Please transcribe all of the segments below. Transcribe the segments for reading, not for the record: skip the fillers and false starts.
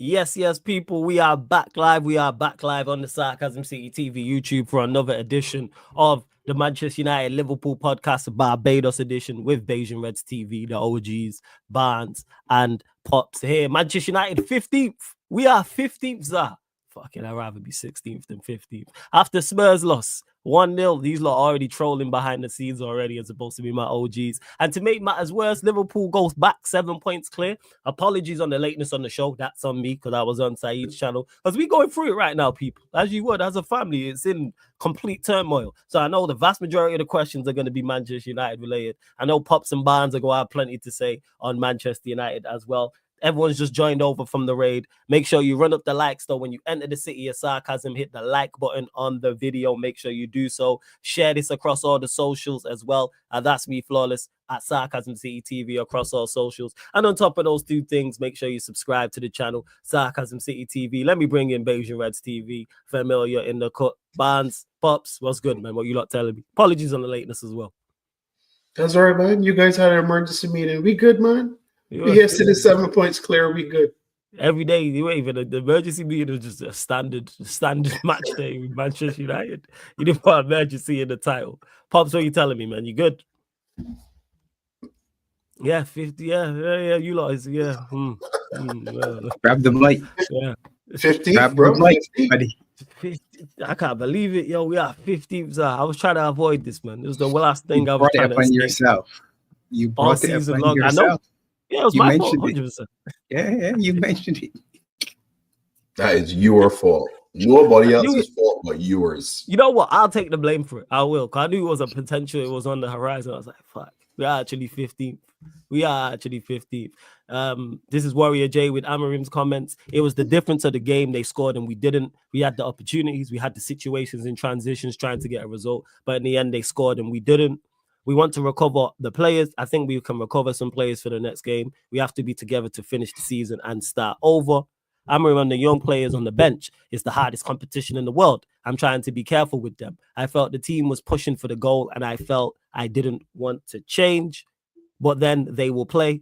Yes, people, we are back live. We are back live on the Sarcasm City TV YouTube for another edition of the Manchester United Liverpool podcast, Barbados edition with Beijing Reds TV, the OGs, Barnes and Pops here. Manchester United 15th. We are 15th, Zah. Fucking, I'd rather be 16th than 15th. After Spurs loss 1-0, these lot are already trolling behind the scenes already as supposed to be my OGs. And to make matters worse, Liverpool goes back 7 points clear. Apologies on the lateness on the show. That's on me because I was on Saeed's channel. As we going through it right now, people, as you would, as a family, it's in complete turmoil. So I know the vast majority of the questions are going to be Manchester United related. I know Pops and Barnes are going to have plenty to say on Manchester United as well. Everyone's just joined over from the raid. Make sure you run up the likes, though. When you enter the City of Sarcasm, hit the like button on the video. Make sure you do so. Share this across all the socials as well. That's me, Flawless, at Sarcasm City TV across all socials. And on top of those two things, make sure you subscribe to the channel, Sarcasm City TV. Let me bring in Beijing Reds TV. Familiar in the cut. Barnes, Pops, what's good, man? What you lot telling me? Apologies on the lateness as well. That's all right, man. You guys had an emergency meeting. We good, man? We have to the 7 points clear. We good. Every day, even the emergency meeting was just a standard match day with Manchester United. You didn't put emergency in the title. Pops, what are you telling me, man? You good? Yeah, 50. Yeah. You lot is Grab the mic. Yeah, 15th, bro. Mic, buddy. 50, I can't believe it, yo. We are 15th. I was trying to avoid this, man. It was the last thing I was trying to escape. Yourself. You brought it upon yourself. I know. Yeah, it was my fault, 100%. Yeah, you mentioned it. That is your fault. Nobody else's fault but yours. You know what? I'll take the blame for it. I will. Because I knew it was a potential. It was on the horizon. I was like, fuck. We are actually 15th. This is Warrior J with Amarim's comments. It was the difference of the game. They scored and we didn't. We had the opportunities. We had the situations in transitions trying to get a result. But in the end, they scored and we didn't. We want to recover the players. I think we can recover some players for the next game. We have to be together to finish the season and start over. I'm around the young players on the bench. It's the hardest competition in the world. I'm trying to be careful with them. I felt the team was pushing for the goal and I felt I didn't want to change. But then they will play.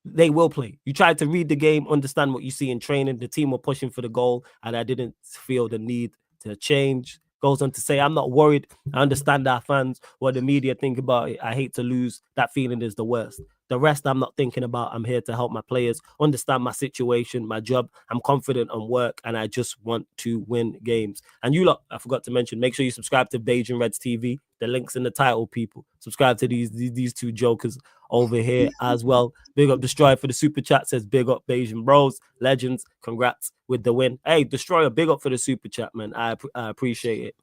They will play. You try to read the game, understand what you see in training. The team were pushing for the goal and I didn't feel the need to change. Goes on to say, I'm not worried. I understand our fans, what the media think about it. I hate to lose. That feeling is the worst. The rest I'm not thinking about. I'm here to help my players understand my situation, my job. I'm confident on work, and I just want to win games. And you lot, I forgot to mention, make sure you subscribe to Beijing Reds TV. The link's in the title, people. Subscribe to these two jokers over here as well. Big up Destroyer for the super chat. Says big up Beijing Bros. Legends. Congrats with the win. Hey, Destroyer, big up for the super chat, man. I appreciate it.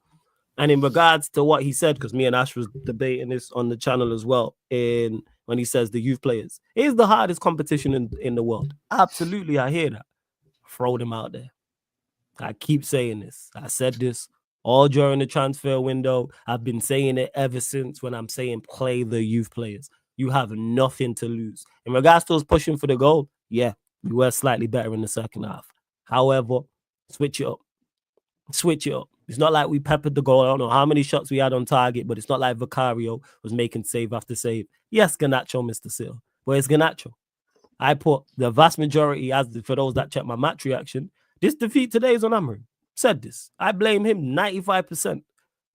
And in regards to what he said, because me and Ash was debating this on the channel as well, when he says the youth players, it is the hardest competition in the world. Absolutely, I hear that. Throw them out there. I keep saying this. I said this all during the transfer window. I've been saying it ever since when I'm saying play the youth players. You have nothing to lose. In regards to us pushing for the goal, yeah, we were slightly better in the second half. However, switch it up. Switch it up. It's not like we peppered the goal. I don't know how many shots we had on target, but it's not like Vicario was making save after save. Yes, Garnacho missed the seal, but it's Garnacho. I put the vast majority, as for those that check my match reaction, this defeat today is on Amorim. Said this. I blame him 95%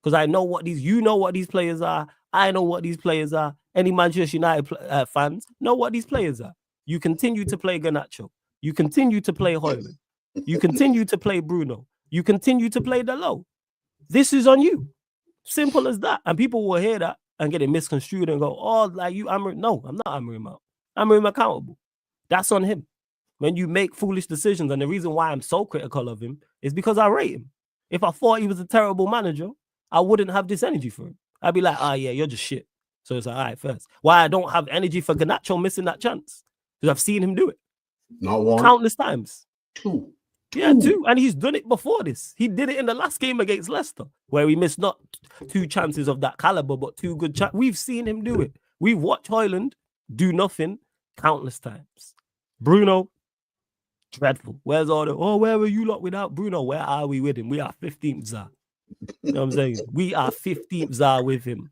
because I know what these players are. I know what these players are. Any Manchester United fans know what these players are. You continue to play Garnacho. You continue to play Højlund. You continue to play Bruno. You continue to play the low. This is on you. Simple as that. And people will hear that and get it misconstrued and go, oh, like you, Amorim. No, I'm not Amorim out. Amorim accountable. That's on him. When you make foolish decisions, and the reason why I'm so critical of him is because I rate him. If I thought he was a terrible manager, I wouldn't have this energy for him. I'd be like, yeah, you're just shit. So it's like, all right, first. Why I don't have energy for Garnacho missing that chance? Because I've seen him do it. Not one. Countless times. Two. Yeah, two. And he's done it before this. He did it in the last game against Leicester, where he missed not 2 chances of that caliber, but 2 good chances. We've seen him do it. We've watched Højlund do nothing countless times. Bruno, dreadful. Where's all the, where were you lot without Bruno? Where are we with him? We are 15th Zah. You know what I'm saying? We are 15th Zah with him.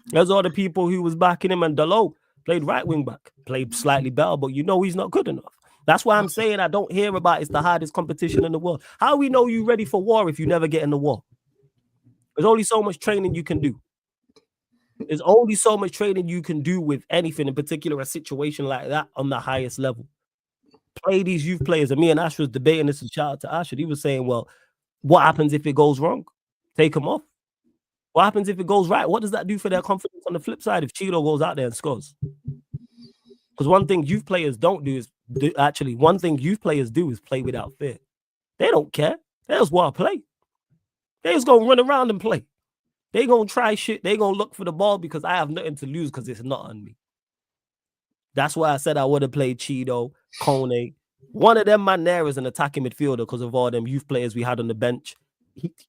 There's all the people who was backing him, and Dalot played right wing back. Played slightly better, but he's not good enough. That's why I'm saying I don't hear about it's the hardest competition in the world. How we know you ready for war if you never get in the war? There's only so much training you can do. There's only so much training you can do with anything, in particular a situation like that on the highest level. Play these youth players. And me and Ash was debating this, and shout out to Ash. And he was saying, well, what happens if it goes wrong? Take them off. What happens if it goes right? What does that do for their confidence on the flip side if Cheeto goes out there and scores? Because one thing youth players don't do is one thing youth players do is play without fear. They don't care. They just want to play. They just gonna run around and play. They gonna try shit. They gonna look for the ball because I have nothing to lose because it's not on me. That's why I said I would have played Cheeto, Kone. One of them man there is an attacking midfielder because of all them youth players we had on the bench.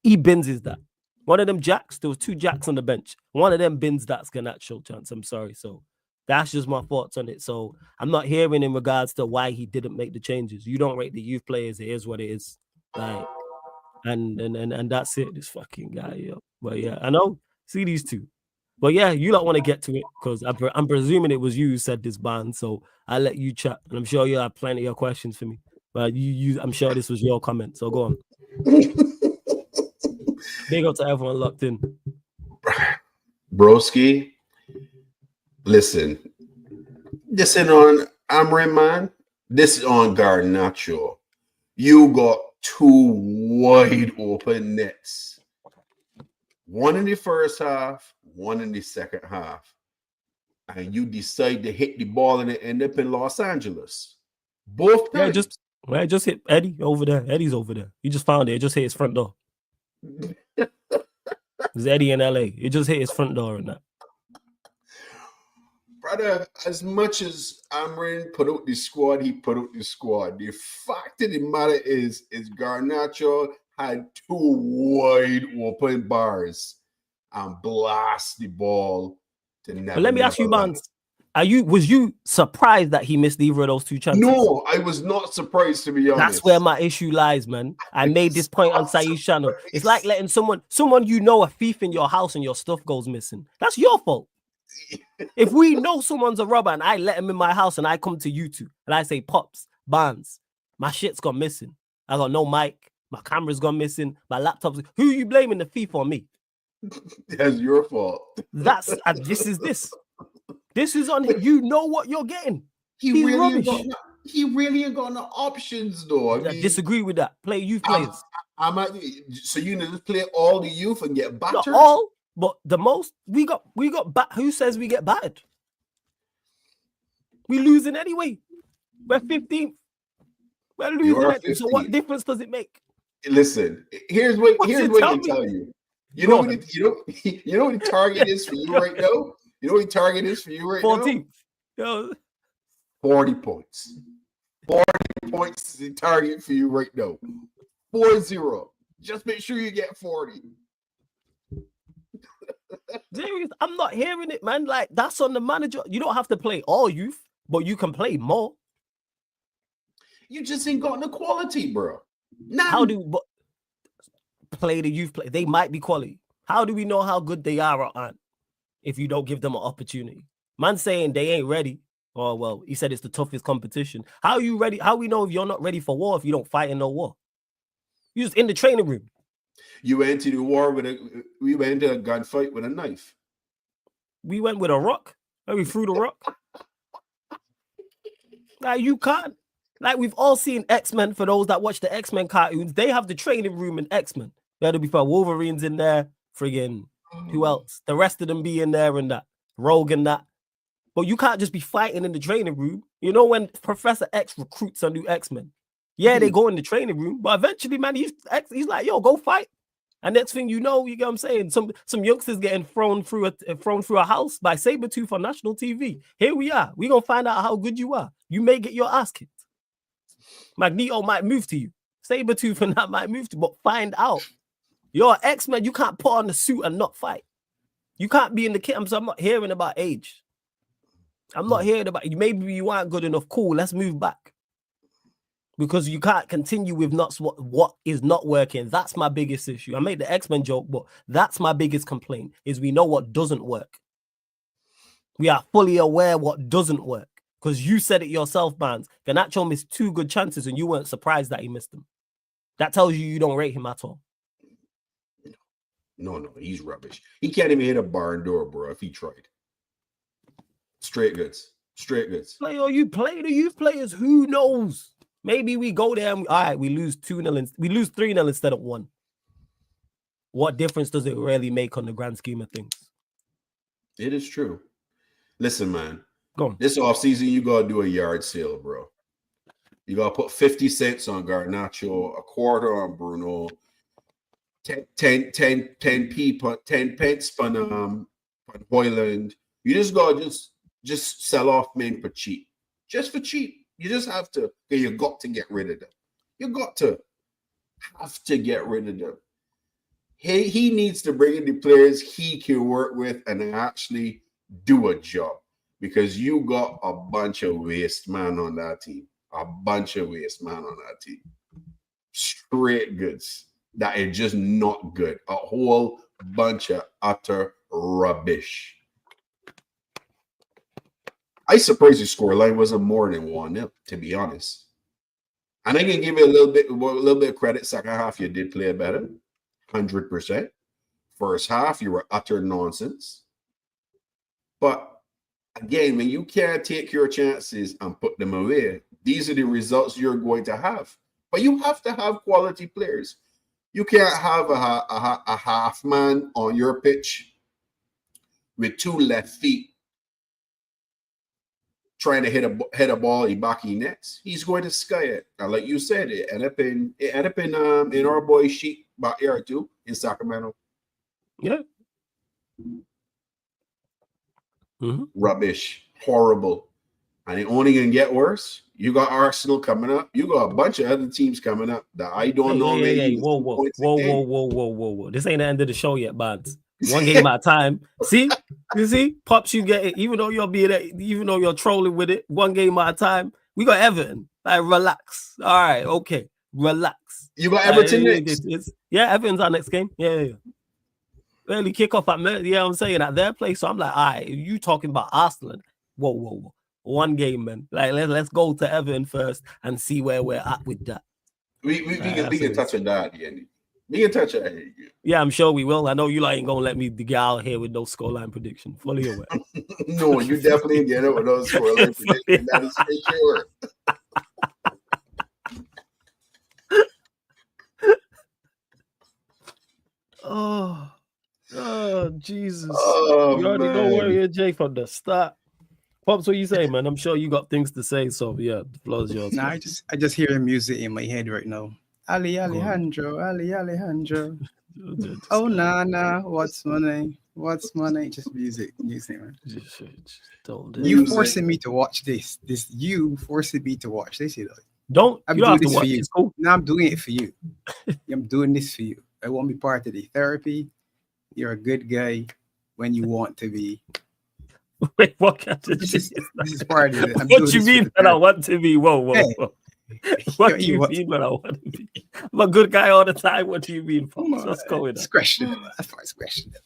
He bins that. One of them jacks, there was 2 jacks on the bench. One of them bins that's Garnacho chance. I'm sorry. So that's just my thoughts on it. So I'm not hearing in regards to why he didn't make the changes. You don't rate the youth players. It is what it is. Like, and that's it. This fucking guy, yo. But yeah, I know. See these two. But yeah, you don't want to get to it because I'm presuming it was you who said this, Bond. So I'll let you chat, and I'm sure you have plenty of questions for me. But I'm sure this was your comment. So go on. Big up to everyone locked in. Broski, listen. This ain't on Amrin, man. This is on Garnacho. You got 2 wide open nets. One in the first half, one in the second half. And you decide to hit the ball and it end up in Los Angeles. Both times. Yeah, just hit Eddie over there. Eddie's over there. He just found it. It just hit his front door. It's Eddie in LA. It just hit his front door and that. Brother, as much as Amrin put out the squad, he put out the squad. The fact of the matter is Garnacho had 2 wide open bars and blast the ball to never. But let me ask you, man, was you surprised that he missed either of those 2 chances? No, I was not surprised, to be honest. That's where my issue lies, man. I made this point on Saeed's channel. It's like letting someone you know a thief in your house and your stuff goes missing. That's your fault. If we know someone's a robber and I let him in my house and I come to you two and I say, Pops, Barnes, my shit's gone missing. I got no mic. My camera's gone missing. My laptop's... Who are you blaming, the thief or me? That's your fault. This is on him. You know what you're getting. He really ain't got no options, though. I disagree with that. Play youth players. So you need to play all the youth and get battered? Not all, but the most. We got who says we get battered? We losing anyway. We're 15th. We're losing anyway. So what difference does it make? Listen, here's what I can tell you. You know what the target is for you right now? You know what the target is for you right 14. now? 40 points. 40 points is the target for you right now. 4-0. Just make sure you get 40. I'm not hearing it, man. Like, that's on the manager. You don't have to play all youth, but you can play more. You just ain't got no quality, bro. How do play the youth play? They might be quality. How do we know how good they are or aren't if you don't give them an opportunity? Man saying they ain't ready. Oh, well, he said it's the toughest competition. How are you ready? How we know if you're not ready for war if you don't fight in no war? You just in the training room. You went to the war we went into a gunfight with a knife. We went with a rock. And we threw the rock. Like, you can't. Like, we've all seen X-Men. For those that watch the X-Men cartoons, they have the training room in X-Men. That'll be for Wolverine's in there. Friggin' who else? The rest of them be in there and that. Rogue and that. But you can't just be fighting in the training room. You know when Professor X recruits a new X-Men? Yeah, they go in the training room, but eventually, man, he's like, yo, go fight. And next thing you know, you get what I'm saying? Some youngsters getting thrown through a house by Sabretooth on national TV. Here we are. We're going to find out how good you are. You may get your ass kicked. Magneto might move to you. Sabretooth and that might move to you, but find out. You're X-Men. You can't put on the suit and not fight. You can't be in the kit. I'm not hearing about age. I'm not hearing about you. Maybe you aren't good enough. Cool, let's move back. Because you can't continue with what is not working. That's my biggest issue. I made the X-Men joke, but that's my biggest complaint, is we know what doesn't work. We are fully aware what doesn't work. Because you said it yourself, man. Garnacho missed 2 good chances and you weren't surprised that he missed them. That tells you don't rate him at all. No, he's rubbish. He can't even hit a barn door, bro, if he tried. Straight goods. Play or you play the youth players, who knows? Maybe we go there and all right, we lose 2-0, we lose 3-0 instead of 1. What difference does it really make on the grand scheme of things? It is true. Listen, man. Go on. This offseason, you gotta do a yard sale, bro. You gotta put 50 cents on Garnacho, a quarter on Bruno, 10 pence on Hoyland. You just gotta just sell off men for cheap. Just for cheap. You just have to. You got to get rid of them. You have to get rid of them. He needs to bring in the players he can work with and actually do a job, because you got a bunch of waste man on that team. Straight goods that are just not good. A whole bunch of utter rubbish. I surprised the scoreline wasn't more than 1-0, to be honest. And I can give you a little bit of credit. Second half, you did play better. 100%. First half, you were utter nonsense. But again, when you can't take your chances and put them away, these are the results you're going to have. But you have to have quality players. You can't have a half man on your pitch with 2 left feet trying to hit a ball he back in nets. He's going to sky it. And like you said, it ended up in our boy Sheep back here too in Sacramento. Yeah. Rubbish. Horrible. And it only gonna get worse. You got Arsenal coming up. You got a bunch of other teams coming up that I don't know. Whoa. This ain't the end of the show yet, Barnes. 1 game at a time. You see, Pops, you get it. Even though you're trolling with it, 1 game at a time. We got Everton. Like, relax. All right, okay, relax. You got Everton next. Everton's our next game. Yeah. Early kickoff at I'm saying at their place. So I'm like, all right, you talking about Arsenal? Whoa. 1 game, man. Like, let's go to Everton first and see where we're at with that. We can touch on that again. We can touch on it. Yeah, I'm sure we will. I know you ain't gonna let me get out here with no scoreline prediction. Fully aware. No, you definitely ain't get it with no scoreline prediction. That is for sure. Oh, Jesus. Oh, you already know where you're, Jay, from the start. Pops, what you say, man? I'm sure you got things to say. So yeah, the floor is yours. Nah, I just hear the music in my head right now. Ali Alejandro. Oh Nana, what's my name? Just music, man. You forcing me to watch this. You forcing me to watch this. You know. I'm doing this for you. Cool. No, I'm doing it for you. I'm doing this for you. I won't be part of the therapy. You're a good guy when you want to be. Wait, what kind of this is part of it. What do you mean that I want to be? Whoa. What do you mean that I want to be? I'm a good guy all the time. What do you mean? What's going on? It's questionable. As far as questionable.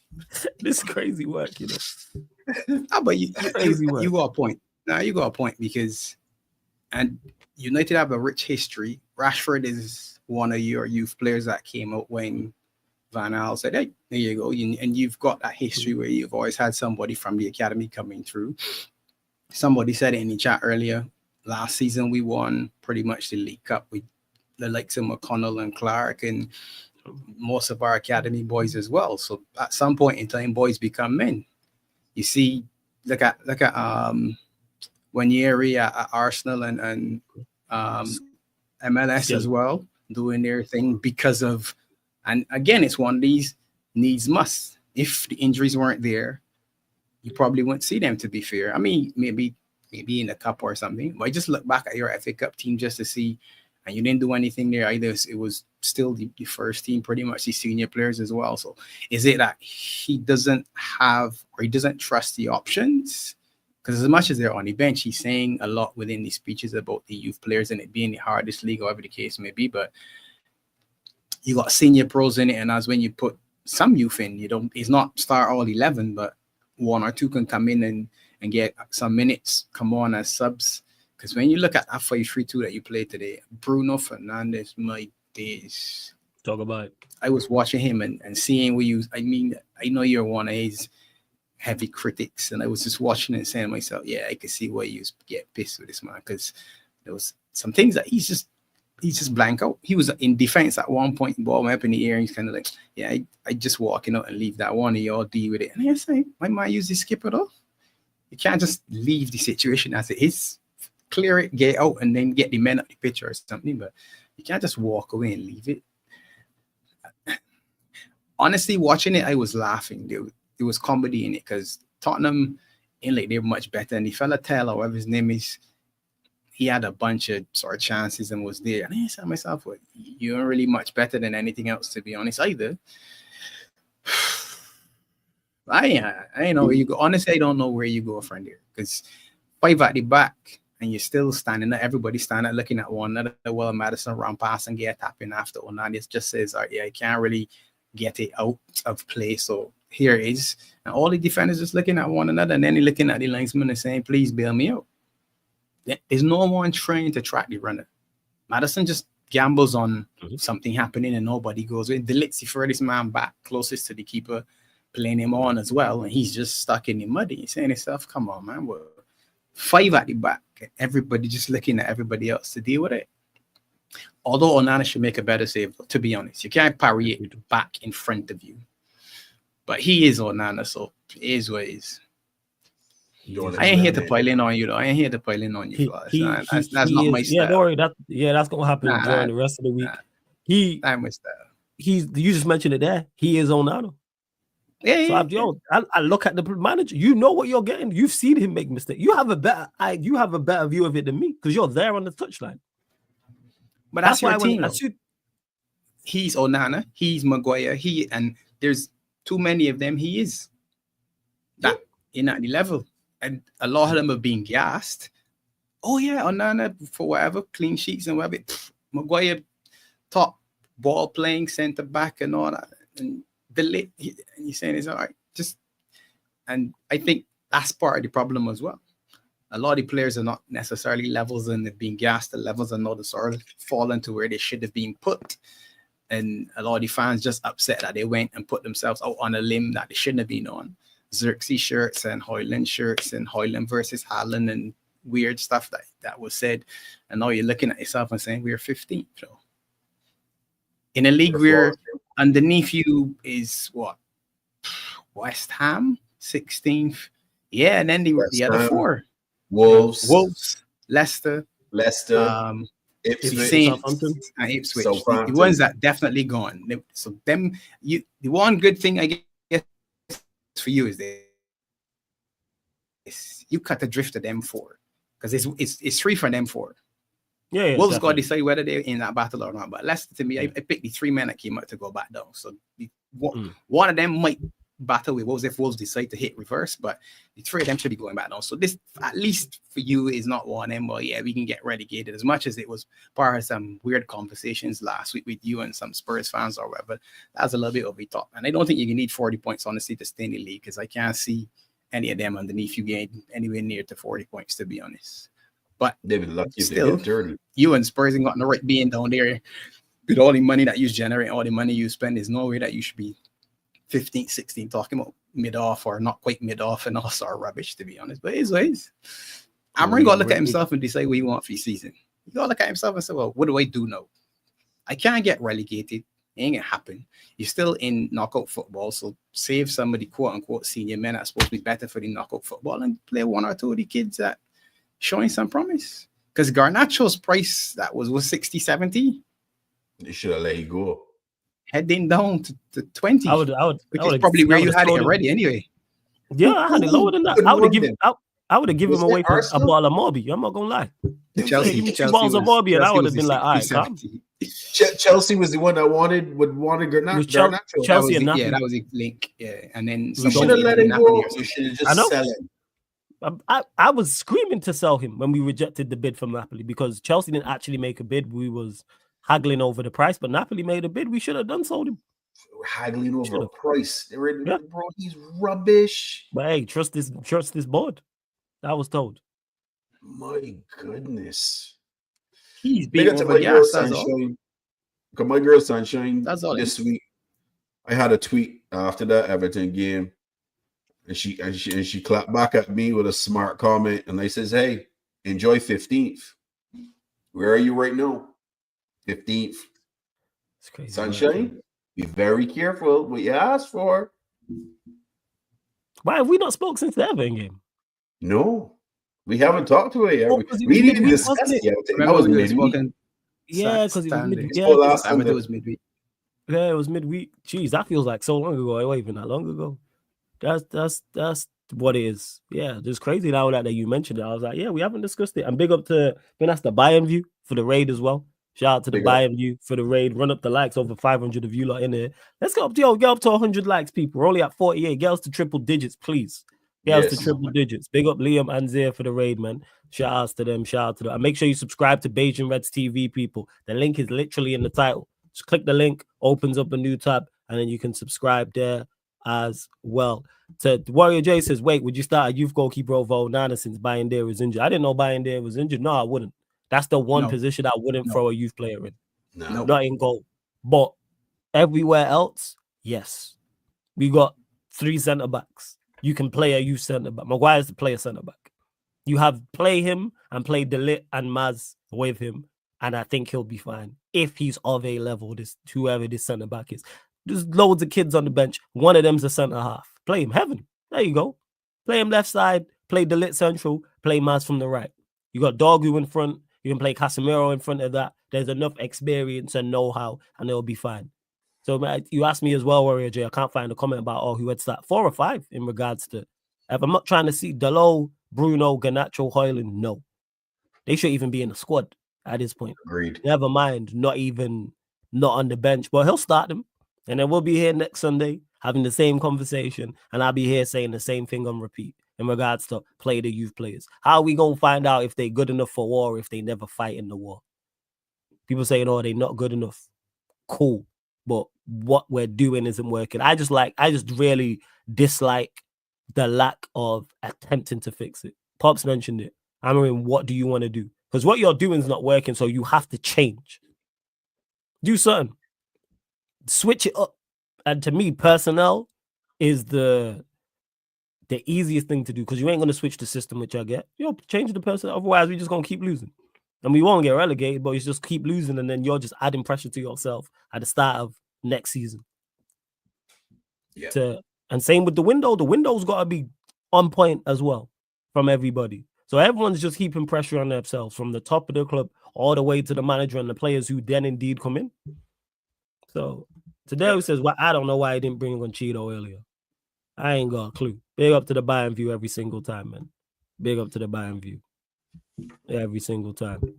This crazy work, But you got a point. Now you got a point because, and United have a rich history. Rashford is one of your youth players that came out when Van Gaal said, hey, there you go. And you've got that history where you've always had somebody from the academy coming through. Somebody said it in the chat earlier. Last season, we won pretty much the League Cup with the likes of McConnell and Clark and most of our academy boys as well. So at some point in time, boys become men. You see, look at Wanyeri at Arsenal and MLS as well, doing their thing because of. And again, it's one of these needs must. If the injuries weren't there, you probably wouldn't see them, to be fair. I mean, maybe in a cup or something. But I just look back at your FA Cup team just to see, and you didn't do anything there either. It was still the first team, pretty much the senior players as well. So is it that he doesn't have or he doesn't trust the options? Because as much as they're on the bench, he's saying a lot within the speeches about the youth players and it being the hardest league, whatever the case may be. But you got senior pros in it, and as when you put some youth in, it's not start all 11, but 1 or 2 can come in and get some minutes, come on as subs. Because when you look at that 5-3-2 that you played today, Bruno Fernandes, my days. Talk about it. I was watching him and seeing what you. I mean, I know you're one of his heavy critics, and I was just watching it and saying to myself, yeah, I could see why you get pissed with this man, because there was some things that he's just blank out. He was in defense at one point, ball went up in the air, and he's kind of like, yeah, I just walking out and leave that one, and y'all deal with it. And I say, my man use the skipper though. You can't just leave the situation as it is. Clear it, get out, and then get the men up the pitch or something. But you can't just walk away and leave it. Honestly, watching it, I was laughing. There was comedy in it because Tottenham, they're much better. And the fella Taylor, whatever his name is, he had a bunch of sort of chances and was there. And I said to myself, well, you aren't really much better than anything else, to be honest, either. I know where you go. Honestly, I don't know where you go from there. Because 5 at the back, and you're still standing there, everybody standing looking at one another. Well, Madison run past and get a tap in after Onana. It just says, all right, yeah, I can't really get it out of play. So here it is. And all the defenders just looking at one another, and then they're looking at the linesman and saying, please bail me out. There's no one trying to track the runner. Madison just gambles on something happening and nobody goes in. Delit's the furthest man back, closest to the keeper, playing him on as well. And he's just stuck in the mud. He's saying himself, come on, man. We're 5 at the back. Everybody just looking at everybody else to deal with it. Although Onana should make a better save, to be honest. You can't parry it back in front of you. But he is Onana, so it is what it is. I ain't here to pile in on you, though. I ain't here to pile in on you. That's not my style. Yeah, don't worry. That's going to happen during the rest of the week. That's my style. You just mentioned it there. He is Onana. Yeah. So I look at the manager. You know what you're getting. You've seen him make mistakes. You have a better view of it than me because you're there on the touchline. But that's why he's Onana, he's Maguire, and there's too many of them. He is that in at the level, and a lot of them are being gassed. Oh yeah, Onana for whatever clean sheets and whatever. Maguire top ball playing centre back and all that, and and you're saying it's all right. And I think that's part of the problem as well. A lot of the players are not necessarily levels and they're being gassed. The levels are not sort of fallen to where they should have been put. And a lot of the fans just upset that they went and put themselves out on a limb that they shouldn't have been on. Xerxes shirts and Hoyland shirts and Hoyland versus Haaland and weird stuff that was said. And now you're looking at yourself and saying, we're 15th. So in a league where underneath you is what? West Ham, 16th. Yeah, and then the other 4. Wolves, Leicester, Ipswich, Southampton, and Ipswich. The ones that definitely gone. So the one good thing I guess for you is this: you cut the drift of them 4 because it's 3 for them 4. Yeah, Wolves got to decide whether they're in that battle or not. But Leicester, to me, I picked the 3 men that came out to go back down. So one of them might battle with Wolves if Wolves decide to hit reverse, but the 3 of them should be going back down. So this, at least for you, is not one of them. Well, yeah, we can get relegated. As much as it was part of some weird conversations last week with you and some Spurs fans or whatever, that's a little bit over the top. And I don't think you can need 40 points, honestly, to stay in the league because I can't see any of them underneath you getting anywhere near to 40 points, to be honest. But they've been lucky still, to get dirty. You and Spurs ain't got no right being down there with all the money that you generate, all the money you spend. There's no way that you should be 15, 16, talking about mid-off or not quite mid-off and all sort of rubbish, to be honest. But it is what it is. Amorim got to look at himself and decide what he wants for his season. He got to look at himself and say, well, what do I do now? I can't get relegated. It ain't going to happen. You're still in knockout football, so save some of the quote-unquote senior men that's supposed to be better for the knockout football and play 1 or 2 of the kids that showing some promise. Because Garnacho's price, that was 60, 70. They should have let you go. Heading down to 20. I would which is probably where you had it already anyway. Yeah, I had it lower than that. I would have given him away for a ball of Morby. I'm not gonna lie. Chelsea, give me 2 balls of Morby, and I would have been like, all right, come. Chelsea was the one that wanted Garnacho. Chelsea and Napoli. Yeah, that was a link. Yeah, and then you should have let him go. You should have just sell him. I was screaming to sell him when we rejected the bid from Napoli because Chelsea didn't actually make a bid. We was haggling over the price, but Napoli made a bid. We should have done sold him. We're haggling over a price. Bro, he's rubbish. But hey, trust this board. I was told. My goodness. He's Big being up to my girl overgassed, that's all. Sunshine. Because my girl Sunshine That's all. this week, I had a tweet after that Everton game, and she clapped back at me with a smart comment, and I says, "Hey, enjoy 15th. Where are you right now? 15th. It's crazy. Sunshine, be very careful what you ask for." Why have we not spoke since the Everton game? No, we haven't talked to her yet. Oh, 'cause it We was didn't midweek, discuss wasn't it it? yet. That Remember was we were midweek. spoken. Yeah, because it was midweek. It's Yeah, for last I it Sunday. was midweek. yeah, it was midweek. Jeez, that feels like so long ago. It wasn't even that long ago. That's what it is. Yeah, just crazy now that you mentioned it. I was like, yeah, we haven't discussed it. And big up to, that's the Bayern view for the raid as well. Shout out to the Big up. Bayern view for the raid. Run up the likes, over 500 of you lot in there. Let's get up to 100 likes, people. We're only at 48. Get us to triple digits, please. Get us to Yes. triple digits. Big up Liam and Zia for the raid, man. Shout outs to them. Shout out to them. And make sure you subscribe to Beijing Reds TV, people. The link is literally in the title. Just click the link, opens up a new tab, and then you can subscribe there as well. To Warrior J says, wait, would you start a youth goalkeeper over Onana since Bayandere was injured? I didn't know Bayandere was injured. No, I wouldn't. That's the one position I wouldn't throw a youth player in. No. Not in goal. But everywhere else, yes. We got 3 centre backs. You can play a youth centre back. Maguire's to play a centre back. You have play him and play Delit and Maz with him, and I think he'll be fine if he's of a level. Whoever this centre back is. There's loads of kids on the bench. One of them's a centre half. Play him heaven. There you go. Play him left side. Play Delit central. Play Maz from the right. You got Dorgu in front. You can play Casemiro in front of that. There's enough experience and know-how, and it'll be fine. So you asked me as well, Warrior J. I can't find a comment about who had start 4 or 5 in regards to. If I'm not trying to see Dalot, Bruno, Garnacho, Højlund, no. They should even be in the squad at this point. Agreed. Never mind, not on the bench, but he'll start them. And then we'll be here next Sunday having the same conversation, and I'll be here saying the same thing on repeat in regards to play the youth players. How are we going to find out if they're good enough for war if they never fight in the war? People saying, they're not good enough. Cool. But what we're doing isn't working. I just really dislike the lack of attempting to fix it. Pops mentioned it. I mean, what do you want to do? Because what you're doing is not working, so you have to change. Do something. Switch it up. And to me, personnel is the easiest thing to do, because you ain't going to switch the system, which I get. Change the personnel. Otherwise, we're just going to keep losing. And we won't get relegated, but you just keep losing, and then you're just adding pressure to yourself at the start of next season. Yeah. And same with the window. The window's got to be on point as well from everybody. So everyone's just keeping pressure on themselves from the top of the club all the way to the manager and the players who then indeed come in. So today he says, well, I don't know why I didn't bring Conchito earlier. I ain't got a clue. Big up to the Bayern view every single time, man. Big up to the Bayern view. Every single time.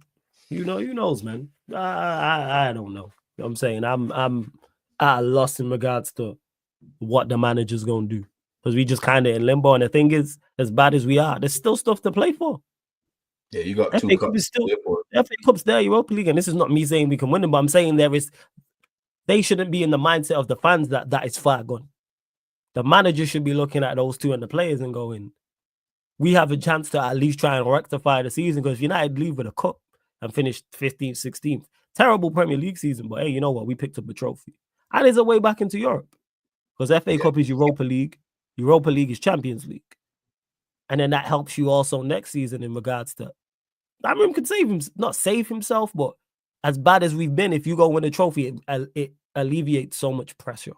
Who knows, man. I don't know. You know what I'm saying? I'm at a loss in regards to what the manager's gonna do. Because we just kind of in limbo. And the thing is, as bad as we are, there's still stuff to play for. Yeah, you got FA 2 Cup cups is still to play for. FA Cup's there, Europa League, and this is not me saying we can win them, but I'm saying they shouldn't be in the mindset of the fans that is far gone. The manager should be looking at those two and the players and going, we have a chance to at least try and rectify the season, because United leave with a cup and finish 15th, 16th. Terrible Premier League season, but hey, you know what? We picked up a trophy. And it's a way back into Europe, because FA Cup is Europa League. Europa League is Champions League. And then that helps you also next season in regards to, Amram could not save himself, but as bad as we've been, if you go win a trophy, it alleviates so much pressure.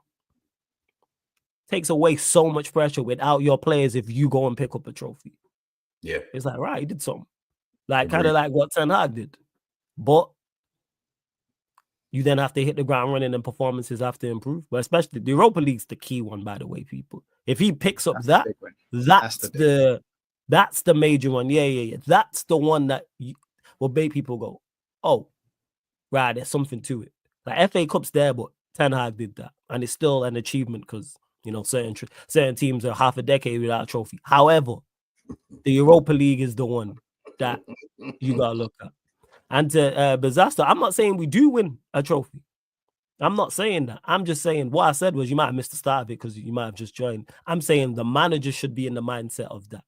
Takes away so much pressure without your players if you go and pick up a trophy. Yeah. It's like, right, he did something. Kind of like what Ten Hag did. But you then have to hit the ground running and performances have to improve. But especially the Europa League's the key one, by the way, people. If he picks up that's the major one. Yeah. That's the one that will make people go, oh, right, there's something to it. Like FA Cup's there, but Ten Hag did that. And it's still an achievement because, certain teams are half a decade without a trophy. However, the Europa League is the one that you got to look at. And to Bizasta, I'm not saying we do win a trophy. I'm not saying that. I'm just saying what I said was you might have missed the start of it because you might have just joined. I'm saying the manager should be in the mindset of that.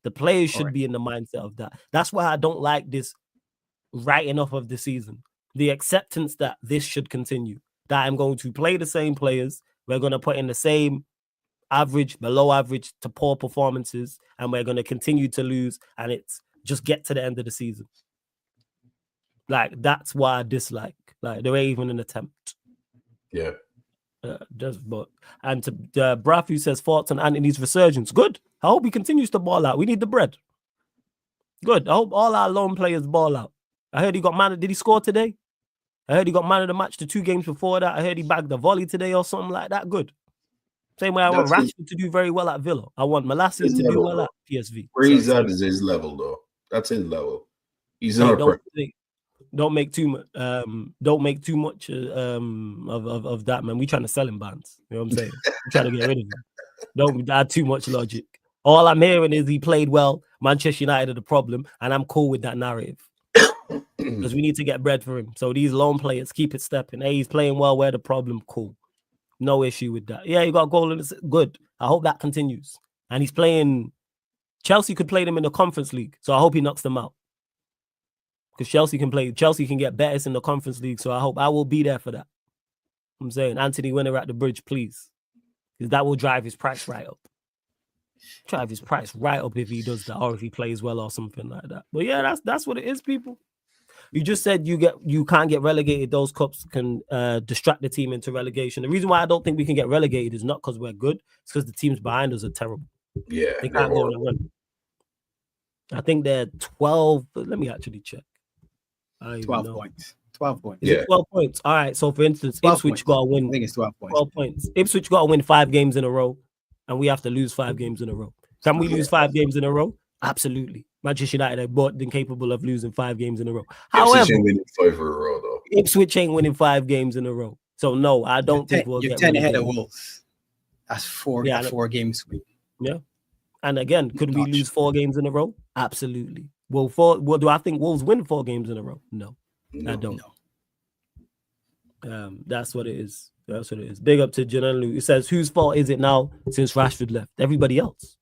The players should be in the mindset of that. That's why I don't like this writing off of the season. The acceptance that this should continue. That I'm going to play the same players. We're going to put in the same average, below average to poor performances, and we're going to continue to lose, and it's just get to the end of the season. Like, that's why I dislike. Like, there ain't even an attempt. Yeah. And to Braff, who says thoughts on Anthony's resurgence. Good. I hope he continues to ball out. We need the bread. Good. I hope all our lone players ball out. I heard he got man. Did he score today? I heard he got man of the match the 2 games before that. I heard he bagged the volley today or something like that. Good. Same way I want Rashford to do very well at Villa. I want Malacia to do well at PSV. Where he's at is his level, though. That's his level. He's not don't make too much. Don't make too much of that, man. We trying to sell him bands. You know what I'm saying? I'm trying to get rid of him. Don't add too much logic. All I'm hearing is he played well. Manchester United are the problem, and I'm cool with that narrative because we need to get bread for him. So these lone players keep it stepping. Hey, he's playing well. We're the problem. Cool. No issue with that. Yeah, he got a goal and it's good. I hope that continues. And he's playing. Chelsea could play them in the Conference League, so I hope he knocks them out. Because Chelsea can get better in the Conference League, so I will be there for that. I'm saying Anthony Winner at the bridge, please. Because that will drive his price right up. Drive his price right up if he does that, or if he plays well or something like that. But yeah, that's what it is, people. You just said you can't get relegated. Those cups can distract the team into relegation. The reason why I don't think we can get relegated is not because we're good. It's because the teams behind us are terrible. Yeah. They can't go on a run. I think they're 12. Let me actually check. 12 points. 12 points. Is it 12 points? All right. So, for instance, Ipswich got to win. I think it's 12 points. 12 points. Ipswich got to win 5 games in a row, and we have to lose 5 games in a row. Can we lose 5 games in a row? Absolutely. Manchester United are more than capable of losing 5 games in a row. However, Ipswich ain't winning 5 in a row, though. Ipswich ain't winning 5 games in a row. So, no, I don't think we'll get 10 ahead of Wolves. That's 4 games. Yeah. And again, could we lose 4 games in a row? Absolutely. Well, do I think Wolves win 4 games in a row? No. I don't. That's what it is. That's what it is. Big up to Janelu. It says, whose fault is it now since Rashford left? Everybody else.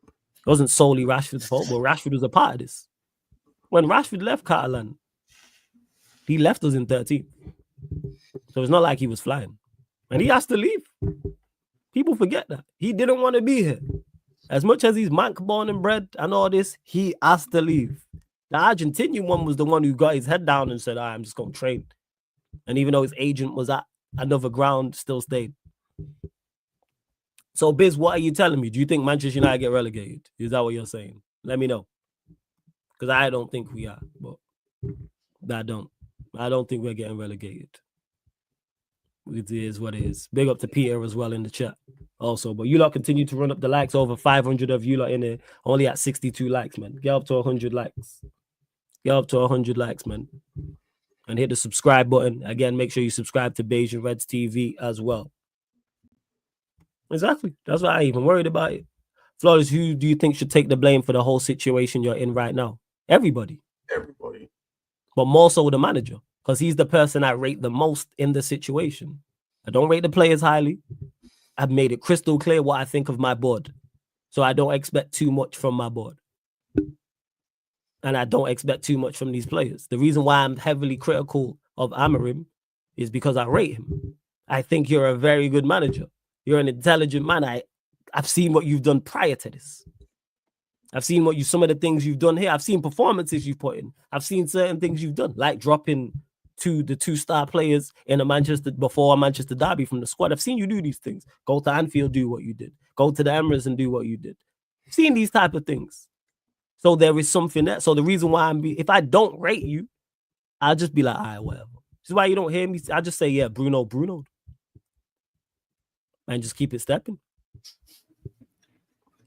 It wasn't solely Rashford's fault, but Rashford was a part of this. When Rashford left Catalan, he left us in 13th. So it's not like he was flying. And he has to leave. People forget that. He didn't want to be here. As much as he's Manc born and bred and all this, he has to leave. The Argentinian one was the one who got his head down and said, I'm just going to train. And even though his agent was at another ground, still stayed. So, Biz, what are you telling me? Do you think Manchester United get relegated? Is that what you're saying? Let me know. Because I don't think we are. But I don't think we're getting relegated. It is what it is. Big up to Peter as well in the chat. Also, but you lot continue to run up the likes. Over 500 of you lot in there, only at 62 likes, man. Get up to 100 likes. Get up to 100 likes, man. And hit the subscribe button. Again, make sure you subscribe to Beige and Reds TV as well. Exactly. That's why I ain't even worried about it. Flores, who do you think should take the blame for the whole situation you're in right now? Everybody. Everybody. But more so the manager, because he's the person I rate the most in the situation. I don't rate the players highly. I've made it crystal clear what I think of my board. So I don't expect too much from my board. And I don't expect too much from these players. The reason why I'm heavily critical of Amorim is because I rate him. I think you're a very good manager. You're an intelligent man. I've seen what you've done prior to this. I've seen some of the things you've done here. I've seen performances you've put in. I've seen certain things you've done, like dropping the 2-star players in a Manchester derby from the squad. I've seen you do these things. Go to Anfield, do what you did. Go to the Emirates and do what you did. I've seen these type of things. So there is something there. So the reason why if I don't rate you, I'll just be like, all right, whatever. This is why you don't hear me. I just say, yeah, Bruno. And just keep it stepping.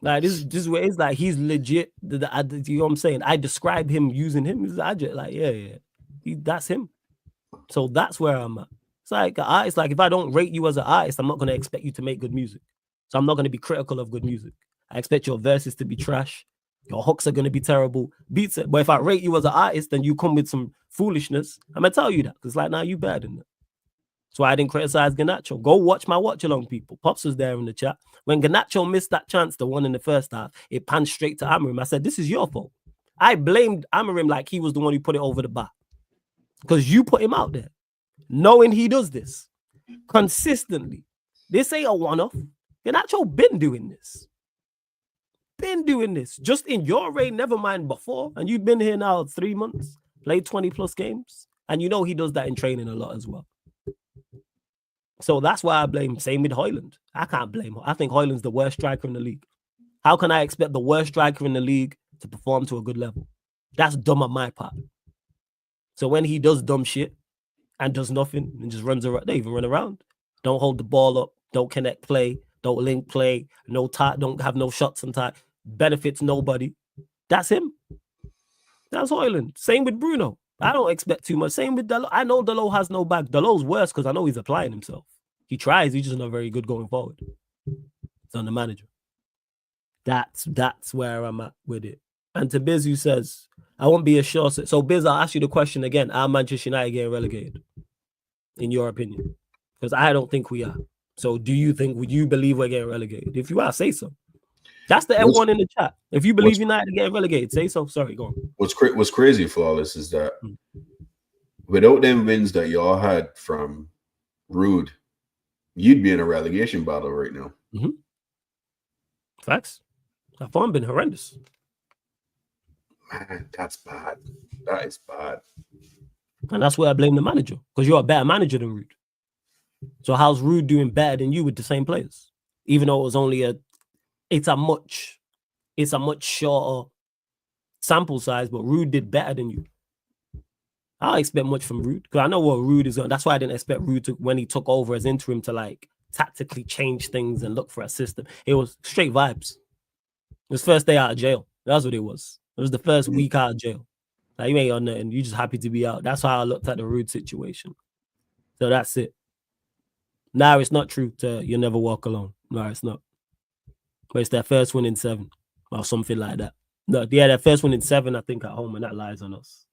Like this is where it's like he's legit. You know what I'm saying? I describe him using him. I just like, yeah. That's him. So that's where I'm at. It's like an artist. Like if I don't rate you as an artist, I'm not going to expect you to make good music. So I'm not going to be critical of good music. I expect your verses to be trash. Your hooks are going to be terrible. Beats it. But if I rate you as an artist, then you come with some foolishness. I'm going to tell you that. Because like, now you bad in it. That's why I didn't criticize Garnacho. Go watch my watch along, people. Pops was there in the chat. When Garnacho missed that chance, the one in the first half, it panned straight to Amorim. I said, this is your fault. I blamed Amorim like he was the one who put it over the bar. Because you put him out there, knowing he does this consistently. This ain't a one-off. Garnacho been doing this. Just in your reign, never mind before. And you've been here now 3 months, played 20 plus games. And you know he does that in training a lot as well. So that's why I blame. Same with Højlund. I can't blame him. I think Højlund's the worst striker in the league. How can I expect the worst striker in the league to perform to a good level? That's dumb on my part. So when he does dumb shit and does nothing and just runs around, they even run around. Don't hold the ball up. Don't connect play. Don't link play. Don't have no shots on time. Benefits nobody. That's him. That's Højlund. Same with Bruno. I don't expect too much. Same with Dalot. I know Dalot has no back. Dalot's worse because I know he's applying himself. He tries. He's just not very good going forward. It's on the manager. That's where I'm at with it. And to Biz, who says, I won't be as sure. So Biz, I'll ask you the question again. Are Manchester United getting relegated? In your opinion? Because I don't think we are. So would you believe we're getting relegated? If you are, say so. That's the M1 in the chat. If you believe United are getting relegated, say so. Sorry, go on. What's crazy, Flawless, is that without them wins that y'all had from Rude, you'd be in a relegation battle right now. Mm-hmm. Facts. That form been horrendous. Man, that's bad. That is bad. And that's where I blame the manager, because you're a better manager than Rude. So how's Rude doing better than you with the same players? Even though it was only it's a much shorter sample size, but Rude did better than you. I don't expect much from Rude because I know what Rude is. That's why I didn't expect Rude to, when he took over as interim, to like tactically change things and look for a system. It was straight vibes. It was first day out of jail. That's what it was. It was the first week out of jail. Like, you ain't on nothing. You just happy to be out. That's how I looked at the Rude situation. So that's it. Now it's not true to you never walk alone. No, it's not. But it's their first win in 7 or something like that. No, yeah, their first win in 7, I think, at home, and that lies on us.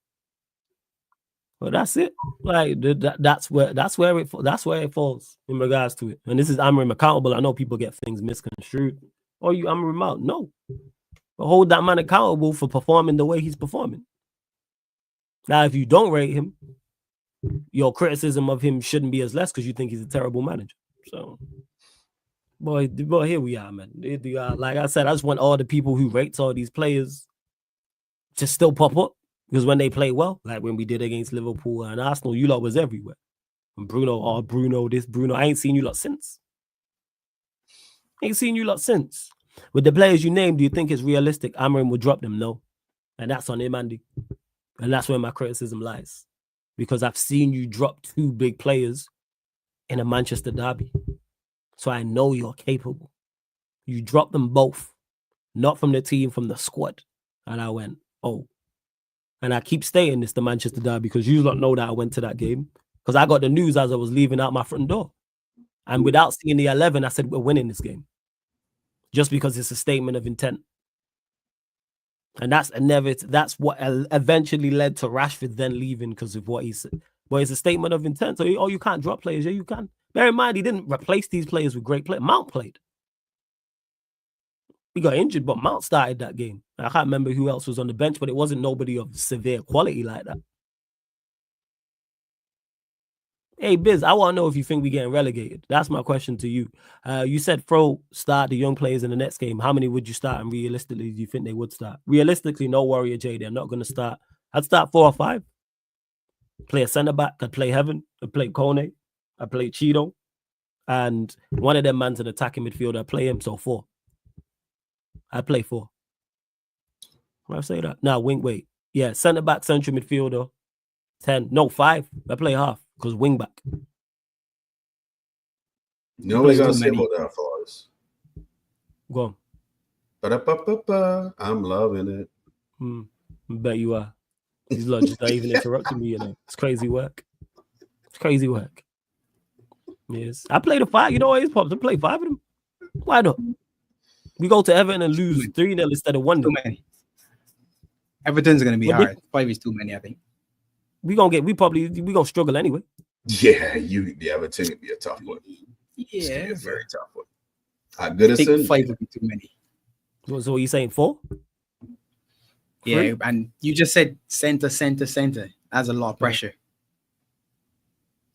But that's it. Like that's where it falls in regards to it. And this is Amorim accountable. I know people get things misconstrued. Oh, you Amorim out? No, but hold that man accountable for performing the way he's performing. Now, if you don't rate him, your criticism of him shouldn't be as less because you think he's a terrible manager. So, boy, here we are, man. Like I said, I just want all the people who rates all these players to still pop up, because when they play well, like when we did against Liverpool and Arsenal, you lot was everywhere. And Bruno, this, Bruno. I ain't seen you lot since. With the players you named, do you think it's realistic Amorim will drop them? No. And that's on him, Andy. And that's where my criticism lies. Because I've seen you drop 2 big players in a Manchester derby. So I know you're capable. You dropped them both. Not from the team, from the squad. And I went, oh. And I keep stating this, the Manchester derby, because you don't know that I went to that game. Because I got the news as I was leaving out my front door. And without seeing the 11, I said, we're winning this game. Just because it's a statement of intent. And that's what eventually led to Rashford then leaving because of what he said. But it's a statement of intent. So, you can't drop players. Yeah, you can. Bear in mind, he didn't replace these players with great players. Mount played. He got injured, but Mount started that game. I can't remember who else was on the bench, but it wasn't nobody of severe quality like that. Hey, Biz, I want to know if you think we're getting relegated. That's my question to you. You said start the young players in the next game. How many would you start? And realistically, do you think they would start? Realistically, no Warrior J. They're not going to start. I'd start 4 or 5. Play a centre-back. I'd play Heaven. I'd play Kone. I'd play Cheeto. And one of them man's an attacking midfielder. I'd play him, so 4. I'd play 4. Why I say that? Now, wait. Yeah, centre-back, central midfielder. 10. No, 5. I play half. Because wing back. You know what I gotta say about that, Flawless? Go on. Ba-da-ba-ba-ba. I'm loving it. I bet you are. These lot just not even interrupting me, It's crazy work. Yes. I played a 5. You know what? It's pops. I play 5 of them. Why not? We go to Everton and lose 3-0 instead of 1-0. Too many. Everton's gonna be hard. 5 is too many, I think. We gonna struggle anyway. Yeah, the Everton would be a tough one. It's gonna be Yeah, a very tough one. At I think Goodison, 5 would be too many. So what you saying 4? Yeah, 3? and you just said center. That's a lot of pressure.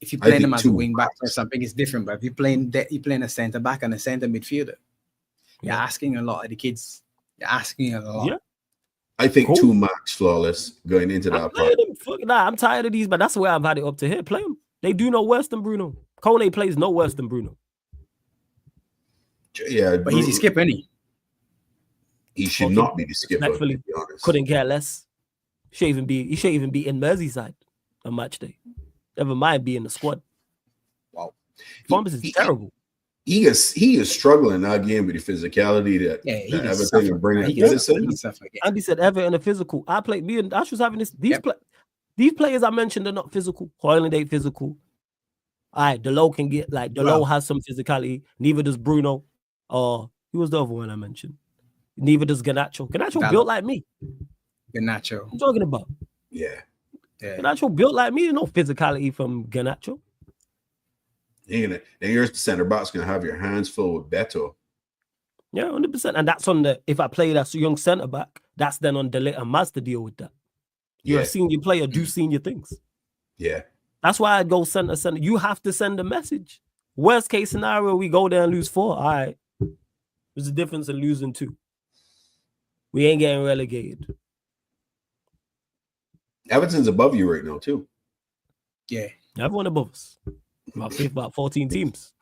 If you're I playing think them as a 2 wing back or max. something, it's different. But if you're playing a center back and a center midfielder, you're asking a lot of the kids. You're asking a lot. Yeah. I think Cool. 2 max flawless going into that part. I'm tired of these, but that's the way I've had it up to here. Play them. They do no worse than Bruno. Kone plays no worse than Bruno. Yeah, But he's a skipper, isn't he? He should not be the skipper. Respectfully, To be honest. couldn't care less. He shouldn't even be in Merseyside on match day. Never mind being in the squad. Wow, Performance is terrible. He is struggling that game with the physicality that Everton are bringing. Andy said Everton are physical. Me and Ash was having this. These players I mentioned are not physical. Hoyland ain't physical. All right, Delo can get Delo has some physicality. Neither does Bruno. Who was the other one I mentioned? Neither does Garnacho. Garnacho built like me. Garnacho. What I'm talking about. Yeah. Garnacho built like me. There's no physicality from Garnacho. Then your center back's gonna have your hands full with Beto. Yeah, 100%. And that's on if I play that young center back, that's then on Delete and Maz to deal with that. You're a senior player, do senior things. Yeah. That's why I'd go center. You have to send a message. Worst case scenario, we go there and lose 4. All right. There's a difference in losing 2. We ain't getting relegated. Everton's above you right now, too. Yeah. Everyone above us. About 14 teams.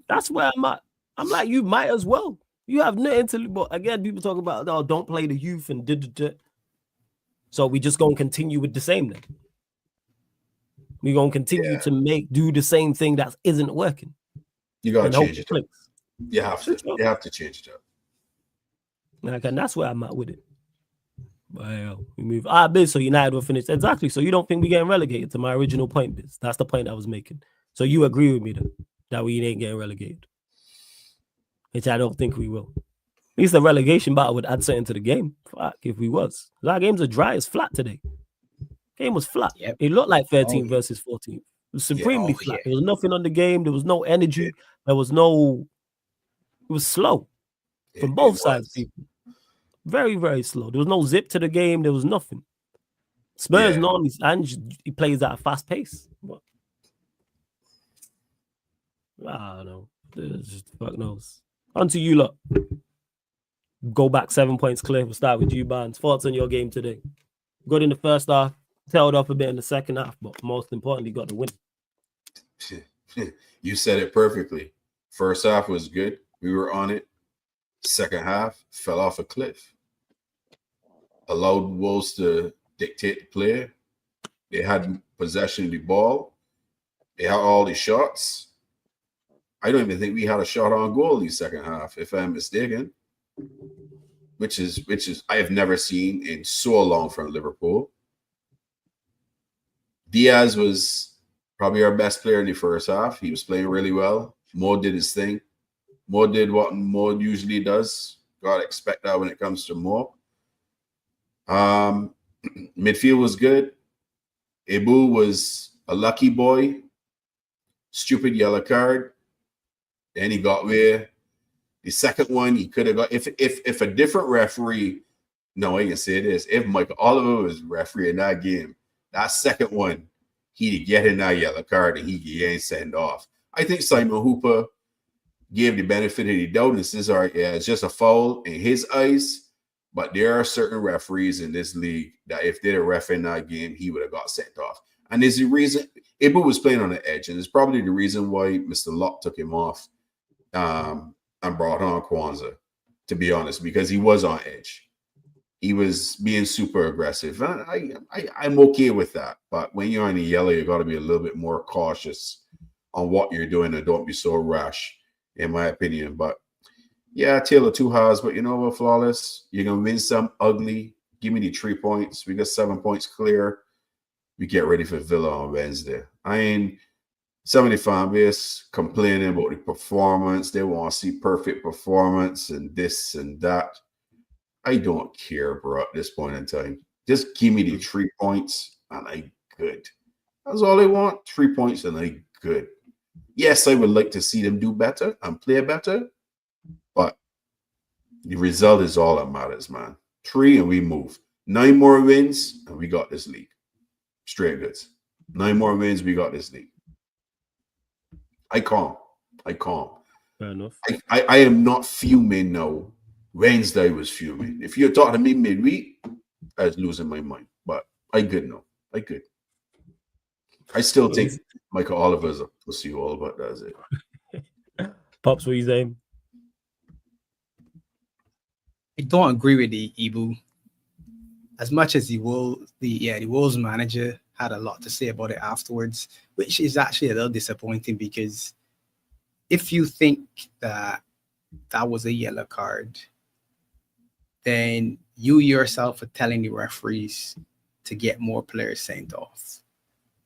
That's where I'm at. I'm like, you might as well. You have nothing to, but again, people talk about, oh, don't play the youth and So we just gonna continue with the same then. We're gonna continue to do the same thing that isn't working. You gotta change it up. You have to change it up. And that's where I'm at with it. But we move. Biz, so United will finish. Exactly. So you don't think we getting relegated, to my original point, Biz? That's the point I was making. So you agree with me then that we ain't getting relegated? Which I don't think we will. At least the relegation battle would add something to the game. Fuck, if we was. Our games are dry as flat today. Game was flat. Yep. It looked like 13 versus 14. It was supremely flat. There was nothing on the game. There was no energy. There was no... It was slow from both sides, people. Very, very slow. There was no zip to the game. There was nothing. Spurs normally, and he plays at a fast pace. But I don't know. Just fuck knows. On to you lot. Go back 7 points clear. We'll start with you, Barnes. Thoughts on your game today? Good in the first half, tailed off a bit in the second half, but most importantly, got the win. You said it perfectly. First half was good. We were on it. Second half fell off a cliff. Allowed Wolves to dictate the play. They had possession of the ball. They had all the shots. I don't even think we had a shot on goal in the second half, if I'm mistaken. Which is I have never seen in so long from Liverpool. Diaz was probably our best player in the first half. He was playing really well. Mo did his thing. Mo did what Mo usually does. Gotta expect that when it comes to Mo. Midfield was good. Ebu was a lucky boy. Stupid yellow card. Then he got where the second one he could have got if a different referee. No, I can say this. If Michael Oliver was referee in that game, that second one, he'd get in that yellow card and he ain't sent off. I think Simon Hooper gave the benefit of the doubt and says, all right, it's just a foul in his eyes. But there are certain referees in this league that if they're a ref in that game, he would have got sent off. And there's the reason Ibu was playing on the edge, and it's probably the reason why Mr. Locke took him off and brought on Kwanzaa, to be honest, because he was on edge. He was being super aggressive. And I'm okay with that. But when you're on the yellow, you got to be a little bit more cautious on what you're doing and don't be so rash, in my opinion. But yeah, tale of two halves. But you know what, Flawless? You're going to win some ugly. Give me the 3 points. We got 7 points clear. We get ready for Villa on Wednesday. I ain't some of the fan base complaining about the performance. They want to see perfect performance and this and that. I don't care, bro, at this point in time. Just give me the 3 points and I good. That's all I want. 3 points and I good. Yes, I would like to see them do better and play better, but the result is all that matters, man. 3 and we move. 9 more wins and we got this league. Straight goods. 9 more wins, we got this league. I calm. Fair enough. I am not fuming now. Wednesday was fuming. If you're talking to me midweek, I was losing my mind. But I good now. I good. I still think Michael Oliver's a pussy hole, but that's it. Pops, what you saying? I don't agree with the Ibu. As much as the Wolves manager had a lot to say about it afterwards, which is actually a little disappointing because if you think that was a yellow card, then you yourself are telling the referees to get more players sent off.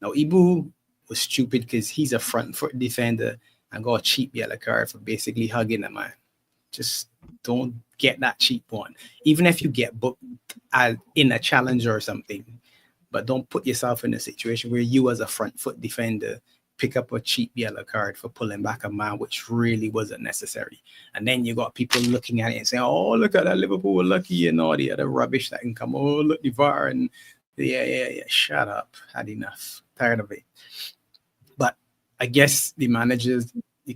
Now, Ibu was stupid because he's a front foot defender and got a cheap yellow card for basically hugging a man. Just don't get that cheap one. Even if you get booked in a challenge or something, but don't put yourself in a situation where you as a front foot defender pick up a cheap yellow card for pulling back a man, which really wasn't necessary. And then you got people looking at it and saying, oh, look at that, Liverpool were lucky and all the other rubbish that can come. Oh, look, the VAR. And yeah. Shut up. Had enough. Tired of it. But I guess the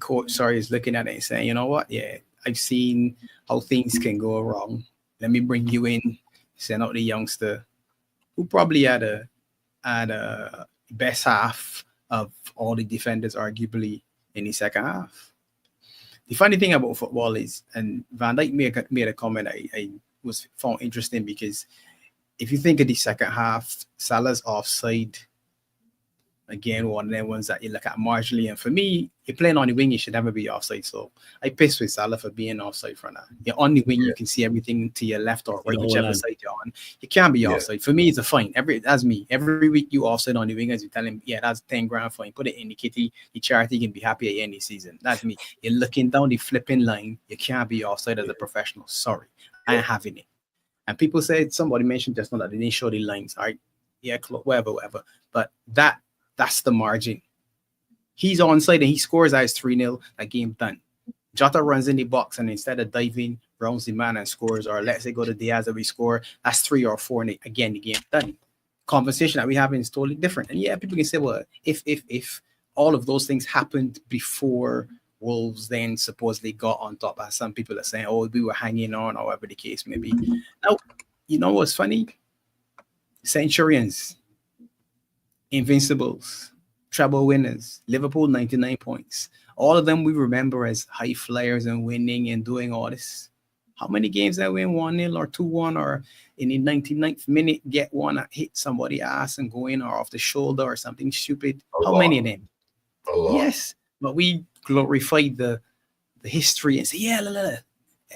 coach, is looking at it and saying, you know what? Yeah, I've seen how things can go wrong. Let me bring you in, send out the youngster who probably had a best half of all the defenders, arguably, in the second half. The funny thing about football is, and Van Dijk made a comment I found interesting, because if you think of the second half, Salah's offside. Again, one of them ones that you look at marginally. And for me, you're playing on the wing, you should never be offside. So I pissed with Salah for being offside for now. You're on the wing, you can see everything to your left or right, whichever side you're on. You can't be offside. For me, it's a fine. That's me. Every week you offside on the wing, as you tell him, yeah, that's 10 grand fine. Put it in the kitty. The charity can be happy at the end of the season. That's me. You're looking down the flipping line. You can't be offside as a professional. Sorry. I ain't having it. And people said, somebody mentioned just now that they didn't show the lines. All right. Yeah, whatever. But that's the margin. He's onside and he scores as 3-0. That game done. Jota runs in the box and instead of diving, rounds the man and scores. Or let's say go to Diaz and we score. That's 3 or 4. And again, the game done. Conversation that we have is totally different. And yeah, people can say, well, if all of those things happened before Wolves then supposedly got on top, as some people are saying, oh, we were hanging on, or whatever the case may be. Now, you know what's funny? Centurions, Invincibles, treble winners, Liverpool 99 points. All of them we remember as high flyers and winning and doing all this. How many games that win 1-0 or 2-1 or in the 99th minute get one that hit somebody ass and go in or off the shoulder or something stupid? How many of them? A lot. Yes, but we glorified the history and say, yeah,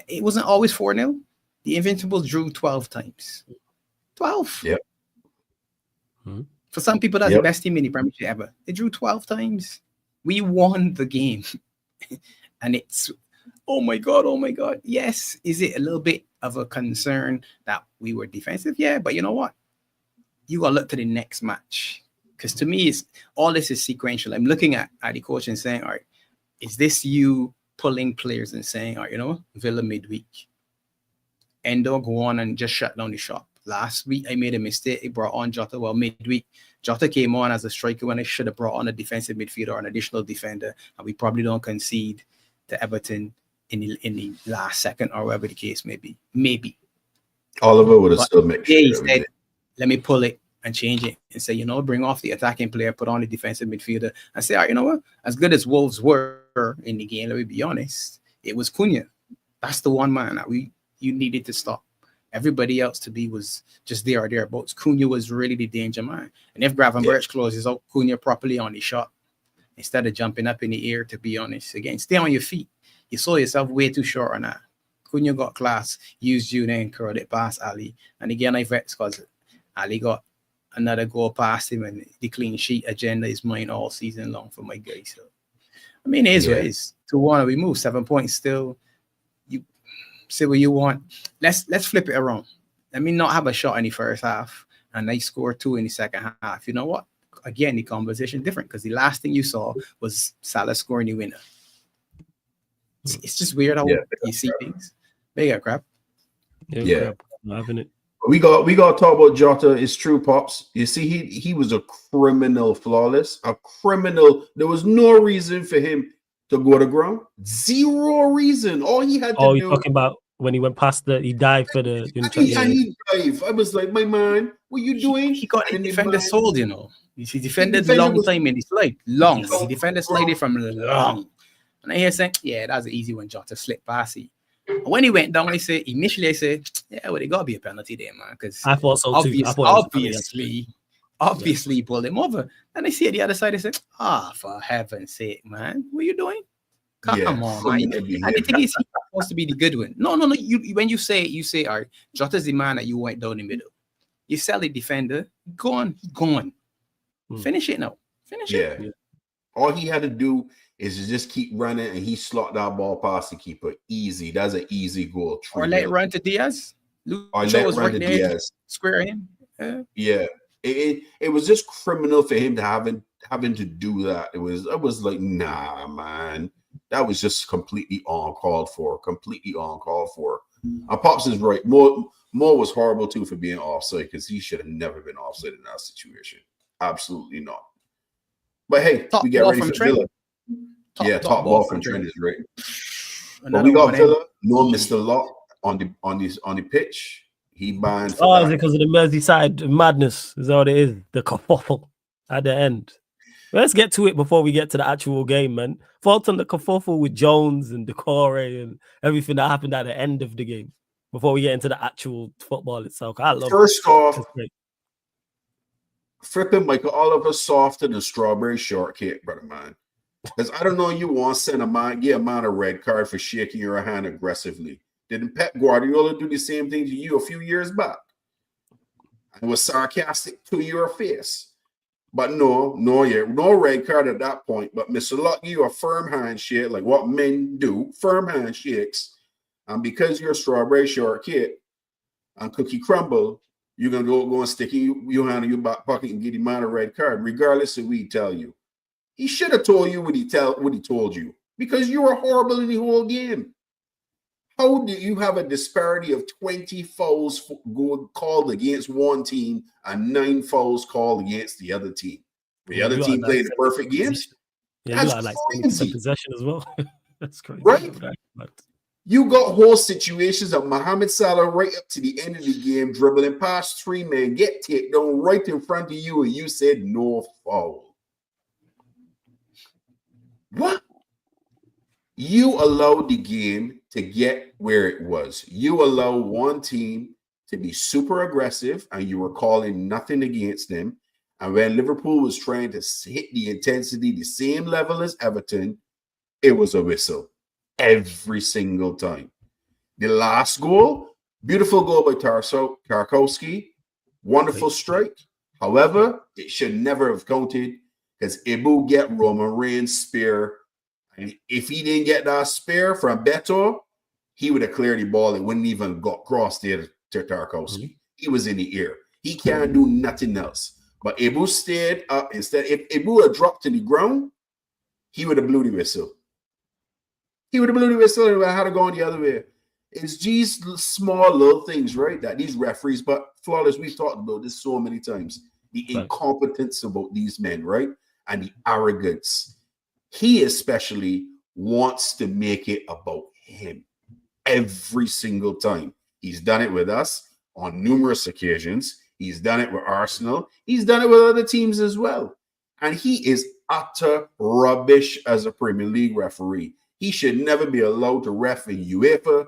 it wasn't always 4-0. The Invincibles drew 12 times. 12. Yep. For some people, that's the best team in the Premiership ever. They drew 12 times. We won the game. And it's, oh my God. Yes. Is it a little bit of a concern that we were defensive? Yeah, but you know what? You got to look to the next match. Because to me, all this is sequential. I'm looking at the coach and saying, all right, is this you pulling players and saying, all right, Villa midweek, Endo go on and just shut down the shop. Last week, I made a mistake. I brought on Jota. Well, midweek, Jota came on as a striker when I should have brought on a defensive midfielder or an additional defender. And we probably don't concede to Everton in the last second or whatever the case may be. Maybe. Oliver would have still made sure. He said, let me pull it and change it and say, bring off the attacking player, put on the defensive midfielder and say, all right, you know what? As good as Wolves were in the game, let me be honest, it was Cunha. That's the one man that you needed to stop. Everybody else to be was just there or thereabouts. Cunha was really the danger man. And if Gravenberch closes out Cunha properly on the shot, instead of jumping up in the air, to be honest, again, stay on your feet. You saw yourself way too short on that. Cunha got class, used you, then curled it past Ali. And again, I vexed because Ali got another goal past him, and the clean sheet agenda is mine all season long for my guys. So, I mean, it is what it is. 2-1, we move 7 points still. You say what you want. Let's flip it around. Let me not have a shot in the first half, and they score 2 in the second half. You know what? Again, the conversation different because the last thing you saw was Salah scoring the winner. It's just weird how you see things. Bigger crap. Yeah. Not having it. We got to talk about Jota. It's true, Pops. You see, he was a criminal, flawless, a criminal. There was no reason for him to go to ground. Zero reason. All he had to do. Oh, you're talking about when he went past he dived for the. He dived. I was like, my man, what you doing? He got the defender sold, you know. He defended long time in the slide. Long. He defended slided from long. And I hear saying, yeah, that's an easy one, Jota slip past it. When he went down, I said, yeah, well, it got to be a penalty there, man. Because I thought so too. Obviously, he pulled him over. And I see at the other side, I said, for heaven's sake, man, what are you doing? Come on, man. And the thing is, he's supposed to be the good one. No. When you say, all right, Jota's the man that you went down the middle. You sell the defender, gone. Finish it now. Finish it. Yeah. All he had to do is to just keep running, and he slot that ball past the keeper. Easy. That's an easy goal. Or let it run to Diaz. Or let it run to Diaz. Square him. Yeah. It was just criminal for him to having to do that. I was like, nah, man. That was just completely uncalled for. Pops is right. Moore was horrible too for being offside because he should have never been offside in that situation. Absolutely not. But hey, we get ready for Villa. Top ball from Trent is right. But we got Villa. No Mr. Locke on the pitch. He buying. Is it because of the Merseyside madness? Is that what it is? The kerfuffle at the end. Let's get to it before we get to the actual game, man. Fault on the kerfuffle with Jones and Decore and everything that happened at the end of the game before we get into the actual football itself. I love First off, flipping Michael Oliver softer than strawberry shortcake, brother man. Because I don't know, you want to send get a man a red card for shaking your hand aggressively. Didn't Pep Guardiola do the same thing to you a few years back? And was sarcastic to your face. But no red card at that point. But Mr. Luck, you a firm handshake, like what men do, firm handshakes. And because you're a strawberry shortcake and cookie crumble, you're gonna go and stick your hand in your back pocket and get him out a red card, regardless of what he tell you. He should have told you what he told you, because you were horrible in the whole game. How do you have a disparity of 20 fouls called against one team and 9 fouls called against the other team? The other team played the perfect games. Yeah, that's like possession as well. That's crazy, right? You got whole situations of Mohamed Salah right up to the end of the game, dribbling past 3 men, get taken down right in front of you, and you said no foul. What? You allowed the game to get where it was. You allowed one team to be super aggressive, and you were calling nothing against them. And when Liverpool was trying to hit the intensity the same level as Everton, it was a whistle every single time. The last goal, beautiful goal by Tarkowski, wonderful strike. However, it should never have counted because Ibu get Roman Reigns' spear. And if he didn't get that spear from Beto, he would have cleared the ball. It wouldn't even got crossed there to Tarkowski. He was in the air. He can't do nothing else. But Ibu stayed up instead. If Ibu had dropped to the ground, he would have blew the whistle. He would have blew the whistle and had to go on the other way. It's these small little things, right, that these referees, but Flawless, we've talked about this so many times. The incompetence about these men, right? And the arrogance. He especially wants to make it about him every single time. He's done it with us on numerous occasions. He's done it with Arsenal. He's done it with other teams as well. And he is utter rubbish as a Premier League referee. He should never be allowed to ref in UEFA,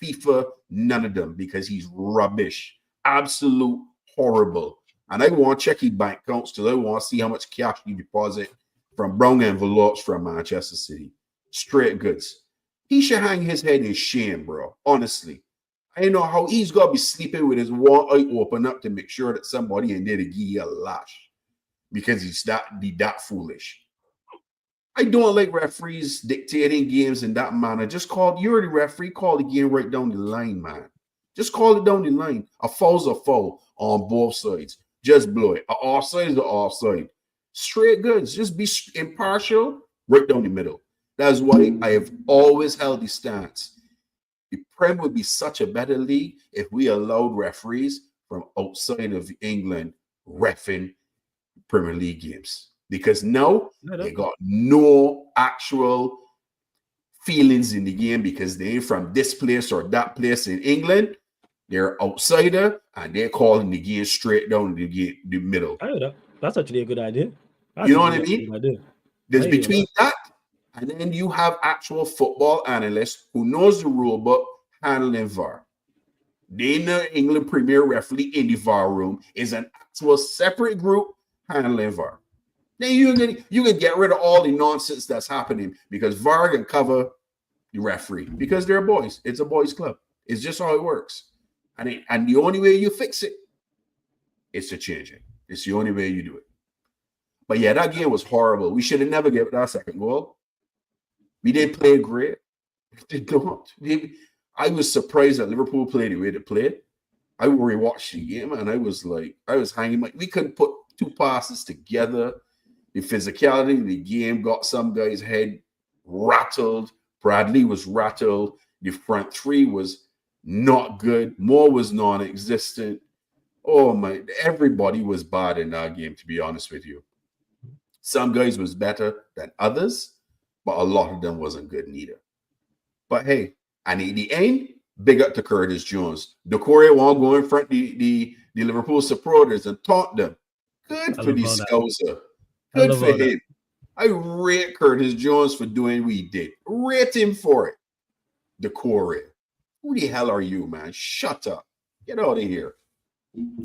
FIFA, none of them, because he's rubbish. Absolute horrible. And I want to check his bank accounts because I want to see how much cash he deposit from brown envelopes from Manchester City. Straight goods. He should hang his head in shame, bro. Honestly. I know how he's got to be sleeping with his one eye open up to make sure that somebody in there to give you a lash because he's that foolish. I don't like referees dictating games in that manner. You're the referee, call the game right down the line, man. Just call it down the line. A foul's a foul on both sides. Just blow it. An offside is an offside. Straight goods. Just be impartial right down the middle. That's why I have always held the stance. The Prem would be such a better league if we allowed referees from outside of England reffing Premier League games. Because now they got no actual feelings in the game because they ain't from this place or that place in England. They're outsider and they're calling the game straight down the middle. I know that. That's actually a good idea. You know what I mean? There's between that and then you have actual football analysts who knows the rule book handling VAR. They know England Premier Referee in the VAR room is an actual separate group handling VAR. Then you can get rid of all the nonsense that's happening because VAR can cover the referee because they're boys. It's a boys' club. It's just how it works. And the only way you fix it is to change it. It's the only way you do it. But yeah, that game was horrible. We should have never given that second goal. We didn't play great. They don't. I was surprised that Liverpool played the way they played. I rewatched the game and I was hanging. We couldn't put two passes together. The physicality of the game got some guy's head rattled. Bradley was rattled. The front three was not good. Moore was non-existent. Oh my, everybody was bad in that game, to be honest with you. Some guys was better than others, but a lot of them wasn't good neither. But hey, and in the end, big up to Curtis Jones. Decore won't go in front the Liverpool supporters and taunt them. Good for the Scouser. Good for him. I rate Curtis Jones for doing what he did. Rate him for it. Decore. Who the hell are you, man? Shut up. Get out of here.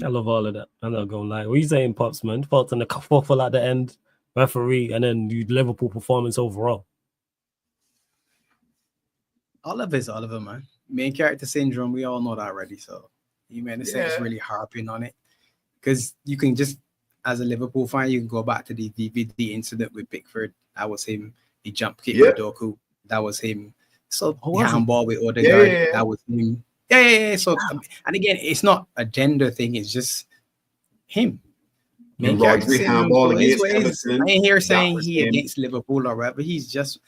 I love all of that. I'm not gonna lie. What are you saying, Pops, man? Faults on the fuffle at the end, referee, and then the Liverpool performance overall. Oliver, man. Main character syndrome, we all know that already. So you man, this is really harping on it. Because you can just, as a Liverpool fan, you can go back to the DVD incident with Pickford. That was him. The jump kick with Doku. That was him. So the handball with Odegaard. That was him. Yeah. So and again, it's not a gender thing. It's just him. Rodri handball against Everton. I ain't here saying he against Liverpool or whatever. He's just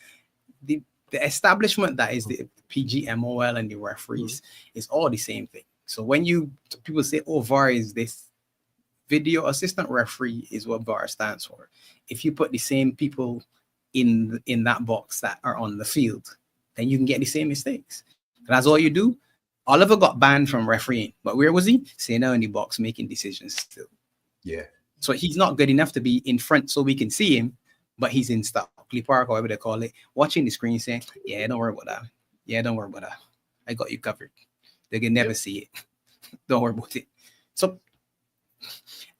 the establishment that is the PGMOL and the referees is all the same thing. So when people say, "Oh, VAR is this," video assistant referee is what VAR stands for. If you put the same people in that box that are on the field, then you can get the same mistakes. That's all you do. Oliver got banned from refereeing, but where was he? Sitting in the box making decisions still. Yeah. So he's not good enough to be in front so we can see him, but he's in Stockley Park, or whatever they call it, watching the screen saying, "Yeah, don't worry about that. Yeah, don't worry about that. I got you covered. They can never see it. Don't worry about it." So,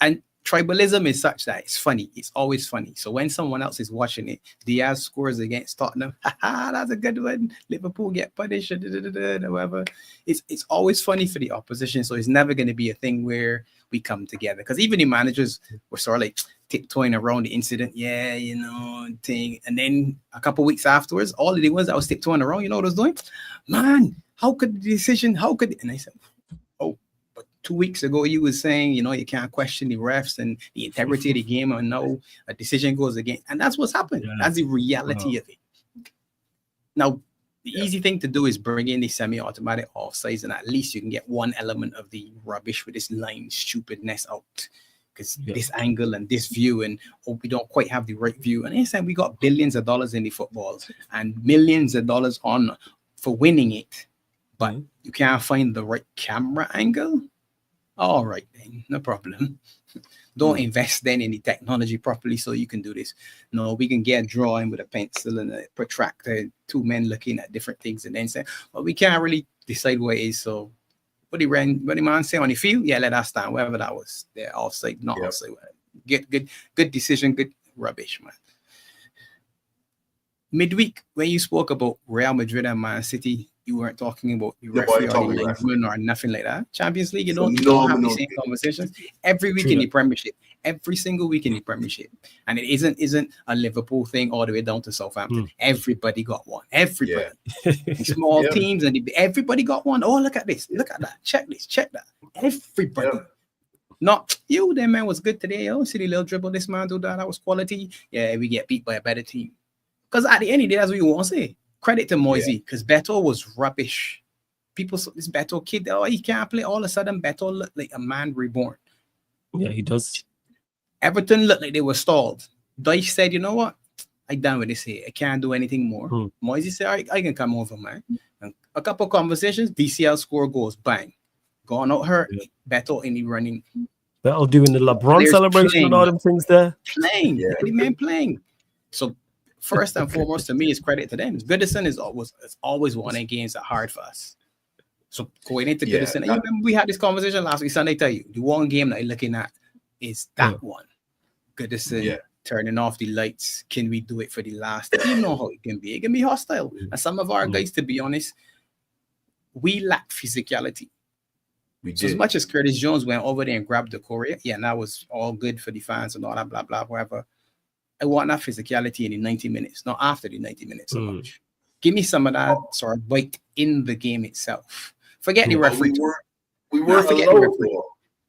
and tribalism is such that it's funny. It's always funny. So when someone else is watching it, Diaz scores against Tottenham. That's a good one. Liverpool get punished. Whatever. It's always funny for the opposition. So it's never going to be a thing where we come together. Because even the managers were sort of like tiptoeing around the incident. Yeah, thing. And then a couple weeks afterwards, all of the ones that was tiptoeing around, you know what I was doing? Man, how could the decision? And I said, 2 weeks ago, you was saying, you can't question the refs and the integrity of the game, and now a decision goes against. And that's what's happened. Yeah. That's the reality of it. Now, the easy thing to do is bring in the semi-automatic offsides, and at least you can get one element of the rubbish with this line stupidness out. Because this angle and this view, and we don't quite have the right view. And instead, we got billions of dollars in the football and millions of dollars on for winning it. But you can't find the right camera angle. All right, then, no problem. Don't invest then in the technology properly so you can do this. No, we can get a drawing with a pencil and a protractor, two men looking at different things and then say, well, we can't really decide what it is. So what the man say on the field? Yeah, let us stand, wherever that was. They're offside, not offside. Good decision, good rubbish, man. Midweek, when you spoke about Real Madrid and Man City, you weren't talking about the referee or the linesman or nothing like that. Champions League, you don't have the same conversations. Every week in the Premiership, every single week in the Premiership. And it isn't a Liverpool thing all the way down to Southampton. Everybody got one. Everybody. Small teams, and everybody got one. Oh, look at this. Look at that. Check this. Check that. Everybody. Not you, that man was good today. Oh, see the little dribble this man do that was quality. Yeah, we get beat by a better team. Because at the end of the day, that's what you want to say. Credit to Moisey, because Beto was rubbish. People saw this Beto kid, oh, he can't play. All of a sudden, Beto looked like a man reborn. Yeah, he does. Everton looked like they were stalled. Dyche said, you know what? I'm done with this here. I can't do anything more. Moisey said, I can come over, man. And a couple of conversations, DCL score goes, bang. Gone out hurt. Beto in the running. Beto doing the LeBron celebration and all them things there. Playing. The man playing. So first and foremost, to me, is credit to them. Goodison is always one of games that hard for us. So going into Goodison, and you remember we had this conversation last week. Sunday, tell you the one game that I'm looking at is that one. Goodison turning off the lights. Can we do it for the last? You know how it can be. It can be hostile. And some of our guys, to be honest, we lack physicality. So as much as Curtis Jones went over there and grabbed the Korea, and that was all good for the fans and all that, blah, blah, whatever. I want that physicality in the 90 minutes, not after the 90 minutes so much. Give me some of that sort of bite in the game itself. Forget the referee. We weren't forget the referee.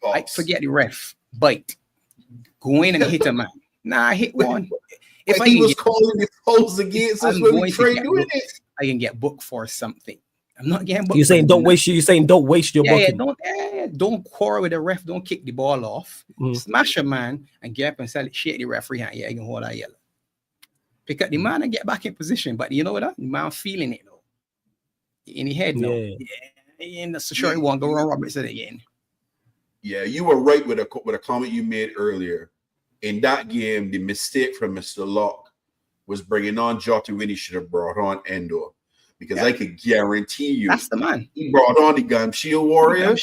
I forget the ref. Bite. Go in and hit a man. Nah, I hit one. If he was calling the fouls against us when we trade doing it, I can get booked for something. I'm not getting booked. You're saying don't waste your booking. Don't quarrel with the ref. Don't kick the ball off. Smash a man and get up and sell it. Shake the referee hand. Yeah, you can hold that yellow. Pick up the man and get back in position. But you know what? The man feeling it though. In the head, no. And that's sure he won't go wrong. Robert said again. Yeah, you were right with a comment you made earlier. In that game, the mistake from Mr. Locke was bringing on Jota when he should have brought on Endo. Because I could guarantee you, that's the man. He brought on the Gum Shield Warrior,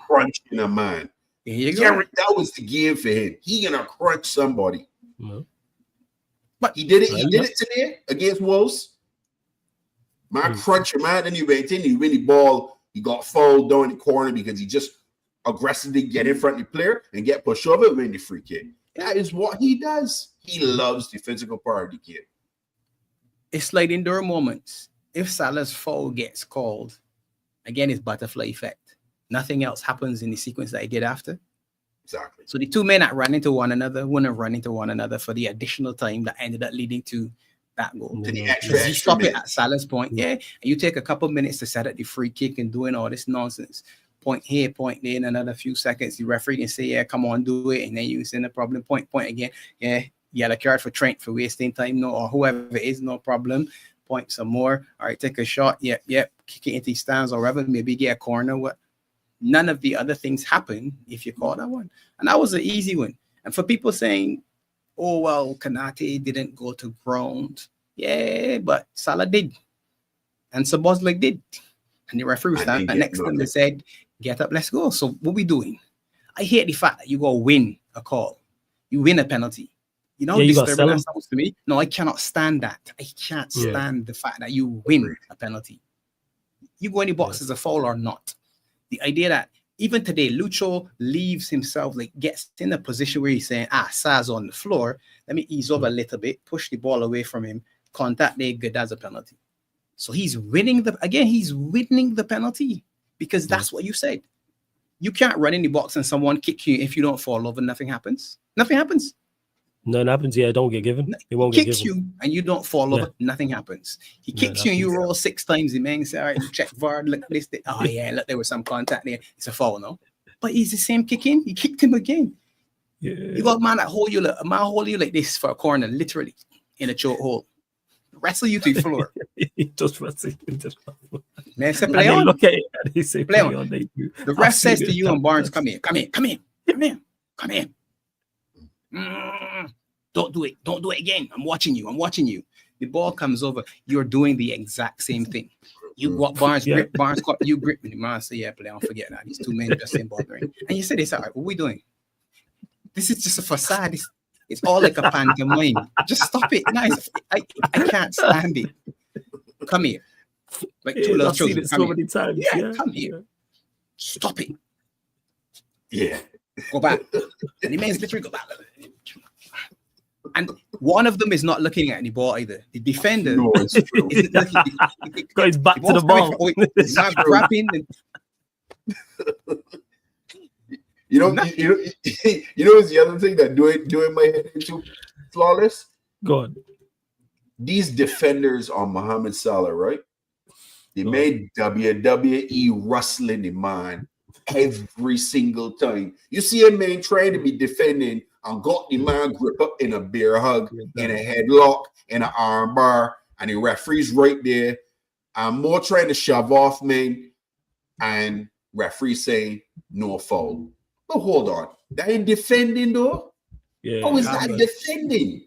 crunching a man. That was the game for him. He gonna crunch somebody. But he did it. He did it today against Wolves. Man, crunch a man, and he went in. He win the ball. He got fouled down the corner because he just aggressively get in front of the player and get pushed over and win the free kick. That is what he does. He loves the physical part of the game. It's like indoor moments. If Salah's foul gets called, again, it's butterfly effect. Nothing else happens in the sequence that he did after. Exactly. So the two men that ran into one another wouldn't have run into one another for the additional time that ended up leading to that goal. To the extra you stop it at Salah's point, and you take a couple minutes to set up the free kick and doing all this nonsense. Point here, point there, in another few seconds, the referee can say, come on, do it. And then you send a problem, point again. Yellow card for Trent for wasting time, or whoever it is, no problem. Point some more. All right, take a shot. Yep. Kick it into the stands or whatever. Maybe get a corner. What? None of the other things happen if you call that one. And that was an easy one. And for people saying, oh, well, Kanate didn't go to ground. Yeah, but Salah did. And Sabozlik did. And the referee stand next to them and said, get up, let's go. So what we doing? I hate the fact that you go win a call. You win a penalty. You know, disturbing that sounds to me. No, I cannot stand that. I can't stand the fact that you win a penalty. You go in the box as a foul or not. The idea that even today, Lucho leaves himself, like gets in a position where he's saying, Saz on the floor. Let me ease over a little bit, push the ball away from him. Contact there, good as a penalty. So he's winning the penalty because that's what you said. You can't run in the box and someone kick you if you don't fall over. Nothing happens. Nothing happens. Nothing happens. Yeah, don't get given. It won't get given. Kicks you and you don't fall over. Nothing happens. He kicks you and you roll 6 times. The man say, all right, check VAR. Look this. Oh yeah, look, there was some contact there. It's a foul, no? But he's the same kicking. He kicked him again. Yeah. You got a man that hold you like this for a corner, literally in a choke hole. Wrestle you to the floor. He just wrestle you to the floor. Man, say play on. Look at it and he say play on. The ref says to you and Barnes, come here. Don't do it. Don't do it again. I'm watching you. The ball comes over. You're doing the exact same thing. You got Barnes grip. Barnes caught you grip. And the man say, yeah, play on. Forget that. These two men just ain't bothering. And you say this, all right, what we doing? This is just a facade. It's all like a pantomime. Just stop it. Nice. I can't stand it. Come here. Like two little children. So many times. Yeah, come here. Stop it. Yeah. Go back. And the man's literally go back. And one of them is not looking at any ball either. The defender isn't looking. Got his back to the ball. Grabbing and, you know, what's the other thing that doing my head into flawless? Go on. These defenders on Muhammad Salah, right? They made WWE wrestling in mind every single time. You see a man trying to be defending and got the man grip up in a bear hug, in a headlock, in an arm bar, and the referee's right there. I'm more trying to shove off, man, and referee saying no foul. But hold on, that ain't defending though. Yeah, how is that defending?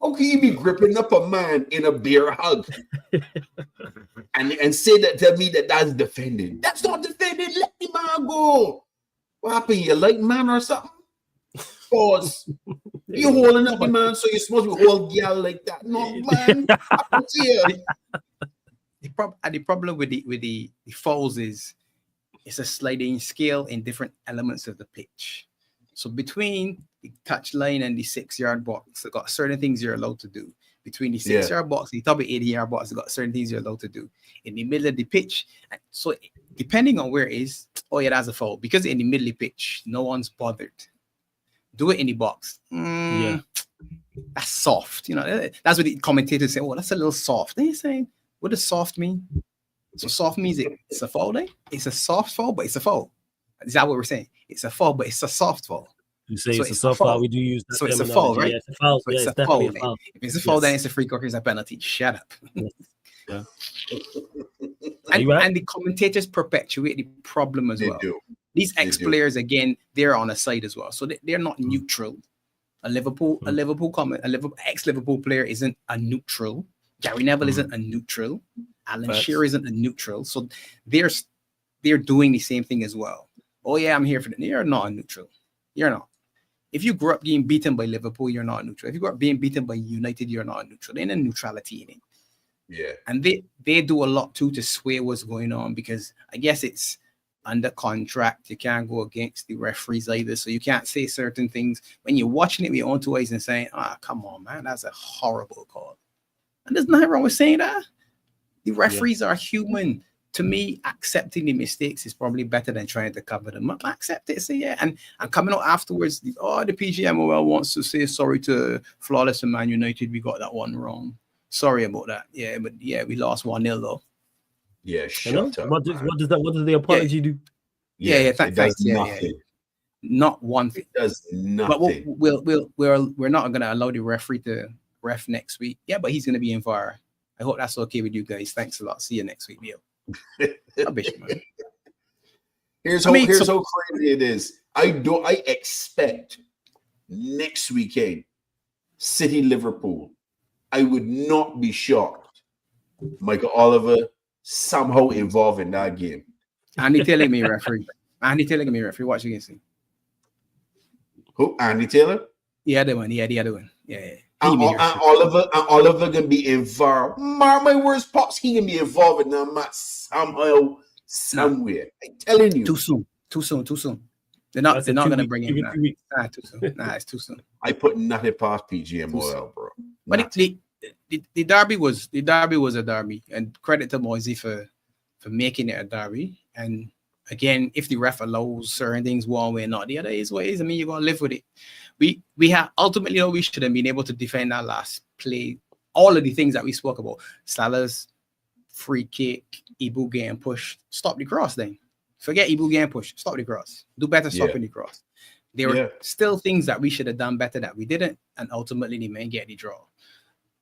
How can you be gripping up a man in a bear hug and say that, tell me that that's defending? That's not defending. Let the man go. What happened? You like man or something? Pause. You holding up the man, so you're supposed to hold girl like that. No, man. The problem with the fouls is it's a sliding scale in different elements of the pitch. So between the touch line and the 6-yard box, they've got certain things you're allowed to do. Between the 6-yard box, the top of 80-yard box, they've got certain things you're allowed to do. In the middle of the pitch, so depending on where it is, oh yeah, that's a foul. Because in the middle of the pitch, no one's bothered. Do it in the box. That's soft. You know, that's what the commentators say. Oh, that's a little soft. Then you're saying, what does soft mean? So soft means it's a foul, then? It's a soft foul, but it's a foul. Is that what we're saying? It's a foul, but it's a soft foul. You say so it's a soft foul. We do use that. So it's a foul, right? Yeah, it's a foul. So it's definitely a foul. If it's a foul, then it's a free kick, it's a penalty. Shut up. Yeah. And the commentators perpetuate the problem as well. These ex-players, again, they're on a side as well. So they're not neutral. A ex-Liverpool player isn't a neutral. Gary Neville isn't a neutral. Alan Shearer isn't a neutral. So they're doing the same thing as well. Oh yeah, I'm here for that. You're not a neutral. You're not. If you grew up being beaten by Liverpool, you're not neutral. If you grew up being beaten by United, you're not neutral. There's no neutrality in it. Yeah. And they do a lot too to sway what's going on, because I guess it's under contract. You can't go against the referees either. So you can't say certain things when you're watching it with your own two eyes and saying, come on, man, that's a horrible call. And there's nothing wrong with saying that. The referees are human. To me, accepting the mistakes is probably better than trying to cover them up. Accept it, say yeah, and coming out afterwards. The PGMOL wants to say sorry to Flawless and Man United. We got that one wrong. Sorry about that. Yeah, but yeah, we lost 1-0 though. Yeah, shut up. What does the apology do? Yeah, thanks. Nothing. Not one thing. It does nothing. But we're not gonna allow the referee to ref next week. Yeah, but he's gonna be in VAR. I hope that's okay with you guys. Thanks a lot. See you next week, Leo. Here's how crazy it is. I expect next weekend City Liverpool. I would not be shocked. Michael Oliver somehow involved in that game. Andy telling me referee. Watch you can see. Who? Andy Taylor? Yeah, the one. Yeah, the other one. Yeah. And Oliver gonna be involved. Mark my words, Pops, he gonna be involved in that match somehow, somewhere. I'm telling you. Too soon. They're not gonna bring him back. Too soon. It's too soon. I put nothing past PGMOL, bro. But the derby was a derby, and credit to Moisey for making it a derby. And again, if the ref allows certain things one way or not the other is what it is. I mean, you gotta live with it. We have ultimately, we should have been able to defend that last play. All of the things that we spoke about: Salah's free kick, Ibu getting pushed, stop the cross. Then forget Ibu getting pushed, stop the cross. Do better stopping the cross. There were still things that we should have done better that we didn't, and ultimately the men get the draw.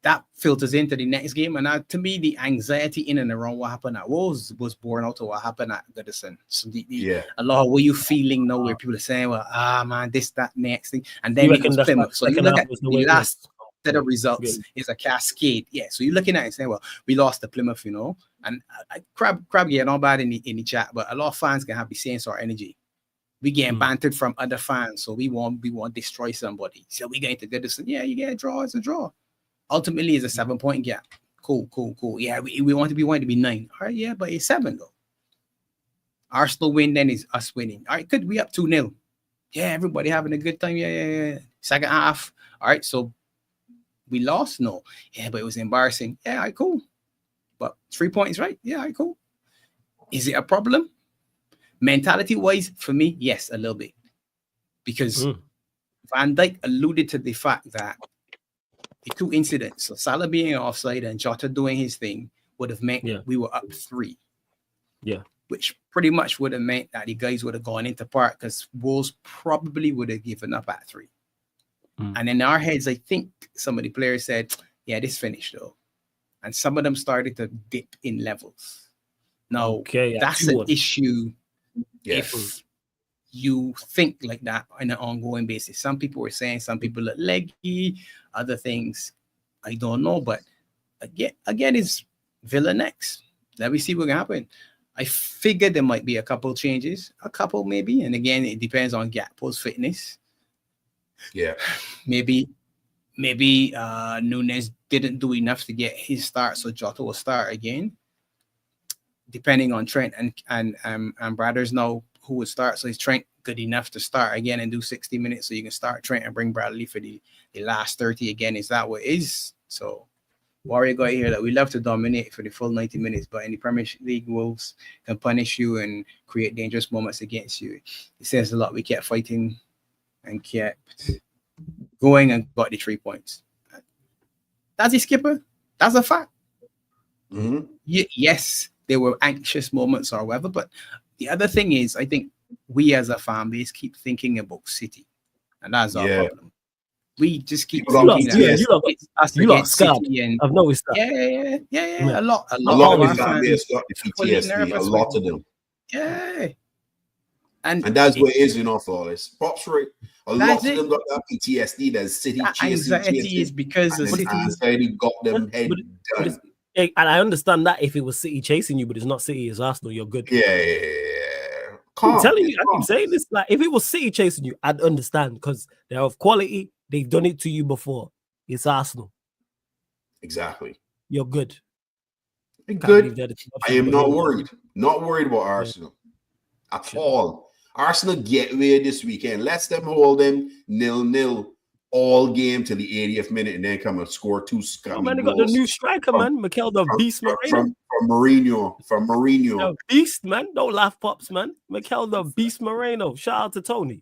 That filters into the next game, and to me, the anxiety in and around what happened at Wolves was born out of what happened at Goodison. So a lot of what you feeling now, where people are saying, "Well, man, this, that, next thing," and then it was Plymouth. So you look at the last set of results is a cascade. Yeah, so you're looking at it and saying, "Well, we lost to Plymouth," and Crab getting all bad in the chat, but a lot of fans can have the same sort of energy. We getting bantered from other fans, so we want to destroy somebody. So we going to Goodison. Yeah, you get a draw. It's a draw. Ultimately, it's a 7-point gap. Cool. Yeah, we want to be 9. All right, yeah, but it's 7 though. Arsenal win, then is us winning. All right, could we up 2-0? Yeah, everybody having a good time. Yeah. Second half. All right, so we lost. No. Yeah, but it was embarrassing. Yeah, all right, cool. But 3 points, right? Yeah, all right, cool. Is it a problem? Mentality-wise, for me, yes, a little bit. Because Van Dijk alluded to the fact that the two incidents, so Salah being offside and Jota doing his thing, would have meant we were up 3. Yeah. Which pretty much would have meant that the guys would have gone into park because Wolves probably would have given up at 3. And in our heads, I think some of the players said, yeah, this finished though. And some of them started to dip in levels. Now, that's an issue if you think like that on an ongoing basis. Some people were saying some people look leggy, other things, I don't know. But again, it's Villa next. Let me see what can happen. I figured there might be a couple changes, a couple maybe. And again, it depends on Gakpo's fitness. Yeah. Maybe Nunes didn't do enough to get his start, so Jota will start again. Depending on Trent and Brothers know who would start. So is Trent good enough to start again and do 60 minutes so you can start Trent and bring Bradley for the last 30 again? Is that what it is? So Warrior got here that we love to dominate for the full 90 minutes, but in the Premier League, Wolves can punish you and create dangerous moments against you. It says a lot. We kept fighting and kept going and got the 3 points. That's the skipper. That's a fact. Yes, there were anxious moments or whatever, but the other thing is, I think we as a fan base keep thinking about City, and that's our problem. We just keep thinking that it's us against City, and I've noticed that. Yeah. A lot of the fan base got the PTSD. A lot of them. Yeah. And that's what it is, for this. Pops right. A lot of them got that PTSD. That City anxiety is because of City. Anxiety got them head done. And I understand that if it was City chasing you, but it's not City, it's Arsenal, you're good. Yeah. I'm telling you, I keep saying this. Like, if it was City chasing you, I'd understand because they're of quality. They've done it to you before. It's Arsenal. Exactly. You're good. Good. I am not worried. Not worried about Arsenal at all. Arsenal get away this weekend. Let's them hold them 0-0 all game till the 80th minute and then come and score 2 scummy man, they got the new striker, man. Mikel the Beast Moreno. From Mourinho. The Beast, man. Don't laugh, Pops, man. Mikel the Beast Moreno. Shout out to Tony.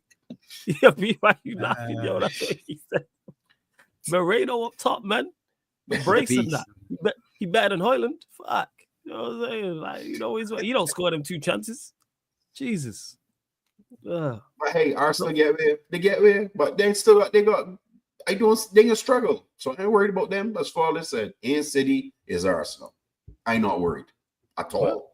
Yeah, why you laughing, yo? That's what he said. Moreno up top, man. Bracing that. He better than Højlund. Fuck. You know what I'm saying? Like, you don't score them 2 chances. Jesus. But hey, Arsenal get away. They get away, but they gonna struggle. So I ain't worried about them. As far as I said, in City is Arsenal. I'm not worried at all. Well,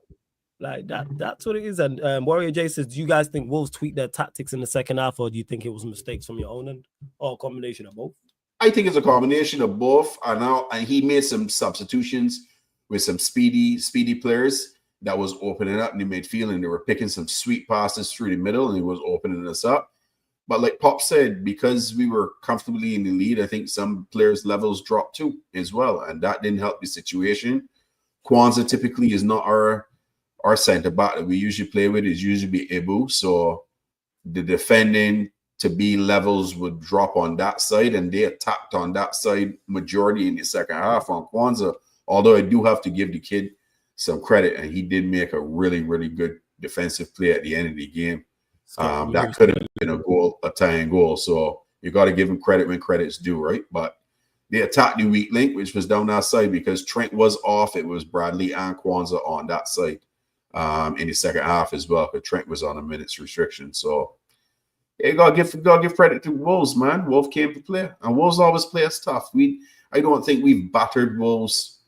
like that's what it is. And Warrior J says, do you guys think Wolves tweaked their tactics in the second half, or do you think it was mistakes from your own end, or a combination of both? I think it's a combination of both. And he made some substitutions with some speedy players that was opening up in the midfield, and they were picking some sweet passes through the middle, and he was opening us up. But like Pop said, because we were comfortably in the lead, I think some players' levels dropped too as well, and that didn't help the situation. Kwanzaa typically is not our center back that we usually play with. Is usually be Ibu, so the defending to be levels would drop on that side, and they attacked on that side majority in the second half on Kwanzaa. Although I do have to give the kid some credit, and he did make a really, really good defensive play at the end of the game. That could have been a tying goal. So you got to give him credit when credit's due, right? But they attacked the weak link, which was down that side because Trent was off. It was Bradley and Kwanzaa on that side in the second half as well, because Trent was on a minutes restriction. So you gotta give credit to Wolves, man. Wolves came to play, and Wolves always play us tough. I don't think we've battered Wolves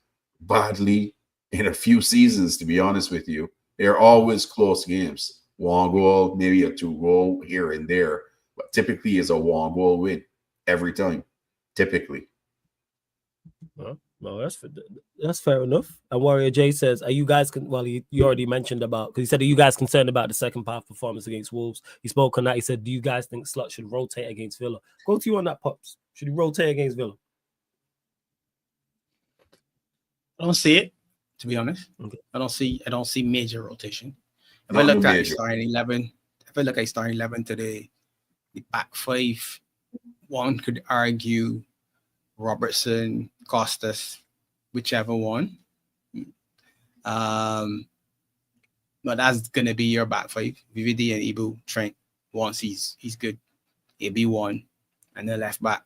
badly in a few seasons, to be honest with you. They're always close games. 1 goal, maybe a 2 goal here and there, but typically is a 1 goal win every time. Typically. Well, that's fair enough. And Warrior J says, "Are you guys?" You already mentioned about, because he said, "Are you guys concerned about the second half performance against Wolves?" He spoke on that. He said, "Do you guys think Slot should rotate against Villa?" Go to you on that, Pops. Should he rotate against Villa? I don't see it, to be honest. Okay. I don't see major rotation. If I look at starting 11, today, the back five, one could argue Robertson, Costas, whichever one. But that's gonna be your back five. VVD and Ibu, Trent. Once he's good, it'll be one. And the left back,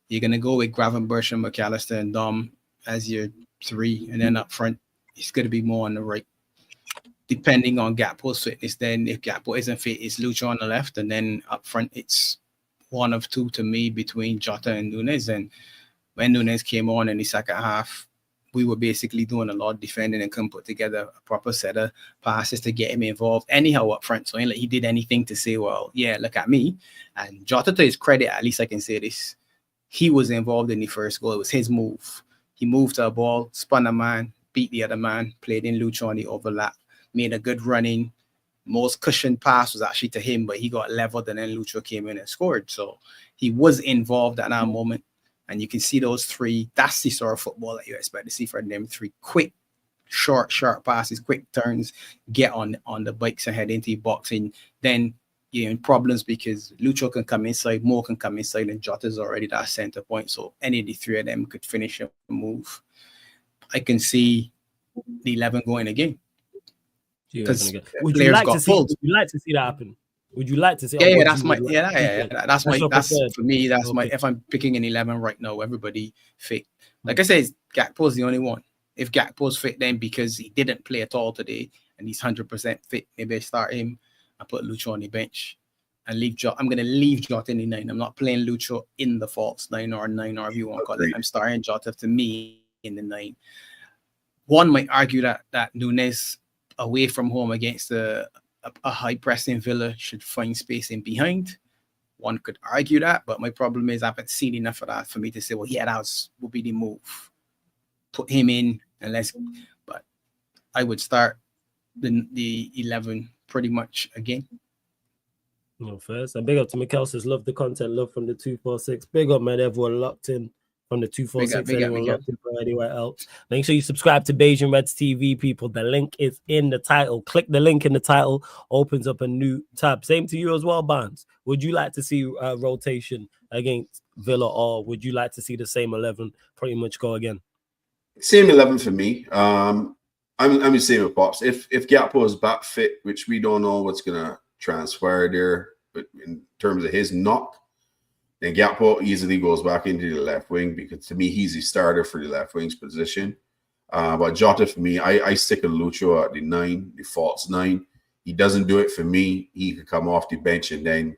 you're gonna go with Gravenberch and McAllister and Dom as your three, and then up front, it's gonna be more on the right. Depending on Gakpo's fitness, then if Gakpo isn't fit, it's Lucho on the left, and then up front, it's one of two to me between Jota and Nunes. And when Nunes came on in the second half, we were basically doing a lot of defending and couldn't put together a proper set of passes to get him involved anyhow up front. So ain't like he did anything to say, well, yeah, look at me. And Jota, to his credit, at least I can say this, he was involved in the first goal. It was his move. He moved to a ball, spun a man, beat the other man, played in Lucho on the overlap, made a good running. Most cushioned pass was actually to him, but he got leveled and then Lucho came in and scored. So he was involved at that moment. And you can see those three. That's the sort of football that you expect to see from them three. Quick, short passes, quick turns, get on the bikes and head into the box. And then you're in problems because Lucho can come inside, Mo can come inside, and Jota's already that center point. So any of the three of them could finish a move. I can see the 11 going again. Would you like to see that happen? Would you like to see? That's for me. That's my. If I'm picking an 11 right now, everybody fit. Like I said, Gakpo's the only one. If Gakpo's fit, then because he didn't play at all today and he's 100% fit, maybe I start him. I put Lucho on the bench and leave Jota. I'm gonna leave Jota in the 9. I'm not playing Lucho in the false 9 or 9 or if you want to call it. I'm starting Jota to me in the 9. One might argue that Nunes away from home against a high pressing Villa should find space in behind. One could argue that, but my problem is I haven't seen enough of that for me to say, well, yeah, will be the move. Put him in but I would start the 11 pretty much again. First, and big up to Mikkel says, love the content, love from the 246. Big up, man, everyone locked in from the 246. Anyone locked in for anywhere else. Make sure you subscribe to Beijing Reds TV, people. The link is in the title. Click the link in the title, opens up a new tab. Same to you as well, Barnes. Would you like to see rotation against Villa, or would you like to see the same 11 pretty much go again? Same 11 for me. I'm the same with Pops. If Gakpo is back fit, which we don't know what's gonna transpire there, but in terms of his knock, then Gakpo easily goes back into the left wing because to me he's the starter for the left wing's position. But Jota for me, I stick with Lucho at the 9, the false 9. He doesn't do it for me. He could come off the bench and then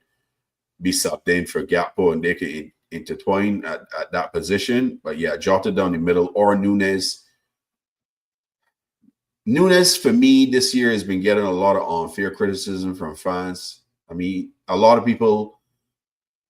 be subbed in for Gakpo and they could intertwine at that position. But yeah, Jota down the middle or Nunes. Nunes for me this year has been getting a lot of unfair criticism from fans. I mean, a lot of people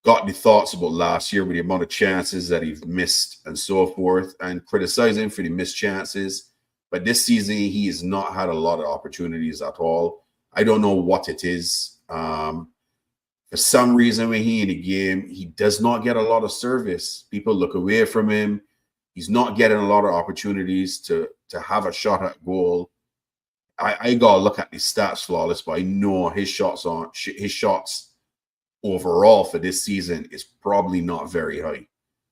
got the thoughts about last year with the amount of chances that he's missed and so forth and criticize him for the missed chances. But this season, he has not had a lot of opportunities at all. I don't know what it is. For some reason, when he's in the game, he does not get a lot of service. People look away from him. He's not getting a lot of opportunities to have a shot at goal. I got to look at the stats flawless, but I know his shots overall for this season is probably not very high,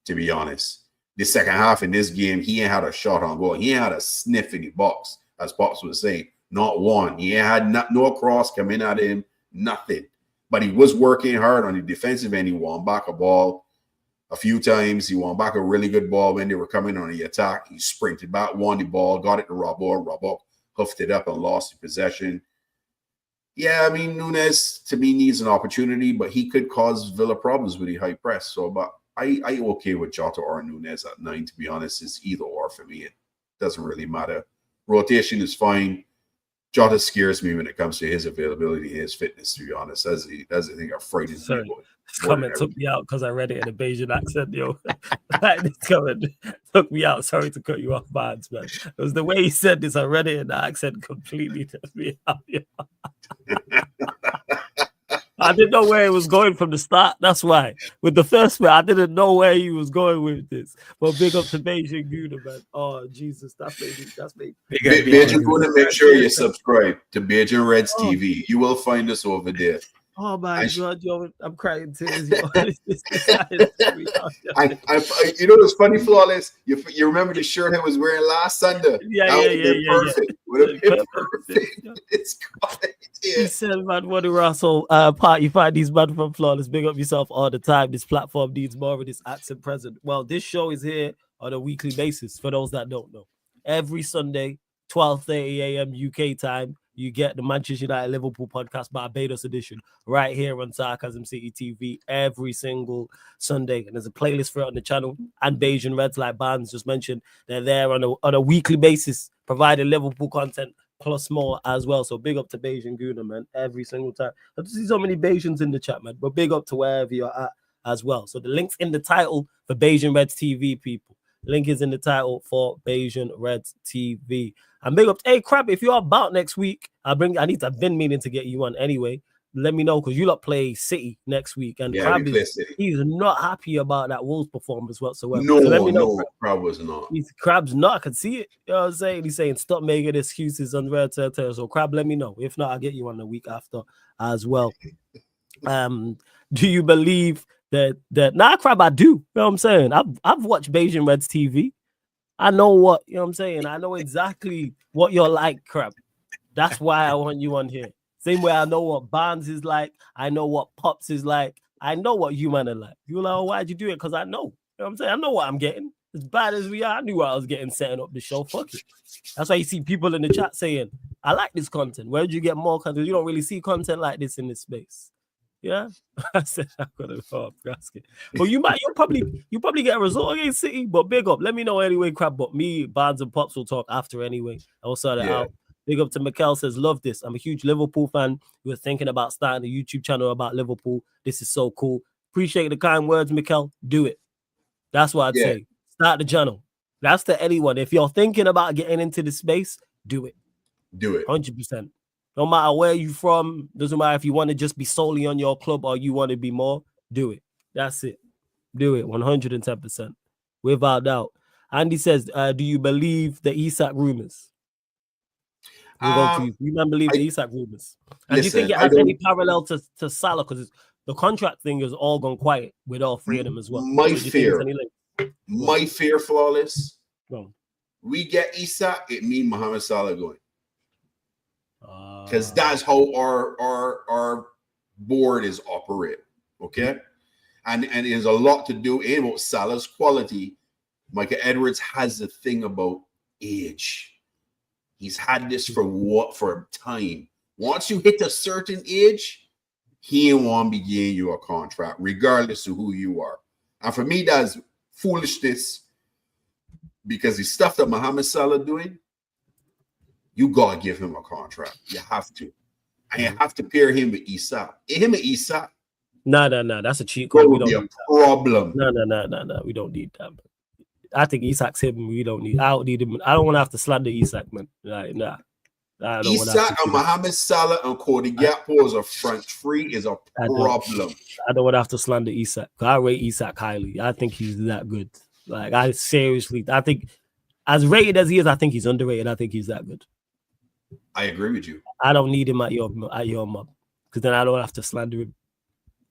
to be honest. The second half in this game, he ain't had a shot on goal. He ain't had a sniff in the box, as Pops was saying. Not one. He ain't had no cross coming at him, nothing. But he was working hard on the defensive end. He won back a ball a few times. He won back a really good ball when they were coming on the attack. He sprinted back, won the ball, got it to Robbo, huffed it up and lost the possession. Yeah, I mean, Nunes, to me, needs an opportunity, but he could cause Villa problems with the high press. So, but I okay with Jota or Nunes at 9, to be honest. It's either or for me. It doesn't really matter. Rotation is fine. Jota scares me when it comes to his availability, his fitness, to be honest. That's the thing that frightens me. This comment took me out because I read it in a Bayesian accent, yo. This comment took me out. Sorry to cut you off, Barnes, man. It was the way he said this. I read it in the accent completely took me out. Yo. I didn't know where he was going from the start. That's why. With the first bit, I didn't know where he was going with this. But big up to Beijing Gouda, man. Oh, Jesus. That's me. Beijing, going to make sure you subscribe to Beijing Reds TV. You will find us over there. Oh my And God, yo, I'm crying tears. Yo. This you know what's funny, Flawless? You remember the shirt I was wearing last Sunday? yeah, That would have yeah, been yeah, yeah. perfect. Would have been perfect. Yeah. It's quite, He said, man, what a Russell part. You find these man from Flawless. Big up yourself all the time. This platform needs more of this accent present. Well, this show is here on a weekly basis for those that don't know. Every Sunday, 12:30 a.m. UK time, you get the Manchester United Liverpool podcast Barbados edition right here on Sarcasm City TV every single Sunday. And there's a playlist for it on the channel. And Bayesian Reds, like Barnes just mentioned, they're there on a weekly basis, providing Liverpool content plus more as well. So big up to Bayesian Guna, man, every single time. I see so many Bayesians in the chat, man, but big up to wherever you're at as well. So the link's in the title for Bayesian Reds TV, people. Link is in the title for Bayesian Reds TV. And big up to, hey, Crab, if you're about next week, I've been meaning to get you on anyway. Let me know, because you lot play City next week. And Crab he's not happy about that Wolves performance whatsoever. No, so let me know, Crab was not. Crab's not. I can see it. You know what I'm saying? He's saying, stop making excuses on Red Turtle. So Crab, let me know. If not, I'll get you on the week after as well. Do you believe that Crab, I do. You know what I'm saying? I've watched Bayesian Reds TV. I know what, you know what I'm saying? I know exactly what you're like, Crab. That's why I want you on here. Same way I know what Barnes is like. I know what Pops is like. I know what you man are like. You're like, oh, why'd you do it? Because I know. You know what I'm saying? I know what I'm getting. As bad as we are, I knew what I was getting setting up the show. Fuck it. That's why you see people in the chat saying, I like this content. Where did you get more content? You don't really see content like this in this space. Yeah, I said I'm gonna go up basket. But you'll probably get a result against City. But big up. Let me know anyway, Crab. But me, Barnes and Pops will talk after anyway. I'll sort it out. Big up to Mikel says, love this. I'm a huge Liverpool fan. We were thinking about starting a YouTube channel about Liverpool. This is so cool. Appreciate the kind words, Mikel. Do it. That's what I'd say. Start the channel. That's to anyone. If you're thinking about getting into the space, do it. Do it. 100%. No matter where you're from, doesn't matter if you want to just be solely on your club or you want to be more, do it. That's it. Do it 110%. Without doubt. Andy says, do you believe the Isak rumors? You man believe the Isak rumors? And do you think it has any parallel to Salah? Because the contract thing has all gone quiet with all three of them as well. My fear, Flawless. We get Isak, it means Mohamed Salah going. Because that's how our board is operating, okay? And it has a lot to do about Salah's quality. Michael Edwards has a thing about age. He's had this for time. Once you hit a certain age, he ain't want to be giving you a contract, regardless of who you are. And for me, that's foolishness, because the stuff that Mohamed Salah doing, you gotta give him a contract. You have to. And you have to pair him with Isak. Him and Isak. No. That's a cheat code. We don't need a problem. No. We don't need that. I think Isak's him. We don't need. I don't need him. I don't want to have to slander Isak, man. Like, nah. Isak and Mohamed Salah and Cody Gakpo as a front three is a problem. I don't want to have to slander Isak. I rate Isak highly. I think he's that good. Like, I think as rated as he is, I think he's underrated. I think he's that good. I agree with you. I don't need him at your mob, because then I don't have to slander him.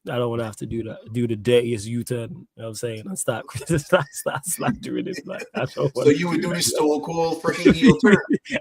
I don't want to have to do the dirtiest U-turn. You know what I'm saying? And start slandering him. Like, so you would do this Stone Cold freaking heel turn?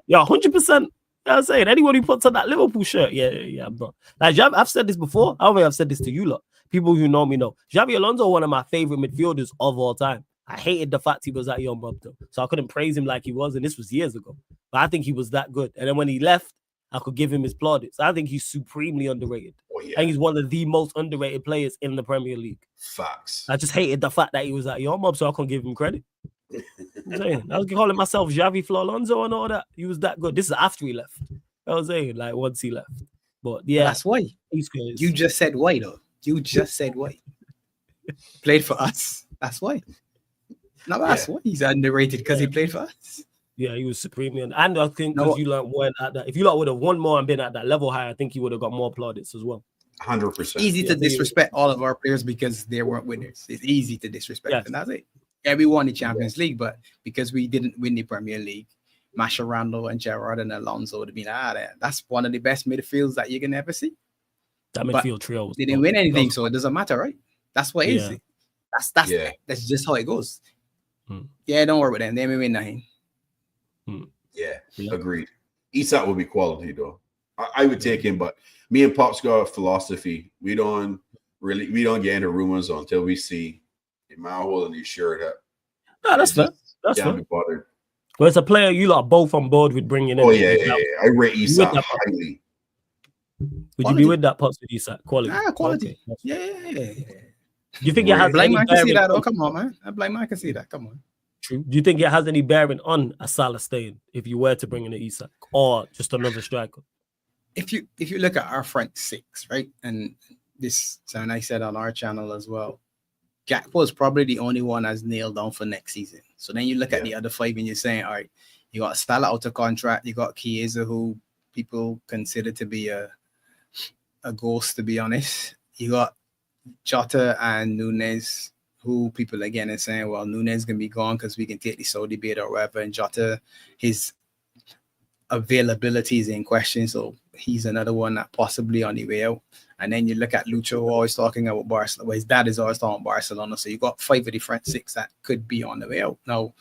Yeah, 100%. You know what I'm saying? Anyone who puts on that Liverpool shirt, yeah, bro. Like, I've said this before. I don't think I've said this to you lot. People who know me know. Xabi Alonso, one of my favorite midfielders of all time. I hated the fact he was at Young Bob, though. So I couldn't praise him like he was, and this was years ago. But I think he was that good. And then when he left, I could give him his plaudits. I think he's supremely underrated. Oh, yeah. I think he's one of the most underrated players in the Premier League. Facts. I just hated the fact that he was at Young Bob, so I couldn't give him credit. I'm saying, I was calling myself Xavi Flo Alonso and all that. He was that good. This is after he left. I was saying, like, once he left. But yeah, that's why. He's crazy. You just said why, though. You just said why. Played for us. That's why. No, that's why he's underrated, because he played for us. Yeah, he was supremely, and I think because you weren't at that. If you would have won more and been at that level higher, I think you would have got more plaudits as well. 100%. Easy to disrespect all of our players because they weren't winners. It's easy to disrespect, and that's it. Yeah, we won the Champions League, but because we didn't win the Premier League, Mascherano and Gerrard and Alonso would have been that's one of the best midfields that you can ever see. That But midfield trio was they didn't win anything, so it doesn't matter, right? That's what it is. That's just how it goes. Yeah, don't worry with them. They may win nothing. Yeah, agreed. Isak will be quality though. I would take him, but me and Pop's got a philosophy. We don't get into rumors until we see a man holding his shirt up. No, that's fair. That's can't fair. be bothered. Well, it's a player you lot are both on board with bringing in. Oh yeah. I rate Isak highly. Would you be with that, Pops, with Isak? Quality. Quality. Okay. Yeah. Do you think it has blind any man can see bearing? that? Oh, come on, man. A blind man can see that. Come on. True. Do you think it has any bearing on a Salah staying if you were to bring in an Isak or just another striker? If you look at our front six, right, and this, and I said on our channel as well, Gakpo is probably the only one that's nailed down for next season. So then you look at the other five and you're saying, all right, you got Salah out of contract, you got Chiesa, who people consider to be a ghost, to be honest. You got Jota and Nunes, who people again are saying, well, Nunes can be gone because we can take the Saudi bid or whatever, and Jota, his availability is in question, so he's another one that possibly on the way out. And then you look at Lucho, always talking about Barcelona. Well, his dad is always talking about Barcelona, so you got 5 of the front 6 that could be on the way out. Now,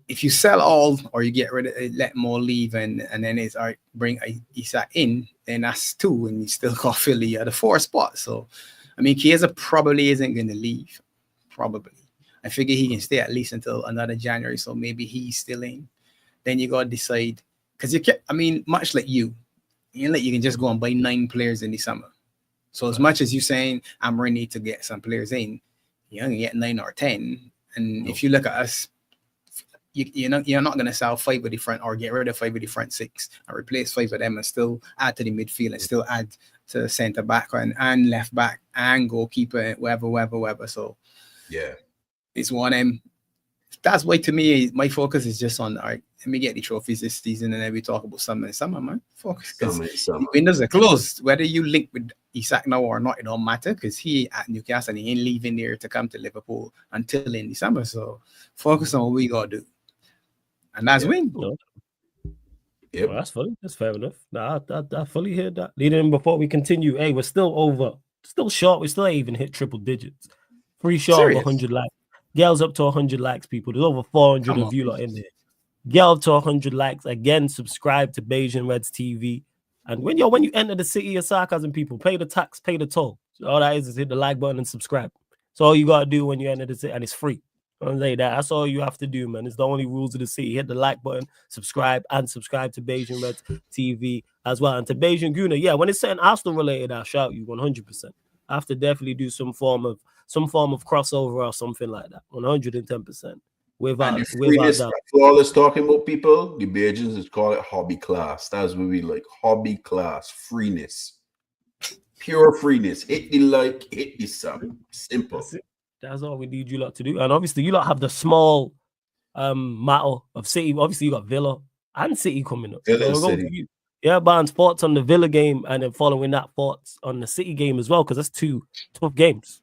if you sell all or you get rid of it, let more leave, and then it's all right, bring Isak in, then that's 2, and you still got Philly at the 4 spot. So, I mean, Chiesa probably isn't going to leave. Probably. I figure he can stay at least until another January, so maybe he's still in. Then you got to decide, because you can't, I mean, much like you can just go and buy 9 players in the summer. So as much as you're saying, I'm ready need to get some players in, you only get 9 or 10. And if you look at us, you're not going to sell 5 of the front or get rid of 5 of the front 6 and replace 5 of them and still add to the midfield and still add to centre back and left back and goalkeeper, whatever. So yeah, it's one of them. That's why, to me, my focus is just on, all right, let me get the trophies this season, and then we talk about summer, man. Focus, because the windows are closed. Whether you link with Isak now or not, it don't matter, because he at Newcastle and he ain't leaving there to come to Liverpool until in December. So focus on what we got to do. And that's win. No. Yep. Well, that's funny. That's fair enough. Nah, I fully hear that. Leading before we continue, hey, we're still short. We still ain't even hit triple digits. 3 short of 100 likes. Gel's up to 100 likes, people. There's over 400 of you lot in there. Get up to 100 likes. Again, subscribe to Bayesian Reds TV. And when you enter the city of sarcasm, people, pay the tax, pay the toll. So all that is hit the like button and subscribe. So all you got to do when you enter the city, and it's free. Don't say that. That's all you have to do, man. It's the only rules of the city. Hit the like button, subscribe to Bayesian Reds TV as well. And to Bayesian Guna, yeah, when it's something Arsenal related, I'll shout you 100%. I have to definitely do some form of crossover or something like that. 110%. Without doubt. Flawless talking about people, the Belgians just call it hobby class. That's what we like. Hobby class, freeness. Pure freeness. Hit the like, hit the sub. Simple. That's all we need you lot to do. And obviously you lot have the small matter of City. Obviously you got Villa and City coming up. City. Yeah, Barnes, thoughts on the Villa game, and then following that, thoughts on the City game as well, because that's 2 tough games.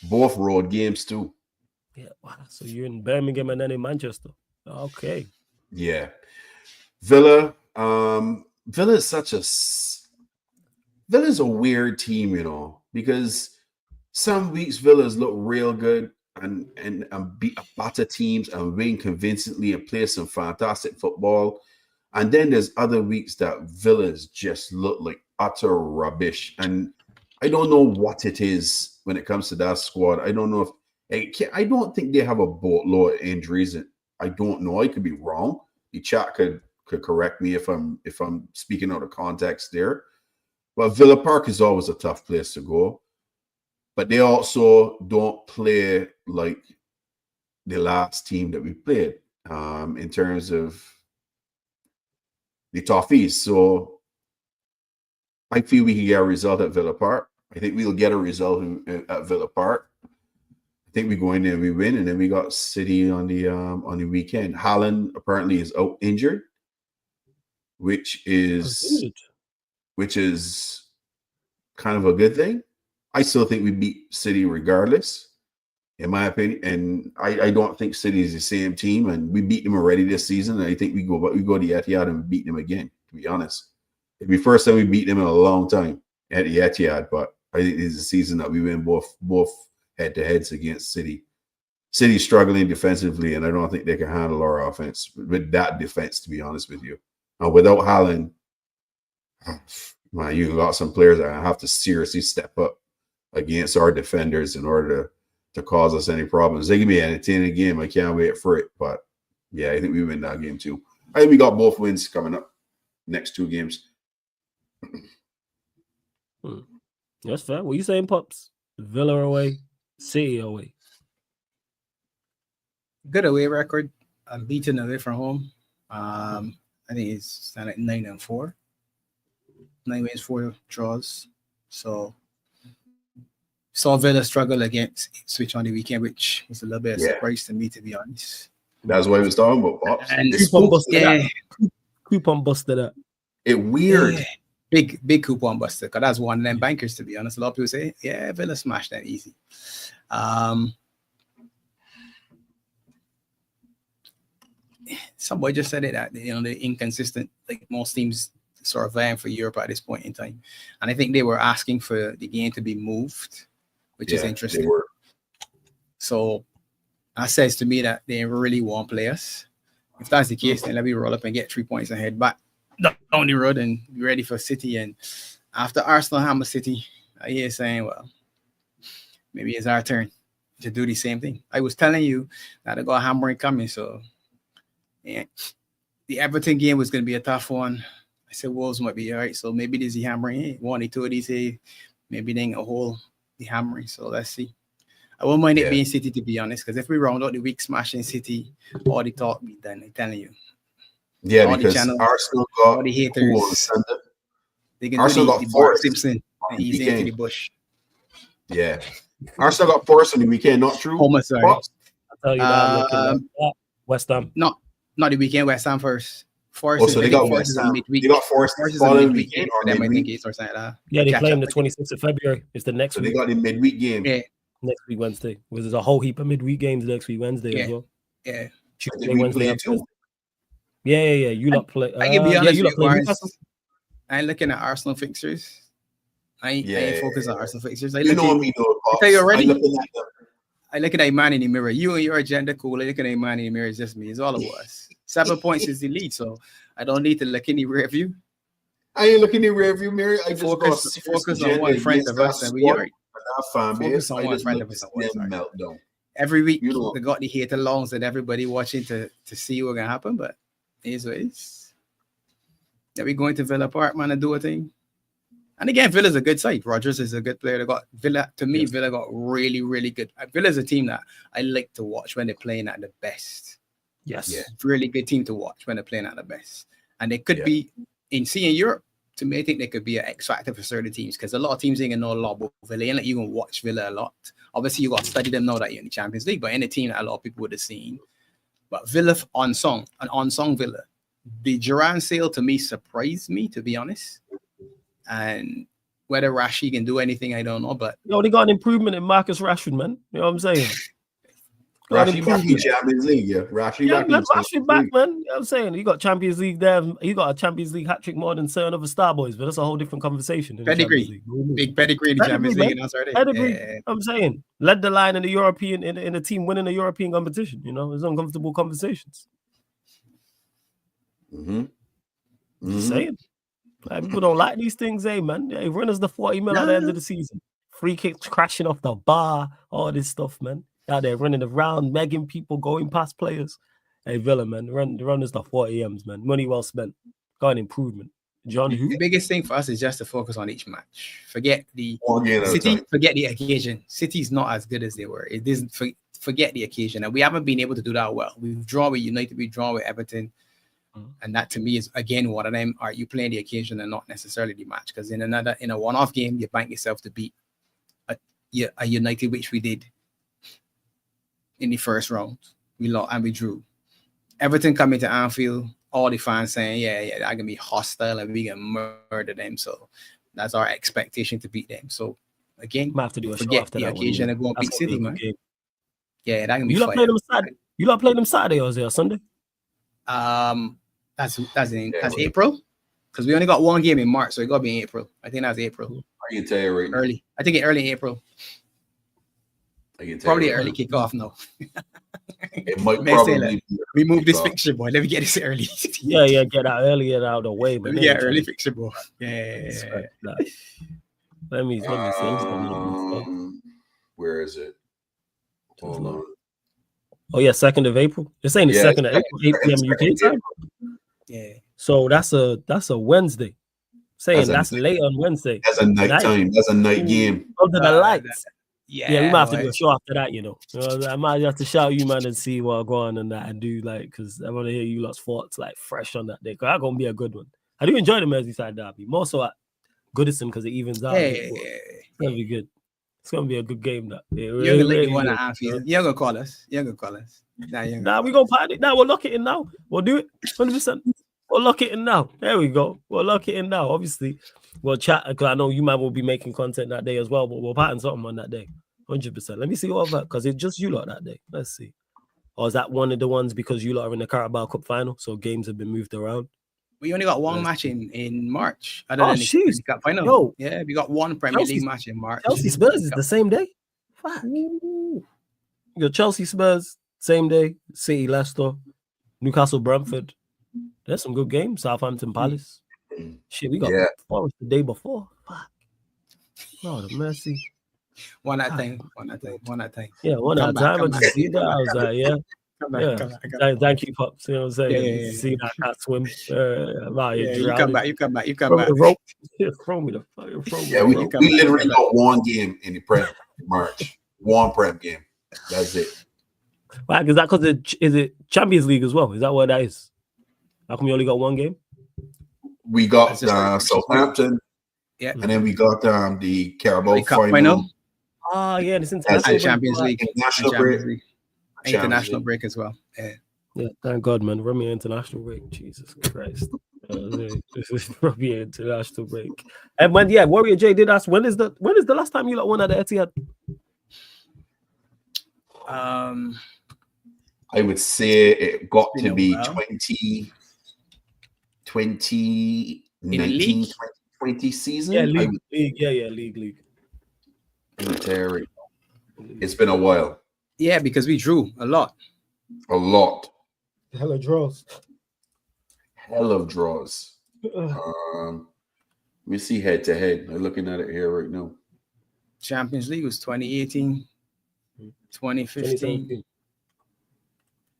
Both road games too. Yeah, wow. So you're in Birmingham and then in Manchester. Okay. Yeah. Villa is a weird team, you know, because some weeks Villas look real good and beat better teams and win convincingly and play some fantastic football. And then there's other weeks that Villas just look like utter rubbish. And I don't know what it is when it comes to that squad. I don't know I don't think they have a boatload of injuries. I don't know. I could be wrong. The chat could correct me if I'm speaking out of context there. But Villa Park is always a tough place to go. But they also don't play like the last team that we played in terms of the Toffees. So I feel we can get a result at Villa Park. I think we'll get a result at Villa Park. I think we go in there and we win, and then we got City on the weekend. Haaland apparently is out injured, which is kind of a good thing. I still think we beat City regardless, in my opinion. And I don't think City is the same team, and we beat them already this season. And I think we go to the Etihad and beat them again, to be honest. It'd be the first time we beat them in a long time, at the Etihad, but I think this is a season that we win both head-to-heads against City. City's struggling defensively, and I don't think they can handle our offense with that defense, to be honest with you. Without Haaland, man, you got some players that have to seriously step up against our defenders in order to cause us any problems. They can be an entertaining game. I can't wait for it. But yeah, I think we win that game too. I think we got both wins coming up next 2 games. That's fair. What you saying, Pops? Villa away, City away. Good away record. Unbeaten away from home. I think it's at 9-4. 9 wins, 4 draws. So saw Villa struggle against Switch on the weekend, which was a little bit of a surprise to me, to be honest. That's what I was talking about, Pops. And Coupon busted up. It weird. Yeah. Big coupon buster, because that's one of them bankers, to be honest. A lot of people say, yeah, Villa smashed that easy. Somebody just said it that they're inconsistent, like most teams sort of vying for Europe at this point in time. And I think they were asking for the game to be moved, which is interesting. So that says to me that they really won't play us. If that's the case, then let me roll up and get 3 points ahead back down the road and be ready for City. And after Arsenal hammer City, I hear saying, well, maybe it's our turn to do the same thing. I was telling you that I got hammering coming, so yeah, the Everton game was going to be a tough one. I said Wolves might be all right, so maybe there's the hammering. One or two of these, maybe they ain't a hold the hammering. So let's see. I won't mind it being City, to be honest, because if we round out the week smashing City, all the talk be done. I'm telling you. Yeah, all because the channels, Arsenal got all the haters. They can Arsenal do got Forest Simpson and easy into the bush. Yeah, Arsenal got Forest on the weekend. Not true. Sorry. I'll tell you that. I'm looking at West Ham. Not the weekend. West Ham first. Forest. So they got West Ham. They got Forest following weekend or midweek. Or something like that. Yeah, they play them the 26th of February. It's the next week. They got the midweek game. Yeah. Next week Wednesday. There's a whole heap of midweek games next week Wednesday as well. Yeah. Tuesday, Wednesday too. Yeah. You lot play. I can be honest with you, I ain't looking at Arsenal fixtures. I ain't focused on Arsenal fixtures. I tell you already. I look at a man in the mirror. You and your agenda cool. I look at a man in the mirror. It's just me. It's all of us. 7 points is the lead, so I don't need to look in the rear view. I ain't looking in the rear view mirror. I just focus on one friend of us, and we are right. Focus on one friend of us. Meltdown. Every week, they got the hate alongs and everybody watching to see what's gonna happen. But it is what it is. That we going to Villa Park, man, and do a thing. And again, Villa's a good side. Rodgers is a good player. They got Villa. To me, Villa got really, really good. Villa's a team that I like to watch when they're playing at the best. Yes. Yeah. Really good team to watch when they're playing at the best. And they could be in Europe. To me, I think they could be an X factor for certain teams because a lot of teams ain't gonna know a lot about Villa. Ain't like you can watch Villa a lot. Obviously, you got to study them now that you're in the Champions League, but in a team that a lot of people would have seen. But Villa on song Villa. The Duran sale to me surprised me, to be honest. And whether Rashid can do anything, I don't know. But they got an improvement in Marcus Rashford, man. You know what I'm saying? Rashid back in Champions League, Rashid back, man. You know what I'm saying? You got Champions League there. You got a Champions League hat trick more than certain other star boys, but that's a whole different conversation. Pedigree. Big pedigree in the Champions League. Pedigree. I'm saying. Led the line in the European in a team winning the European competition. You know, it's uncomfortable conversations. Saying. Like, people don't like these things, man. Hey, run us the 40 mil at the end of the season. Free kicks crashing off the bar, all this stuff, man. Out there running around, megging people, going past players. Hey, Villa, man, run us the 40 M's, man. Money well spent. Got an improvement. John, who? The biggest thing for us is just to focus on each match. Forget the City, forget the occasion. City's not as good as they were. It isn't. Forget the occasion, and we haven't been able to do that well. We've drawn with United, we've drawn with Everton. And that to me is again one of them. Are you playing the occasion and not necessarily the match? Because in a one-off game, you bank yourself to beat a United, which we did in the first round. We lost and we drew. Everton coming to Anfield, all the fans saying, yeah, that can be hostile and we can murder them. So that's our expectation to beat them. So again, might have to do forget the occasion and go and beat City, man. Yeah, that can be. You lot play them Saturday. You lot play them Saturday or is it Sunday? That's April, because we only got one game in March, so it got to be in April. I think that's April. I can tell you right now. Early. I think early April. I can tell Probably you right early kickoff now. It might May say probably be we move this kickoff. fixture, boy. Let me get this early. Yeah, get out early and out of the way, Let man. me get early fixture, boy. Yeah. Respect that. Let me see. Where is it? Just Hold look. on. Oh yeah, 2nd of April. They're saying the Yeah, 2nd of April, 8 p.m. UK time. Yeah. So that's a Wednesday. Saying That's that's late on Wednesday. That's a night time. That's a night game. Under the lights. Yeah, we might have to do boy. a show after that, you know. I might have to shout you, man, and see what go on and that and do because I want to hear you lot's thoughts like fresh on that day. Because that's gonna be a good one. I do enjoy the Merseyside derby, more so at Goodison because it evens out. It's gonna be good. It's gonna be a good game. That You're gonna let you want to Anfield. You're gonna call us. Nah, we gonna party. Nah, we'll lock it in now. We'll do it 100%. We'll lock it in now. There we go. We'll lock it in now. Obviously, we'll chat because I know you man will be making content that day as well. But we'll pattern something on that day. 100%. Let me see what that because it's just you lot that day. Let's see. Or is that one of the ones because you lot are in the Carabao Cup final, so games have been moved around? We only got one match in March. Other than the Cup final. Yo, yeah, we got one Premier League match in March. Chelsea Spurs is the same day. Fuck. Your Chelsea Spurs same day. City Leicester, Newcastle Brentford. There's some good games. Southampton Palace. Shit, we got Forest the day before. Fuck. Lord of mercy. One at a time. Yeah, one at a time. I just see that. I was like, yeah. Come back. Thank you, Pops. You know what I'm saying? Yeah. See that cat swim. You come back. Throw me the fire. Yeah, we literally got one game in the Prem March. One Prem game. That's it. Why? Is that because is it Champions League as well? Is that what that is? How come you only got one game? We got Southampton. Yeah. And then we got the Carabao final. Ah, yeah, this international Champions League. International break. Break as well. Yeah, thank God, man. Run me international break. Jesus Christ. Run me international break. And when Warrior J did ask, when is the last time you lot won at the Etihad? I would say it got to be 2019, 2020 season. Yeah, league. It's been a while. Yeah, because we drew a lot. Hell of draws. We see head to head. I'm looking at it here right now. Champions League was 2018, 2015.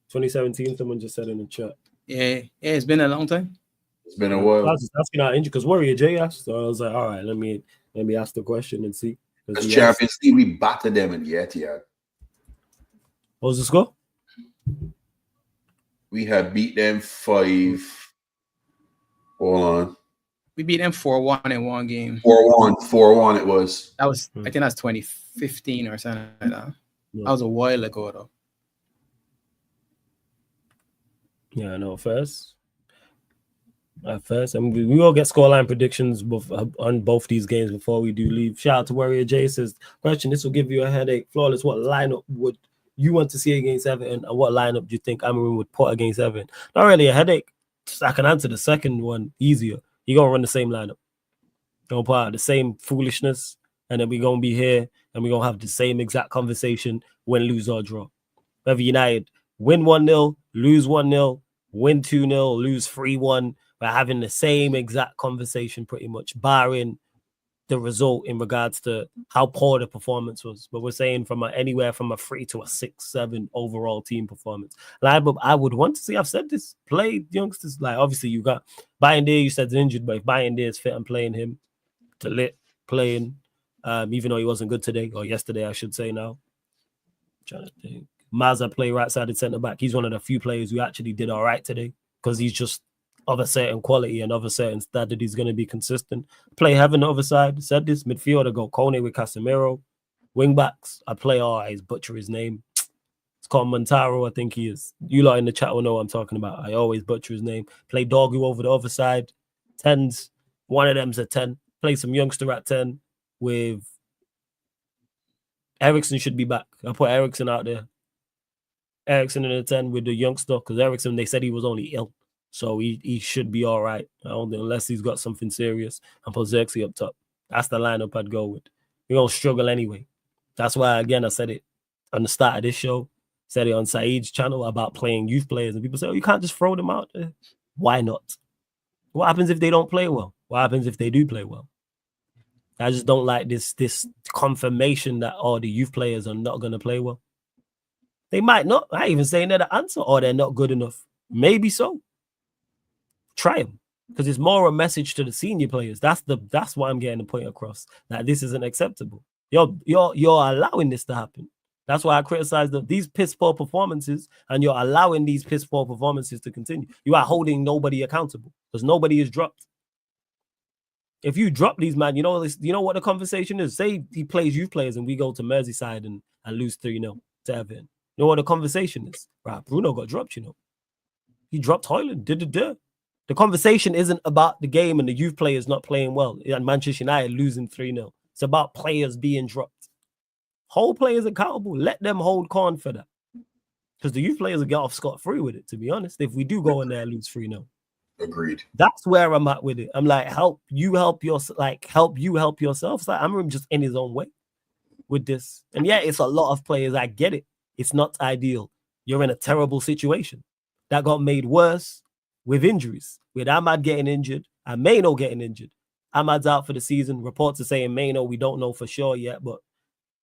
2017, someone just said in the chat. Yeah, it's been a long time. It's been a while. I was just asking our injury because Warrior J asked, so I was like, all right, let me ask the question and see. Because Champions League, we battered them in the Etihad. What was the score? We had beat them 5. Hold on. We beat them 4-1 in one game. 4-1 it was. That was, I think that's 2015 or something like that. Yeah. That was a while ago, though. Yeah, no, first. And we will get scoreline predictions on both these games before we do leave. Shout out to Warrior J says, question, this will give you a headache. Flawless, what lineup would you want to see against Everton, and what lineup do you think Amarin would put against Everton? Not really a headache. I can answer the second one easier. You're going to run the same lineup. You're going to put out the same foolishness, and then we're going to be here, and we're going to have the same exact conversation win, lose, or draw. Whether United win 1-0, lose 1-0, win 2-0, lose 3-1, we're having the same exact conversation pretty much, barring the result in regards to how poor the performance was. But we're saying from anywhere from a 3 to a 6-7 overall team performance. Like, but I would want to see, I've said this, play youngsters. Like, obviously you got Bayern, you said he's injured, but if Bayern is fit and playing him, to lit playing, even though he wasn't good today, or yesterday, I should say now. I'm trying to think. Mazza play right-sided centre-back. He's one of the few players who actually did all right today because he's just of a certain quality and of a certain standard. He's going to be consistent. Play Heaven the other side. Said this. Midfielder, go Kone with Casemiro. Wing-backs, I play I butcher his name. It's called Montaro, I think he is. You lot in the chat will know what I'm talking about. I always butcher his name. Play Dogu over the other side. 10s. One of them's a 10. Play some youngster at 10 with Eriksen should be back. I put Eriksen out there. Eriksen in the 10 with the youngster because Eriksen, they said he was only ill. So he should be all right. I don't think, unless he's got something serious. And put Xerxes up top. That's the lineup I'd go with. We're going to struggle anyway. That's why, again, I said it on the start of this show, said it on Saeed's channel about playing youth players. And people say, oh, you can't just throw them out there. Why not? What happens if they don't play well? What happens if they do play well? I just don't like this confirmation that, oh, the youth players are not going to play well. They might not. I ain't even saying they're the answer or they're not good enough. Maybe so. Try them. Because it's more a message to the senior players. That's why I'm getting the point across. That this isn't acceptable. You're allowing this to happen. That's why I criticize these piss poor performances, and you're allowing these piss poor performances to continue. You are holding nobody accountable because nobody is dropped. If you drop these, man, you know what the conversation is. Say he plays youth players and we go to Merseyside and lose 3-0 to Everton. You know what the conversation is? Right, Bruno got dropped, you know. He dropped Højlund. The conversation isn't about the game and the youth players not playing well and Manchester United losing 3-0. It's about players being dropped. Hold players accountable. Let them hold corn for that. Because the youth players will get off scot-free with it, to be honest, if we do go in there and lose 3-0. Agreed. That's where I'm at with it. I'm like, help yourself. It's like I'm just in his own way with this. And yeah, it's a lot of players. I get it. It's not ideal. You're in a terrible situation. That got made worse with injuries. With Ahmad getting injured and Maino getting injured. Ahmad's out for the season. Reports are saying Maino, we don't know for sure yet. But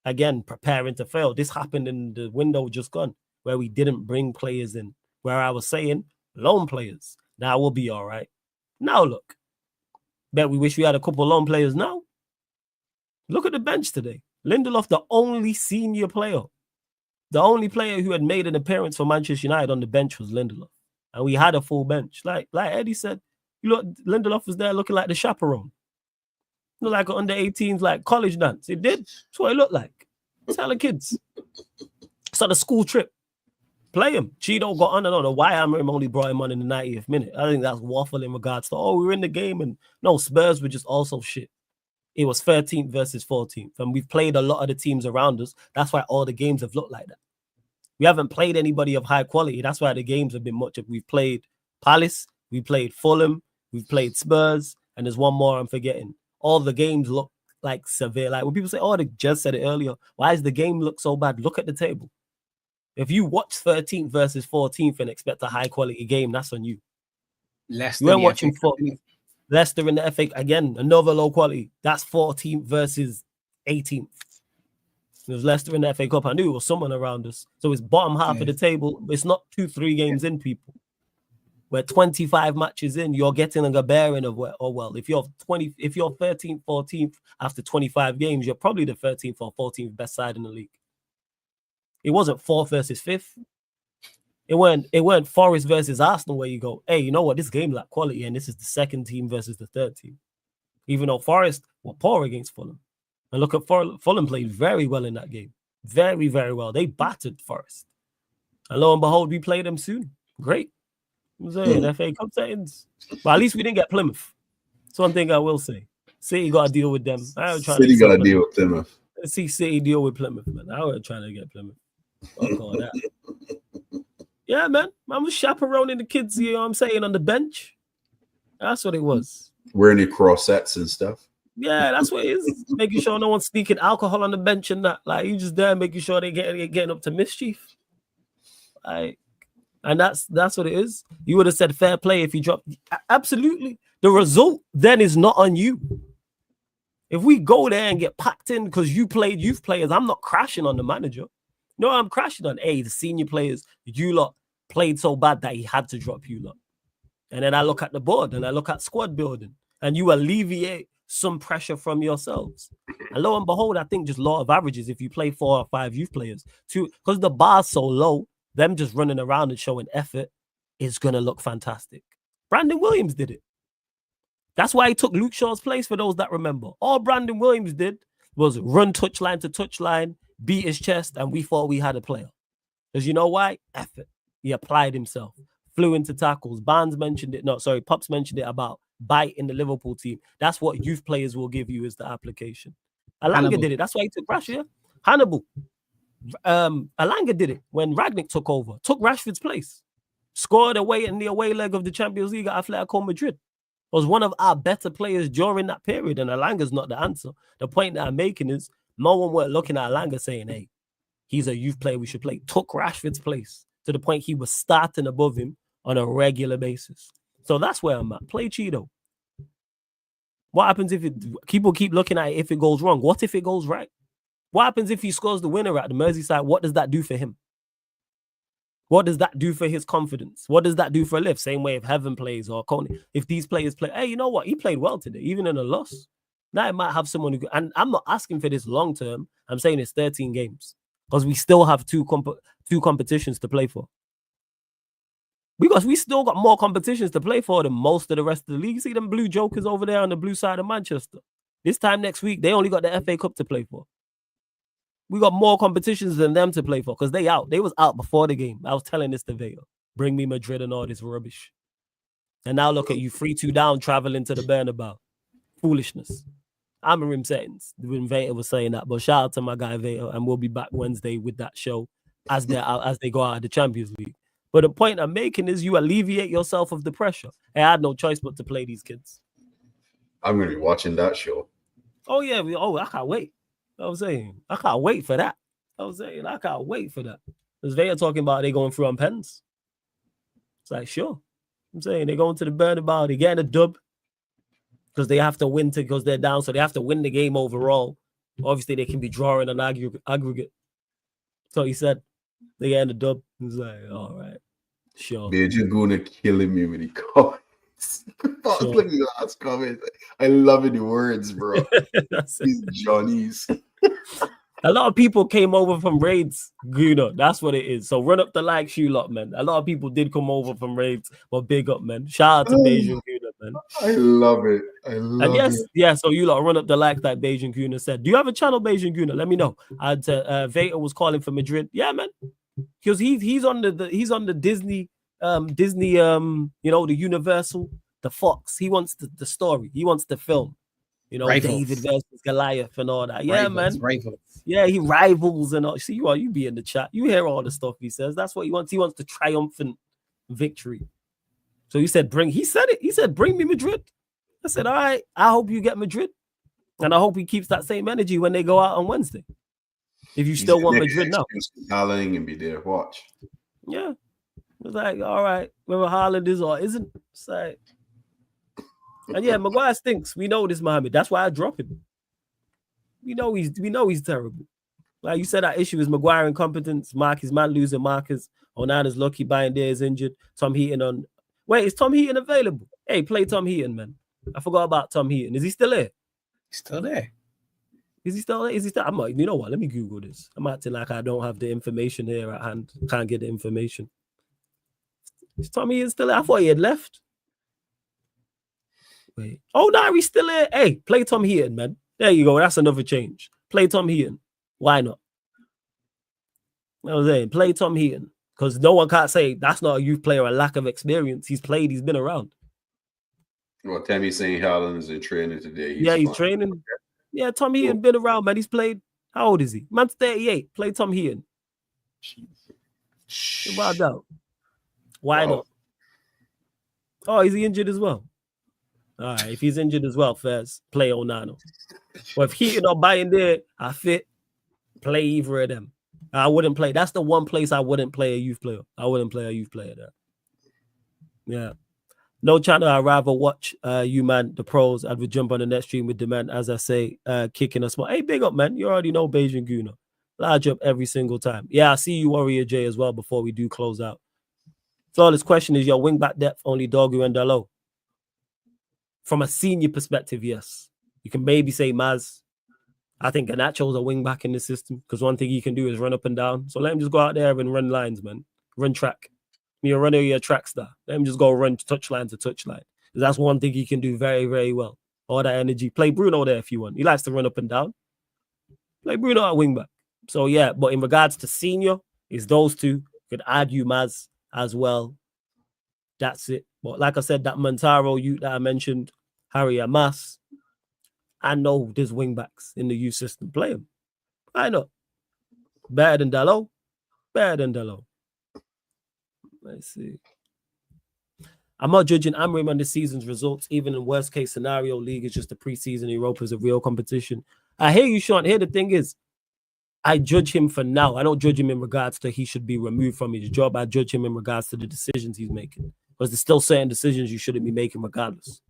again, preparing to fail. This happened in the window just gone where we didn't bring players in. Where I was saying loan players. Now we'll be all right. Now look. Bet we wish we had a couple of loan players now. Look at the bench today. Lindelof, the only senior player. The only player who had made an appearance for Manchester United on the bench was Lindelof. And we had a full bench. Like Eddie said, you look, Lindelof was there looking like the chaperone. Looked like an under-18s, like college dance. It did. That's what it looked like. Tell the kids. It's like a school trip. Play him. Cheeto got on. I don't know why Amarim only brought him on in the 90th minute. I think that's waffle in regards to, we were in the game. And no, Spurs were just also shit. It was 13th versus 14th. And we've played a lot of the teams around us. That's why all the games have looked like that. We haven't played anybody of high quality. That's why the games have been much. We've played Palace, we played Fulham, we've played Spurs, and there's one more I'm forgetting. All the games look like severe. Like when people say, they just said it earlier. Why does the game look so bad? Look at the table. If you watch 13th versus 14th and expect a high quality game, that's on you. Leicester, you weren't watching Leicester in the FA, again, another low quality. That's 14th versus 18th. It was Leicester in the FA Cup. I knew it was someone around us. So it's bottom half of the table. It's not 2-3 games in, people. We're 25 matches in. You're getting a bearing of if you're 13th, 14th after 25 games, you're probably the 13th or 14th best side in the league. It wasn't 4th versus 5th. It weren't Forest versus Arsenal where you go, hey, you know what? This game lacked quality, and this is the second team versus the third team. Even though Forest were poor against Fulham. And look at Fulham played very well in that game. Very, very well. They battered Forest. And lo and behold, we played them soon. Great. I'm saying FA Cup settings. But at least we didn't get Plymouth. That's one thing I will say. City got to deal with them. City got to deal with Plymouth. Let's see City deal with Plymouth, man. I was trying to get Plymouth. Fuck all that. Yeah, man. I was chaperoning the kids, you know what I'm saying, on the bench. That's what it was. Wearing your crossets and stuff. Yeah, that's what it is. Making sure no one's sneaking alcohol on the bench and that. Like, you just there making sure they getting up to mischief. Like, and that's what it is. You would have said fair play if you dropped. Absolutely. The result then is not on you. If we go there and get packed in because you played youth players, I'm not crashing on the manager. No, I'm crashing on, the senior players, you lot played so bad that he had to drop you lot. And then I look at the board and I look at squad building and you alleviate some pressure from yourselves. And lo and behold, I think just law of averages, if you play 4 or 5 youth players, because the bar's so low, them just running around and showing effort is going to look fantastic. Brandon Williams did it. That's why he took Luke Shaw's place, for those that remember. All Brandon Williams did was run touchline to touchline, beat his chest, and we thought we had a player. Because you know why? Effort. He applied himself. Flew into tackles. Pops mentioned it about bite in the Liverpool team. That's what youth players will give you, is the application. Alanga did it. That's why he took Rashford. Hannibal. Alanga did it when Ragnick took over. Took Rashford's place. Scored away in the away leg of the Champions League at Atletico Madrid. Was one of our better players during that period, and Alanga's not the answer. The point that I'm making is no one were looking at Alanga saying, hey, he's a youth player we should play. Took Rashford's place to the point he was starting above him on a regular basis. So that's where I'm at. Play Cheeto. What happens if people keep looking at it if it goes wrong? What if it goes right? What happens if he scores the winner at the Merseyside? What does that do for him? What does that do for his confidence? What does that do for Liv? Same way if Heaven plays or Coney. If these players play, hey, you know what? He played well today, even in a loss. Now it might have someone who, and I'm not asking for this long term. I'm saying it's 13 games because we still have two competitions to play for. Because we still got more competitions to play for than most of the rest of the league. You see them blue jokers over there on the blue side of Manchester. This time next week, they only got the FA Cup to play for. We got more competitions than them to play for because they out. They was out before the game. I was telling this to Vega. Bring me Madrid and all this rubbish. And now look at you, 3-2 down, traveling to the Bernabeu. Foolishness. I'm in rim settings when Vega was saying that. But shout out to my guy Vega, and we'll be back Wednesday with that show as they go out of the Champions League. But the point I'm making is you alleviate yourself of the pressure. I had no choice but to play these kids. I'm going to be watching that show. Oh, yeah. I can't wait. I was saying, I can't wait for that. I can't wait for that. Because they are talking about they going through on pens. It's like, sure. I'm saying they're going to the Bernabeu. They're getting a dub because they have to win because they're down. So they have to win the game overall. Obviously, they can be drawing an aggregate. So he said they getting a dub. He's like, all right, sure. They're just going to killing me with the comments. Sure. Look at the last comment. I love the words, bro. These Johnnies. A lot of people came over from raids, Guna. That's what it is. So run up the like shoe lot, man. A lot of people did come over from raids, but big up, man. Shout out to Beijing Guna, man. I love it. Yeah, so you lot run up the like that Beijing Guna said. Do you have a channel, Beijing Guna? Let me know. Vega was calling for Madrid. Yeah, man. Because he's on the Disney the Universal, the Fox. He wants the story. He wants the film. Rivals. David versus Goliath and all that. Yeah, Rivals, man. Rivals. Yeah, he rivals and all. See, you be in the chat. You hear all the stuff he says. That's what he wants. He wants the triumphant victory. So he said, bring me Madrid. I said, all right, I hope you get Madrid. And I hope he keeps that same energy when they go out on Wednesday. If you still want Madrid now. Haaland and be there, watch. Yeah. It's like, all right, whether Haaland is or isn't. It's like, and yeah, Maguire stinks. We know this, Mohamed. That's why I drop him. We know he's terrible. Like you said, that issue is Maguire incompetence. Marcus man losing Marcus. Onana's lucky Bayern there is injured. Tom Heaton on. Wait, is Tom Heaton available? Hey, play Tom Heaton, man. I forgot about Tom Heaton. Is he still there? He's still there. Is he still there? You know what? Let me Google this. I'm acting like I don't have the information here at hand. Can't get the information. Is Tom Heaton still there? I thought he had left. Wait. Oh, no, he's still there. Hey, play Tom Heaton, man. There you go. That's another change. Play Tom Heaton. Why not? I was saying, play Tom Heaton. Because no one can't say that's not a youth player, a lack of experience. He's played, he's been around. Well, Tammy's saying Haaland is in training today. He's training. Yeah, Tom Heaton been around, man. He's played. How old is he? Man's 38. Play Tom Heaton. Without doubt. Why not? Oh, is he injured as well? All right, if he's injured as well, first play Onana. Well, if Heaton or Bayern there, I fit, play either of them. I wouldn't play. That's the one place I wouldn't play a youth player. I wouldn't play a youth player there. Yeah. No channel, I'd rather watch you, man, the pros. I would jump on the next stream with the man, as I say, kicking a small. Hey, big up, man. You already know Beijing Guna. Large up every single time. Yeah, I see you, Warrior J, as well, before we do close out. So this question is your wing-back depth only Dogu and Dalot? From a senior perspective, yes. You can maybe say Maz. I think Ganacho's a wing-back in the system because one thing he can do is run up and down. So let him just go out there and run lines, man. Run track. You're a runner, you're a track star. Let him just go run touchline to touchline. That's one thing he can do very, very well. All that energy. Play Bruno there if you want. He likes to run up and down. Play Bruno at wing-back. So, yeah, but in regards to senior, it's those two. You could argue Maz as well. That's it. But like I said, that Montaro youth that I mentioned, Harry Amas, I know there's wing backs in the youth system. Play them. I know. Better than Dalot. Better than Dalot. Let's see. I'm not judging Amorim on the season's results. Even in worst case scenario, league is just a preseason. Europa is a real competition. I hear you, Sean. Here the thing is, I judge him for now. I don't judge him in regards to he should be removed from his job. I judge him in regards to the decisions he's making. Because there's still certain decisions you shouldn't be making regardless.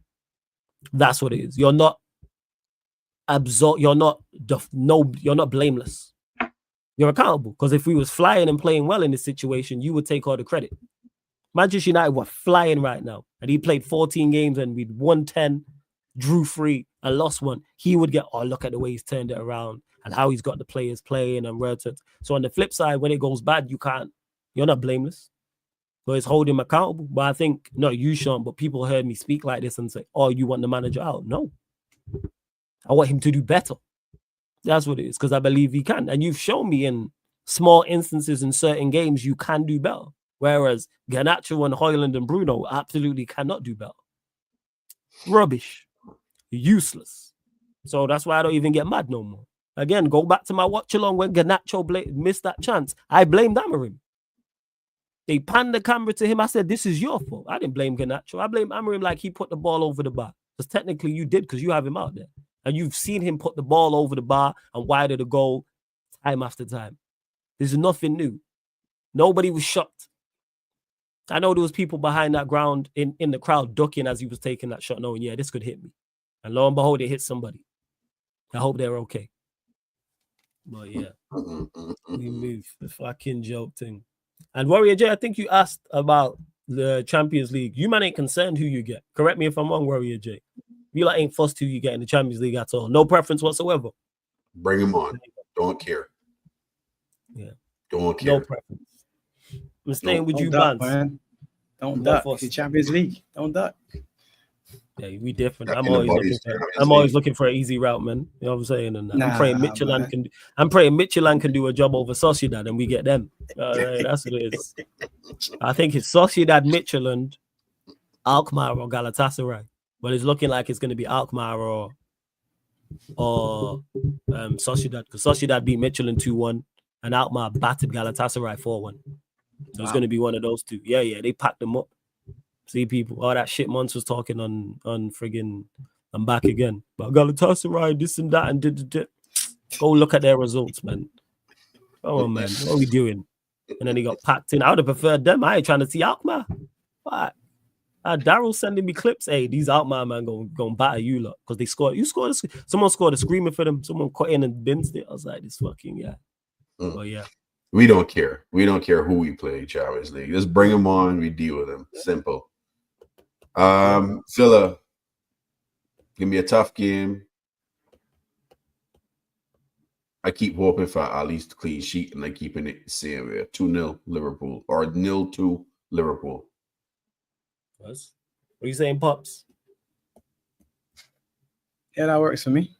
That's what it is. You're not you're not blameless. You're accountable. Because if we was flying and playing well in this situation, you would take all the credit. Manchester United were flying right now. And he played 14 games and we'd won 10, drew 3, and lost 1. He would get, oh, look at the way he's turned it around and how he's got the players playing and where to. So on the flip side, when it goes bad, you're not blameless. But it's holding him accountable. But I think, not you, Sean, but people heard me speak like this and say, oh, you want the manager out? No. I want him to do better. That's what it is, because I believe he can. And you've shown me in small instances in certain games you can do better. Whereas Garnacho and Højlund and Bruno absolutely cannot do better. Rubbish. Useless. So that's why I don't even get mad no more. Again, go back to my watch along when Garnacho missed that chance. I blamed Amorim. They panned the camera to him. I said, this is your fault. I didn't blame Garnacho. I blame Amorim like he put the ball over the bar. Because technically you did, because you have him out there. And you've seen him put the ball over the bar and wide of the goal time after time. There's nothing new. Nobody was shocked. I know there was people behind that ground in the crowd ducking as he was taking that shot, knowing, yeah, this could hit me. And lo and behold, it hit somebody. I hope they're okay. But yeah, we move. The fucking joke thing. And Warrior J, I think you asked about the Champions League. You man ain't concerned who you get. Correct me if I'm wrong, Warrior J. You like ain't fussed who you get in the Champions League at all. No preference whatsoever. Bring him on. Don't care. Yeah. Don't care. No preference. I'm staying with you, Bans. Man. Don't duck. It's the Champions League. Don't duck. Yeah, we different. I'm always looking for an easy route, man. You know what I'm saying? And I'm praying Midtjylland can do a job over Sociedad and we get them. That's what it is. I think it's Sociedad, Midtjylland, Alkmaar or Galatasaray. But it's looking like it's going to be Alkmaar or Sociedad, because Sociedad beat Midtjylland 2-1 and Alkmaar battered Galatasaray 4-1. So it's going to be one of those two. Yeah, they packed them up. See people, all that shit Mons was talking on friggin' I'm back again. But Galatasaray, this and that, and go look at their results, man. Come on, man. What are we doing? And then he got packed in. I would have preferred them. I ain't trying to see Alkmaar. What? Daryl sending me clips. Hey, these Alkmaar, man, going batter you lot. Because they scored. Someone scored a screamer for them. Someone cut in and binsed it. I was like, this fucking, yeah. But yeah. We don't care. We don't care who we play Champions League. Just bring them on. We deal with them. Simple. Villa, give me a tough game. I keep hoping for at least a clean sheet and keeping it the same way. 2-0 Liverpool or 0-2 Liverpool. What are you saying, Pops? Yeah, that works for me.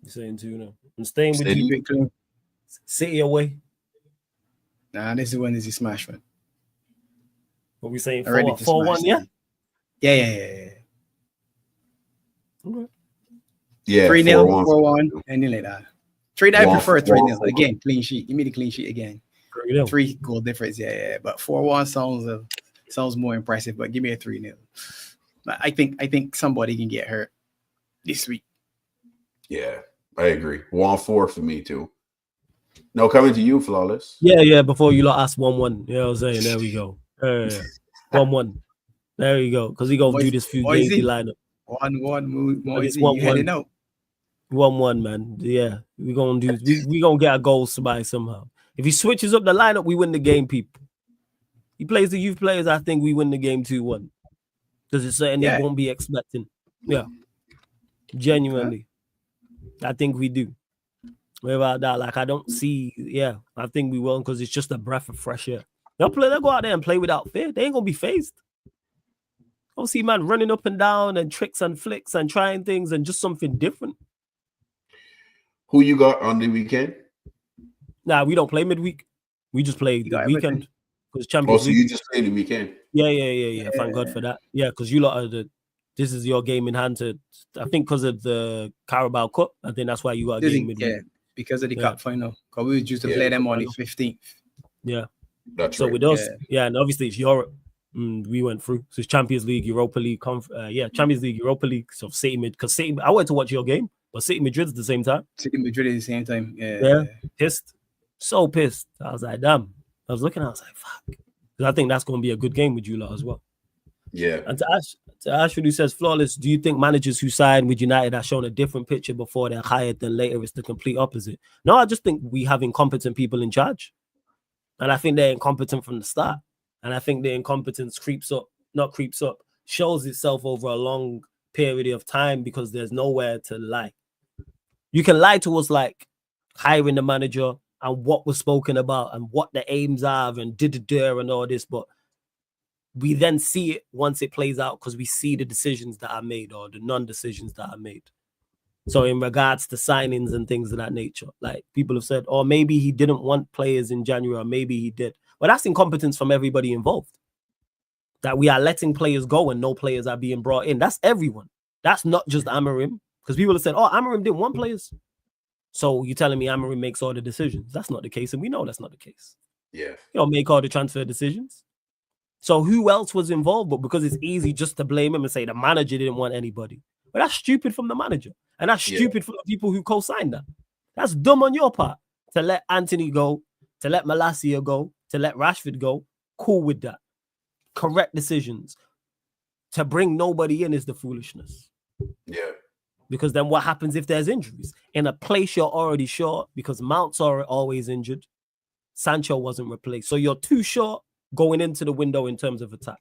You're saying 2-0. I'm staying with you. City away. Nah, this is when is he smash, man. What we saying? 4-1, yeah? Yeah. Okay. Yeah, 3-0, 4-1, anything like that. 3-0, I prefer 3-0. Again, clean sheet. Give me the clean sheet again. 3 goal difference, yeah. But 4-1 sounds more impressive, but give me a 3-0. I think somebody can get hurt this week. Yeah, I agree. 1-4 for me too. No, coming to you, Flawless. Yeah. Before you lot ask 1-1. You know what I'm saying? There we go. 1-1. There you go. Because we gonna do this few games lineup. 1-1. You heading out. 1-1, man. Yeah, we gonna get a goal somebody somehow. If he switches up the lineup, we win the game, people. He plays the youth players, I think we win the game 2-1. Because it's certain they won't be expecting. Yeah. Genuinely. I think we do. What about that? I don't see, I think we will, because it's just a breath of fresh air. They'll go out there and play without fear. They ain't gonna be phased. I'll see man running up and down and tricks and flicks and trying things and just something different. Who you got on the weekend? Nah, we don't play midweek. We just play the weekend. Because Champions League. So you just play the weekend? Yeah. Thank God for that. Yeah, because you lot are this is your game in hand I think because of the Carabao Cup. I think that's why you got a game midweek. Yeah, because of the cup final. Because we were due to play them on the 15th. Yeah. That's so right. with us, and obviously it's Europe. We went through. So it's Champions League, Europa League, Champions League, Europa League. So City Madrid, because City, I went to watch your game, but City Madrid at the same time. City Madrid at the same time. Yeah, pissed, so pissed. I was like, damn. I was looking, I was like, fuck. Because I think that's going to be a good game with you lot as well. Yeah. And to Ashford, who says, Flawless, do you think managers who signed with United are shown a different picture before they're hired than later? It's the complete opposite. No, I just think we have incompetent people in charge. And I think they're incompetent from the start. And I think the incompetence shows itself over a long period of time because there's nowhere to lie. You can lie to us like hiring the manager and what was spoken about and what the aims are and and all this, but we then see it once it plays out because we see the decisions that are made or the non-decisions that are made. So in regards to signings and things of that nature, like people have said, or maybe he didn't want players in January, or maybe he did. But that's incompetence from everybody involved. That we are letting players go and no players are being brought in. That's everyone. That's not just Amorim. Because people have said, oh, Amorim didn't want players. So you're telling me Amorim makes all the decisions. That's not the case. And we know that's not the case. Yeah. He'll make all the transfer decisions. So who else was involved? But because it's easy just to blame him and say the manager didn't want anybody. But that's stupid from the manager. And that's stupid from the people who co-signed that. That's dumb on your part to let Anthony go, to let Malacia go, to let Rashford go. Cool with that. Correct decisions. To bring nobody in is the foolishness. Yeah. Because then what happens if there's injuries? In a place you're already short, because Mount's always injured, Sancho wasn't replaced. So you're too short going into the window in terms of attack.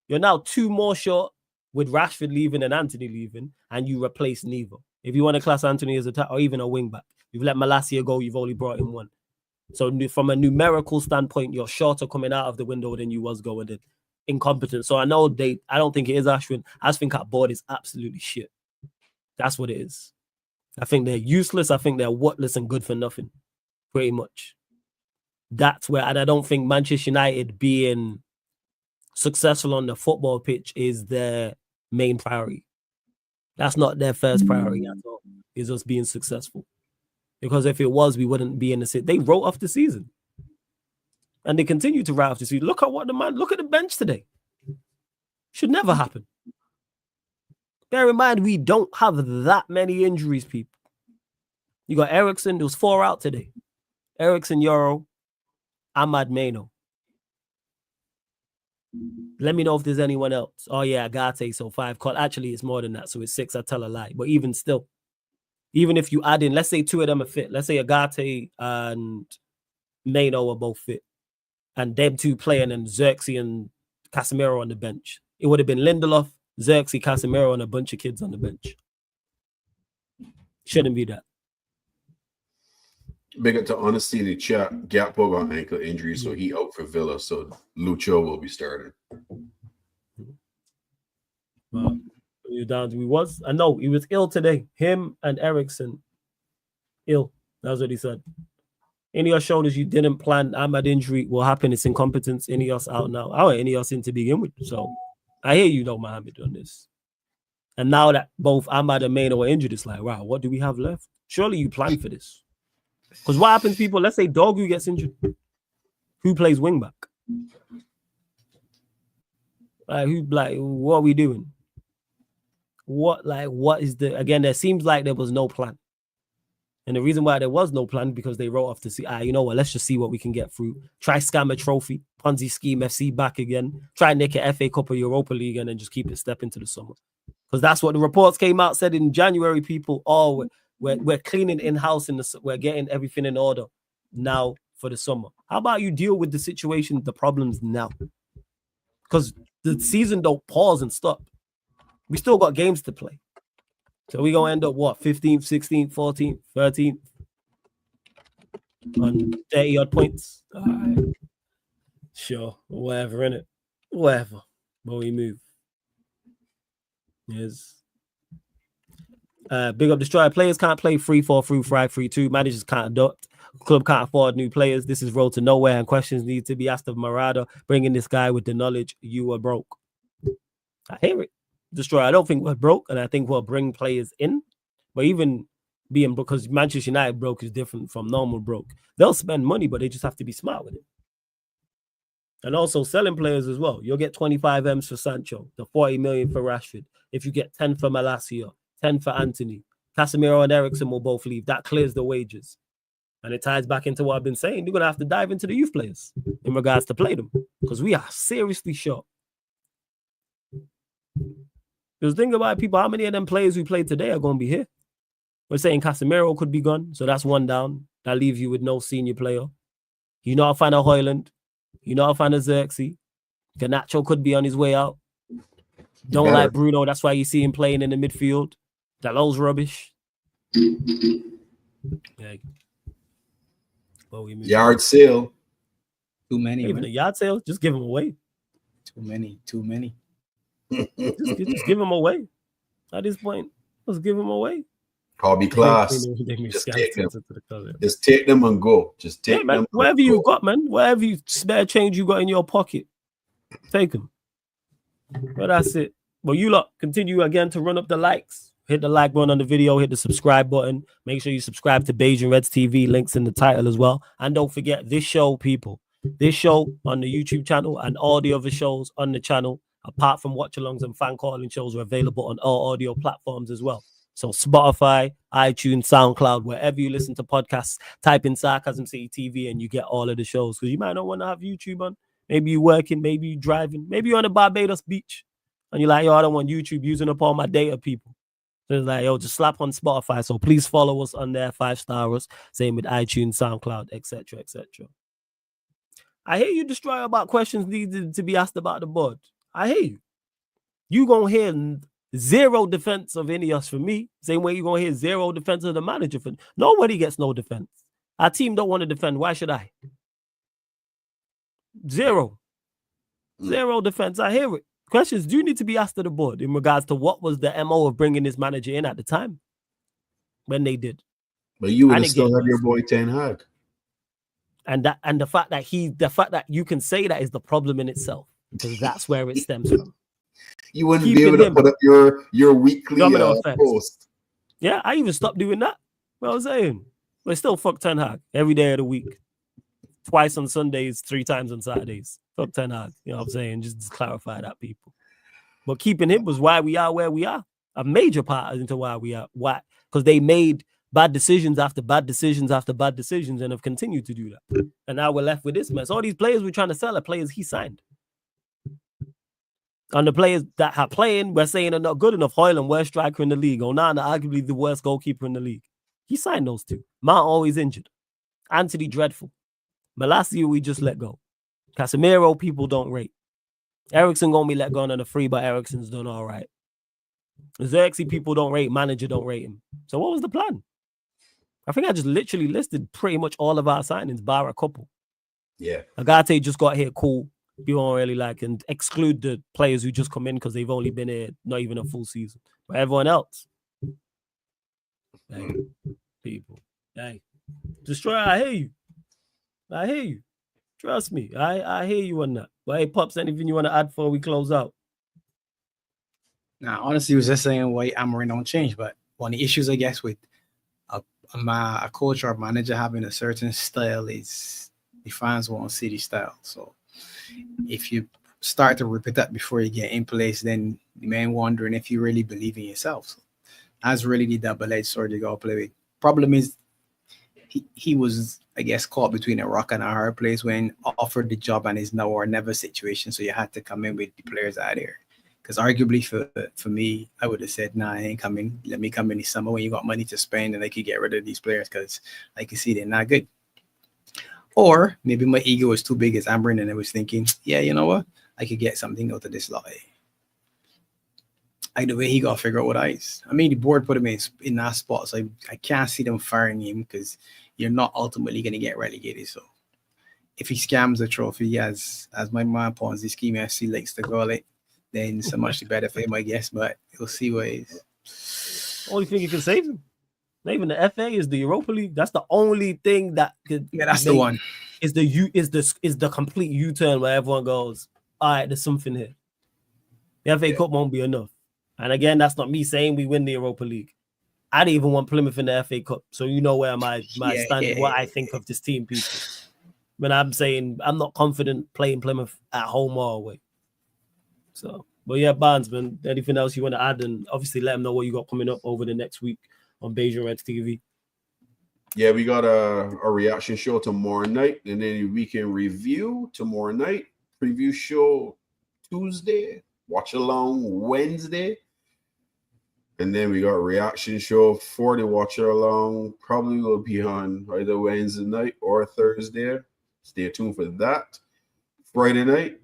You're now 2 more short with Rashford leaving and Anthony leaving, and you replace neither. If you want to class Anthony as attack or even a wing back, you've let Malacia go, you've only brought in 1. So from a numerical standpoint, you're shorter coming out of the window than you was going in. Incompetent. So I don't think it is Ashwin. I just think our board is absolutely shit. That's what it is. I think they're useless. I think they're worthless and good for nothing. Pretty much. That's where, and I don't think Manchester United being successful on the football pitch is their main priority. That's not their first priority at all. Is us being successful. Because if it was, we wouldn't be in the season. They wrote off the season. And they continue to write off the season. Look at the bench today. Should never happen. Bear in mind, we don't have that many injuries, people. You got Eriksen, there was 4 out today. Eriksen, Euro, Ahmad Meno. Let me know if there's anyone else. Oh, yeah, Agate, so 5. Actually, it's more than that, so it's 6. I tell a lie. But even still, even if you add in, let's say 2 of them are fit. Let's say Agate and Meno are both fit. And them 2 playing and Xerxes and Casemiro on the bench. It would have been Lindelof, Xerxes, Casemiro, and a bunch of kids on the bench. Shouldn't be that. Big up to Honesty in the chat. Gakpo got ankle injury, so he out for Villa. So Lucho will be starting. Well, he was ill today. Him and Eriksen, ill. That's what he said. Ineos showed us you didn't plan. Ahmad injury will happen. It's incompetence. Ineos out now. I want Ineos in to begin with. So I hear you, though, Mohammed, on this. And now that both Ahmad and Mano are injured, it's like, wow, what do we have left? Surely you planned for this. Because what happens, people? Let's say Dogu gets injured. Who plays wing back? What are we doing? What is the, again, there seems like there was no plan. And the reason why there was no plan, because they wrote off to see, you know what, let's just see what we can get through. Try scam a trophy, Ponzi scheme FC back again. Try nick a FA Cup or Europa League and then just keep it step into the summer. Because that's what the reports came out, said in January, people, we're cleaning in-house, we're getting everything in order now for the summer. How about you deal with the situation, the problems now? Because the season don't pause and stop. We still got games to play. So we're going to end up, what, 15th, 16th, 14th, 13th? On 30-odd points? All right. Sure, whatever, innit? Whatever. But we move. Yes. Big up Destroyer. Players can't play 3-4 through 5-3-2. Managers can't adopt. Club can't afford new players. This is road to nowhere, and questions need to be asked of Marada. Bringing this guy with the knowledge you were broke. I hear it. Destroyer. I don't think we're broke, and I think we'll bring players in. But even being broke, because Manchester United broke is different from normal broke. They'll spend money, but they just have to be smart with it. And also selling players as well. You'll get 25 M's for Sancho, the 40 million for Rashford. If you get 10 for Malacia, 10 for Anthony, Casemiro and Eriksen will both leave. That clears the wages. And it ties back into what I've been saying. You're going to have to dive into the youth players in regards to play them. Because we are seriously short. Because think about it, people, how many of them players we played today are going to be here? We're saying Casemiro could be gone. So that's one down. That leaves you with no senior player. You know, I'll find a Højlund. You know, I'll find a Xerxes. Garnacho could be on his way out. Don't like Bruno. That's why you see him playing in the midfield. Dalot's rubbish. Yeah. Yard sale. Too many. Even a yard sale, just give them away. Too many. just give them away. At this point, let's give them away. Hobby class. Just take them and go. Just take them. Whatever you got, man. Whatever you spare change you got in your pocket, take them. But that's it. But you lot continue again to run up the likes. Hit the like button on the video. Hit the subscribe button. Make sure you subscribe to Beige and Reds TV. Links in the title as well. And don't forget this show, people. This show on the YouTube channel and all the other shows on the channel, apart from watch-alongs and fan calling shows, are available on all audio platforms as well. So Spotify, iTunes, SoundCloud, wherever you listen to podcasts, type in Sarcasm City TV and you get all of the shows. Because you might not want to have YouTube on. Maybe you're working, maybe you're driving, maybe you're on a Barbados beach. And you're like, yo, I don't want YouTube using up all my data, people. So it's like, yo, just slap on Spotify. So please follow us on there, 5-star us. Same with iTunes, SoundCloud, etc., etc. I hear you destroy about questions needed to be asked about the board. I hear you. You gonna hear zero defense of any of us from me. Same way you gonna hear zero defense of the manager. For nobody gets no defense. Our team don't want to defend. Why should I? Zero defense. I hear it. Questions do need to be asked to the board in regards to what was the MO of bringing this manager in at the time when they did. But you would have still had your boy Ten Hag. And the fact that you can say that is the problem in itself, because that's where it stems from. You wouldn't be able to put up your weekly post. Yeah, I even stopped doing that. What I was saying, but still, fuck Ten Hag every day of the week, twice on Sundays, 3 times on Saturdays. Fuck Ten Hag. You know what I'm saying? Just clarify that, people. But keeping him was why we are where we are. A major part into why we are. Why? Because they made bad decisions after bad decisions after bad decisions and have continued to do that. And now we're left with this mess. All these players we're trying to sell are players he signed. And the players that are playing, we're saying are not good enough. Højlund, worst striker in the league. Onana, arguably the worst goalkeeper in the league. He signed those two. Mount always injured. Anthony, dreadful. Malacia, we just let go. Casemiro, people don't rate. Eriksen gonna be let go on a free, but Eriksen's done all right. Xerxes, people don't rate. Manager don't rate him. So what was the plan? I think I just literally listed pretty much all of our signings, bar a couple. Yeah. Agate just got here, cool. You don't really like, and exclude the players who just come in because they've only been here not even a full season. But everyone else, hey, people, hey, Destroyer, I hear you. Trust me, I hear you on that. But hey, Pops, anything you want to add before we close out? Now, honestly, I was just saying why Amorim don't change, but one of the issues, I guess, with a coach or a manager having a certain style is the fans won't see the style. So if you start to repeat that before you get in place, then the man wondering if you really believe in yourself. So that's really the double-edged sword you got to play with. Problem is, he was, I guess, caught between a rock and a hard place when offered the job and is now or never situation. So you had to come in with the players out there. Because arguably for me, I would have said, nah, I ain't coming. Let me come in the summer when you got money to spend and I could get rid of these players because I can see they're not good. Or maybe my ego was too big as Amorim and I was thinking, yeah, you know what? I could get something out of this lot. Either way, he got to figure out what ice. I mean, the board put him in that spot, so I can't see them firing him because you're not ultimately going to get relegated. So if he scams the trophy, as my man Ponzi scheme FC likes to call it, then so much the better for him, I guess. But we'll see what it is. Only thing you can save him. Not even the FA is the Europa League. That's the only thing that could. Yeah, that's the one. Is the complete U-turn where everyone goes, all right, there's something here. The FA Cup won't be enough. And again, that's not me saying we win the Europa League. I didn't even want Plymouth in the FA Cup, so you know where my standing, what I think of this team, people. When I'm saying I'm not confident playing Plymouth at home or away. So, but yeah, Barnes, man, anything else you want to add? And obviously let them know what you got coming up over the next week on Beijing Reds TV. Yeah, we got a reaction show tomorrow night, and then a weekend review tomorrow night, preview show Tuesday, watch along Wednesday, and then we got a reaction show for the watch along. Probably will be on either Wednesday night or Thursday. Stay tuned for that. Friday night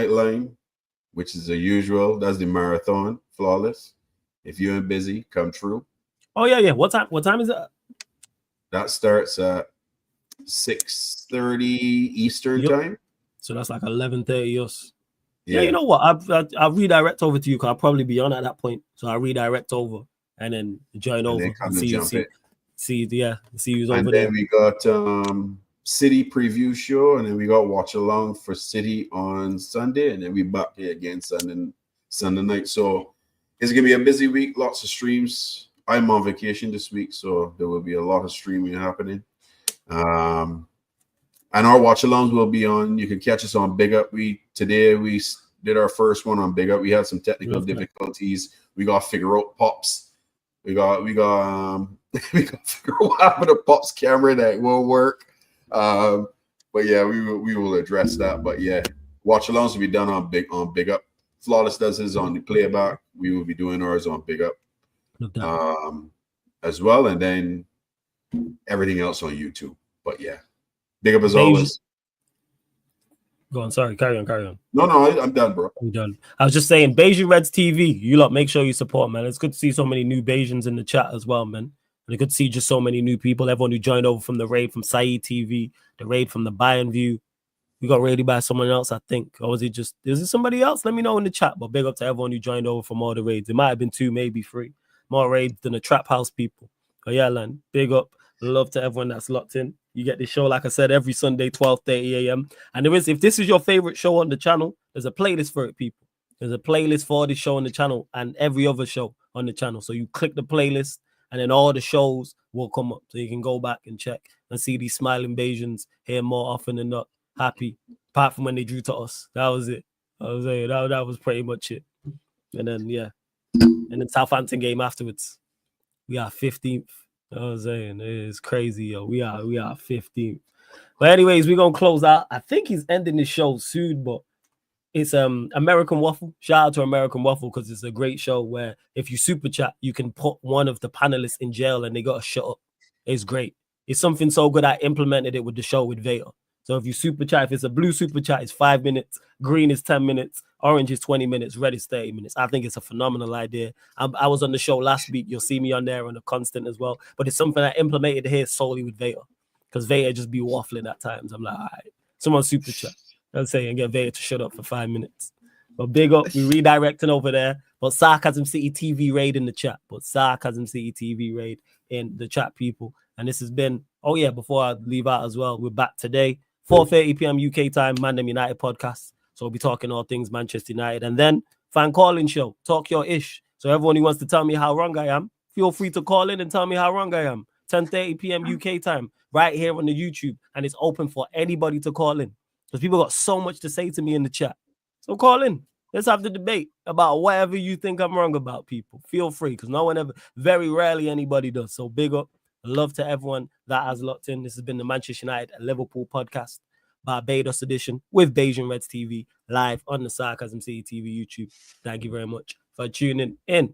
line, which is the usual. That's the marathon, flawless. If you ain't busy, come true. Oh yeah. What time is it? That starts at 6:30 Eastern time. So that's like 11:30 us. Yeah, you know what? I'll redirect over to you because I'll probably be on at that point. So I'll redirect over and then join over. See who's over there. And then we got City preview show, and then we got watch along for City on Sunday, and then we back here again Sunday night. So it's gonna be a busy week, lots of streams. I'm on vacation this week, so there will be a lot of streaming happening. And our watch alongs will be on. You can catch us on Big Up. Today we did our first one on Big Up. We had some technical difficulties. We got to figure out Pops. We got we got to figure out what happened to Pops' camera that won't work. But yeah, we will address that. But yeah, watch alongs will be done on Big Up. Flawless does his on the playback. We will be doing ours on Big Up. As well, and then everything else on YouTube. But yeah, big up as always. Go on, sorry, carry on. No, I'm done, bro. I'm done. I was just saying, Beijing Reds TV, you lot make sure you support, man. It's good to see so many new Beijians in the chat as well, man. And it's good to see just so many new people. Everyone who joined over from the raid from Saeed TV, the raid from the Bayern View. We got raided by someone else, I think. Or is it somebody else? Let me know in the chat. But big up to everyone who joined over from all the raids. It might have been 2, maybe 3. More raids than the Trap House people. Oh yeah, man. Big up. Love to everyone that's locked in. You get this show, like I said, every Sunday, 12:30 a.m. And if this is your favorite show on the channel, there's a playlist for it, people. There's a playlist for this show on the channel and every other show on the channel. So you click the playlist and then all the shows will come up. So you can go back and check and see these smiling Beijians here more often than not. Happy. Apart from when they drew to us. That was it. That was pretty much it. And then, yeah. And then Southampton game afterwards. We are 15th. I was saying, it's crazy, yo. We are 15th. But anyways, we're going to close out. I think he's ending the show soon, but it's American Waffle. Shout out to American Waffle because it's a great show where if you super chat, you can put one of the panelists in jail and they got to shut up. It's great. It's something so good I implemented it with the show with Vader. So if you super chat, if it's a blue super chat, it's 5 minutes. Green is 10 minutes. Orange is 20 minutes. Red is 30 minutes. I think it's a phenomenal idea. I was on the show last week. You'll see me on there on a constant as well. But it's something I implemented here solely with Vader. Because Vader just be waffling at times. I'm like, all right, someone super chat. I'm saying, get Vader to shut up for 5 minutes. But big up, we redirecting over there. But Sarcasm City TV raid in the chat. Sarcasm City TV raid in the chat, people. And this has been, oh yeah, before I leave out as well, we're back today. 4:30 p.m. UK time, Mandem United podcast. So we'll be talking all things Manchester United. And then fan calling show, talk your ish. So everyone who wants to tell me how wrong I am, feel free to call in and tell me how wrong I am. 10:30 p.m. UK time, right here on the YouTube. And it's open for anybody to call in. Because people got so much to say to me in the chat. So call in. Let's have the debate about whatever you think I'm wrong about, people. Feel free, because no one ever, very rarely anybody does. So big up. Love to everyone that has locked in. This has been the Manchester United and Liverpool podcast, Barbados edition with Beijing Reds TV live on the Sarcasm City TV YouTube. Thank you very much for tuning in.